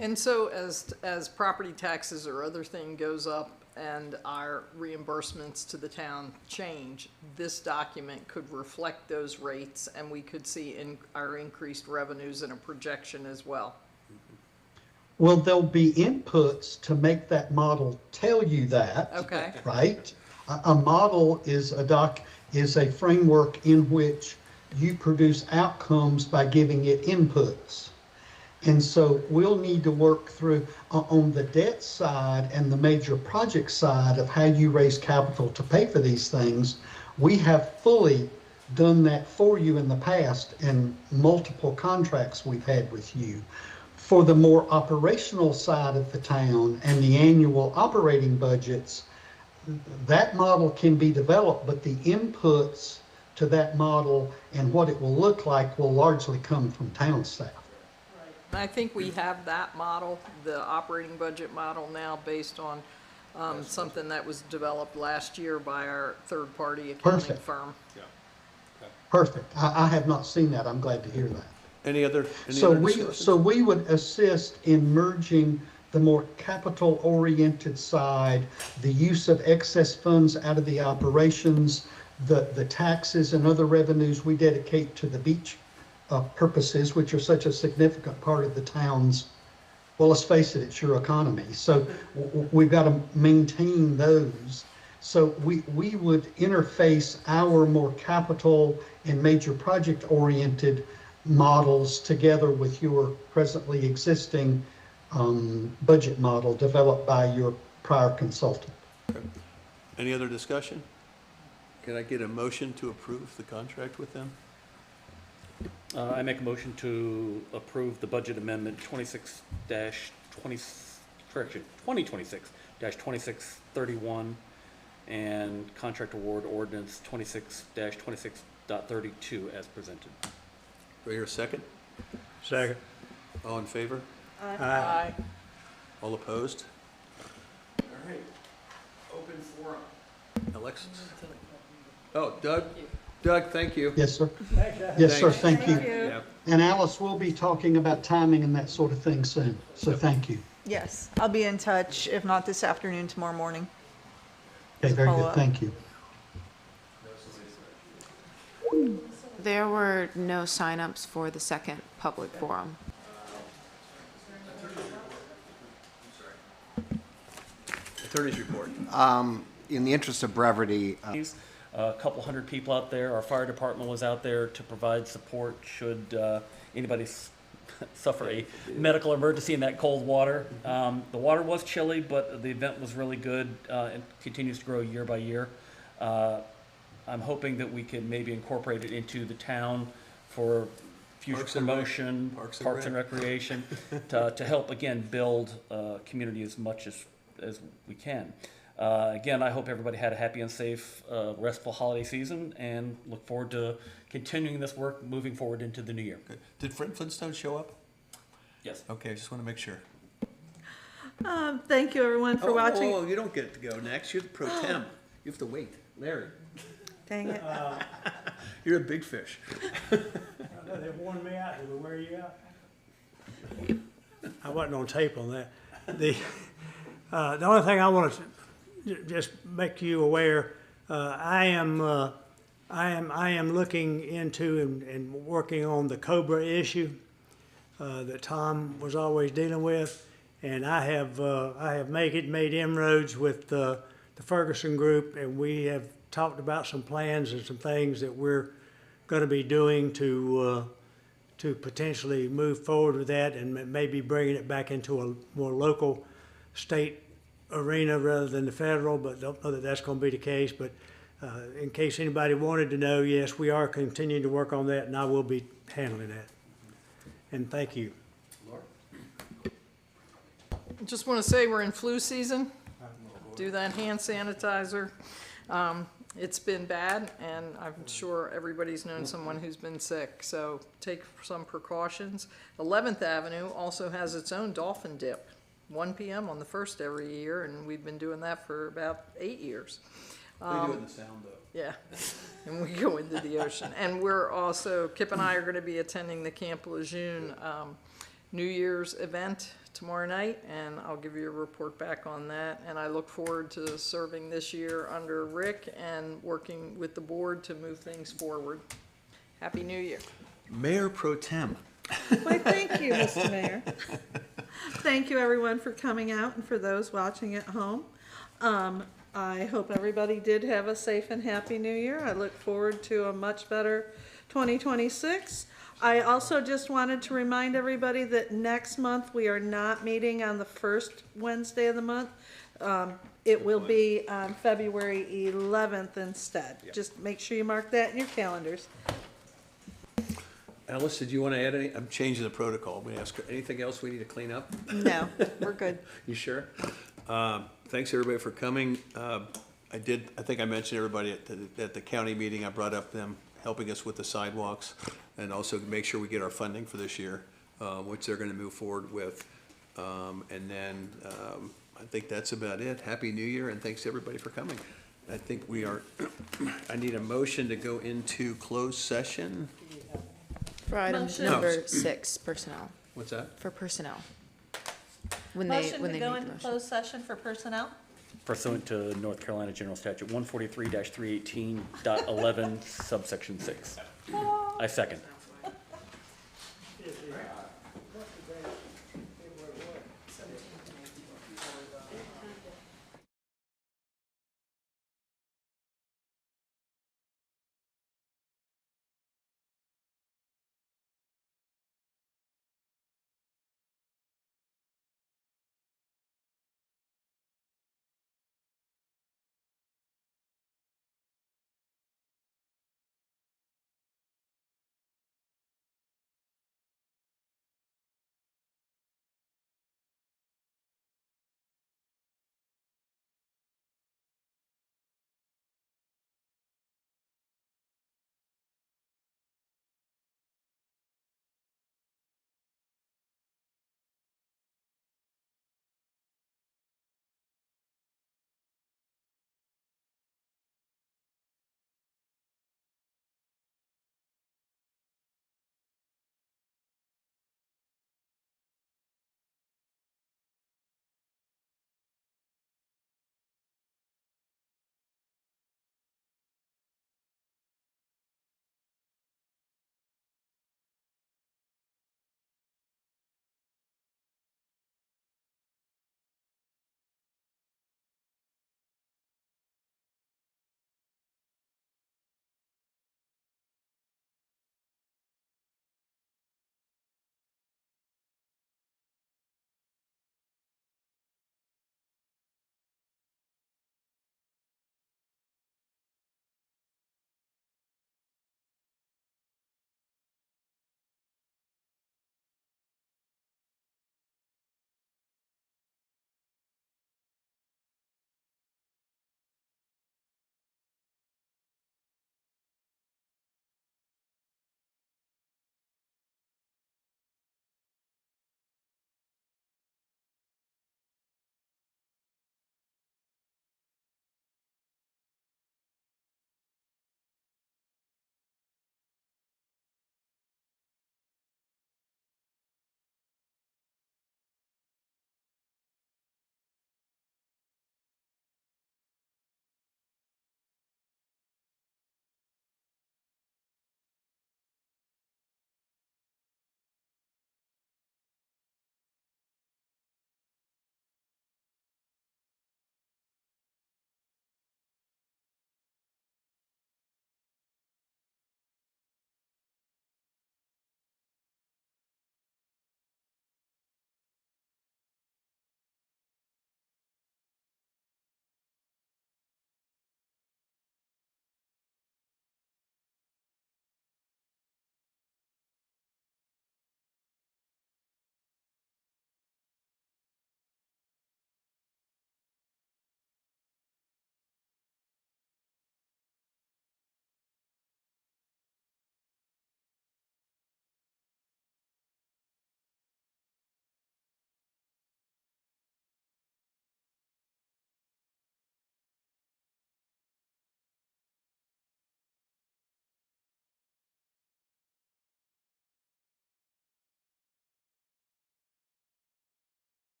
[SPEAKER 6] And so as property taxes or other thing goes up and our reimbursements to the town change, this document could reflect those rates and we could see our increased revenues in a projection as well.
[SPEAKER 9] Well, there'll be inputs to make that model tell you that.
[SPEAKER 6] Okay.
[SPEAKER 9] Right? A model is a framework in which you produce outcomes by giving it inputs. And so we'll need to work through on the debt side and the major project side of how you raise capital to pay for these things. We have fully done that for you in the past in multiple contracts we've had with you. For the more operational side of the town and the annual operating budgets, that model can be developed, but the inputs to that model and what it will look like will largely come from town staff.
[SPEAKER 6] I think we have that model, the operating budget model now based on something that was developed last year by our third-party accounting
[SPEAKER 9] Perfect.
[SPEAKER 6] firm.
[SPEAKER 3] Yeah.
[SPEAKER 9] Perfect. I have not seen that. I'm glad to hear that.
[SPEAKER 3] Any other
[SPEAKER 9] So
[SPEAKER 3] discussions?
[SPEAKER 9] we would assist in merging the more capital-oriented side, the use of excess funds out of the operations, the taxes and other revenues we dedicate to the beach purposes, which are such a significant part of the town's, well, let's face it, it's your economy. So we've got to maintain those. So we would interface our more capital and major project-oriented models together with your presently existing budget model developed by your prior consultant.
[SPEAKER 3] Okay. Any other discussion? Can I get a motion to approve the contract with them?
[SPEAKER 4] I make a motion to approve the budget amendment 2026-2631 and contract award ordinance 26-26.32 as presented.
[SPEAKER 3] Do I hear a second?
[SPEAKER 18] Second.
[SPEAKER 3] All in favor?
[SPEAKER 6] Aye.
[SPEAKER 3] All opposed? All right. Open forum. Alexis? Oh, Doug? Doug, thank you.
[SPEAKER 9] Yes, sir. Yes, sir. Thank you.
[SPEAKER 3] Yeah.
[SPEAKER 9] And Alice will be talking about timing and that sort of thing soon. So thank you.
[SPEAKER 5] Yes, I'll be in touch, if not this afternoon, tomorrow morning.
[SPEAKER 9] Okay, very
[SPEAKER 5] Follow
[SPEAKER 9] good.
[SPEAKER 5] up.
[SPEAKER 9] Thank you.
[SPEAKER 10] There were no signups for the second public forum.
[SPEAKER 3] Attorney's report.
[SPEAKER 15] In the interest of brevity,
[SPEAKER 4] A couple hundred people out there. Our fire department was out there to provide support should anybody suffer a medical emergency in that cold water. The water was chilly, but the event was really good and continues to grow year by year. I'm hoping that we can maybe incorporate it into the town for future
[SPEAKER 3] Parks and Rec.
[SPEAKER 4] promotion,
[SPEAKER 3] Parks and
[SPEAKER 4] Recreation, to help, again, build community as much as we can. Again, I hope everybody had a happy and safe, restful holiday season and look forward to continuing this work moving forward into the new year.
[SPEAKER 3] Good. Did Fred Flintstone show up?
[SPEAKER 4] Yes.
[SPEAKER 3] Okay, I just want to make sure.
[SPEAKER 12] Thank you, everyone, for watching.
[SPEAKER 3] Oh, you don't get to go next. You're the pro tem. You have to wait. Larry.
[SPEAKER 12] Dang it.
[SPEAKER 3] You're a big fish.
[SPEAKER 18] They warned me out. Did we wear you out? I wasn't on tape on that. The only thing I want to just make you aware, I am looking into and working on the Cobra issue that Tom was always dealing with, and I have made inroads with the Ferguson group, and we have talked about some plans and some things that we're going to be doing to potentially move forward with that and maybe bringing it back into a more local state arena rather than the federal, but don't know that that's going to be the case. But in case anybody wanted to know, yes, we are continuing to work on that, and I will be handling that. And thank you.
[SPEAKER 6] Just want to say we're in flu season. Do that hand sanitizer. It's been bad, and I'm sure everybody's known someone who's been sick, so take some precautions. 11th Avenue also has its own dolphin dip, 1 PM on the first every year, and we've been doing that for about 8 years.
[SPEAKER 3] They do it in the sound though.
[SPEAKER 6] Yeah, and we go into the ocean. And we're also, Kip and I are gonna be attending the Camp Lejeune New Year's event tomorrow night, and I'll give you a report back on that. And I look forward to serving this year under Rick and working with the board to move things forward. Happy New Year.
[SPEAKER 3] Mayor Pro Tem.
[SPEAKER 12] Why, thank you, Mr. Mayor. Thank you, everyone, for coming out, and for those watching at home. I hope everybody did have a safe and happy New Year. I look forward to a much better 2026. I also just wanted to remind everybody that next month we are not meeting on the first Wednesday of the month. It will be on February 11th instead. Just make sure you mark that in your calendars.
[SPEAKER 3] Alice, did you want to add any? I'm changing the protocol. We ask, anything else we need to clean up?
[SPEAKER 5] No, we're good.
[SPEAKER 3] You sure? Thanks, everybody, for coming. I think I mentioned everybody at the county meeting. I brought up them helping us with the sidewalks and also make sure we get our funding for this year, which they're going to move forward with. And then I think that's about it. Happy New Year, and thanks to everybody for coming. I think we are, I need a motion to go into closed session.
[SPEAKER 10] For item
[SPEAKER 12] Motion.
[SPEAKER 10] number 6, personnel.
[SPEAKER 3] What's that?
[SPEAKER 10] For personnel. When they
[SPEAKER 12] Motion to
[SPEAKER 10] make
[SPEAKER 12] go
[SPEAKER 10] the
[SPEAKER 12] into
[SPEAKER 10] motion.
[SPEAKER 12] closed session for personnel?
[SPEAKER 4] Pursuant to North Carolina General Statute 143-318.11, subsection 6. I second.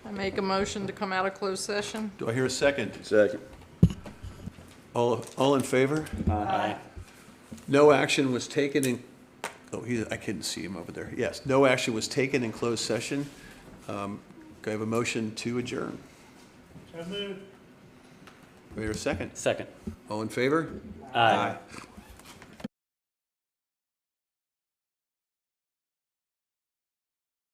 [SPEAKER 6] I make a motion to come out of closed session.
[SPEAKER 3] Do I hear a second?
[SPEAKER 14] Second.
[SPEAKER 3] All in favor?
[SPEAKER 6] Aye.
[SPEAKER 3] No action was taken in, I couldn't see him over there. Yes, no action was taken in closed session. Can I have a motion to adjourn?
[SPEAKER 18] So moved.
[SPEAKER 3] Do I hear a second?
[SPEAKER 4] Second.
[SPEAKER 3] All in favor?
[SPEAKER 4] Aye.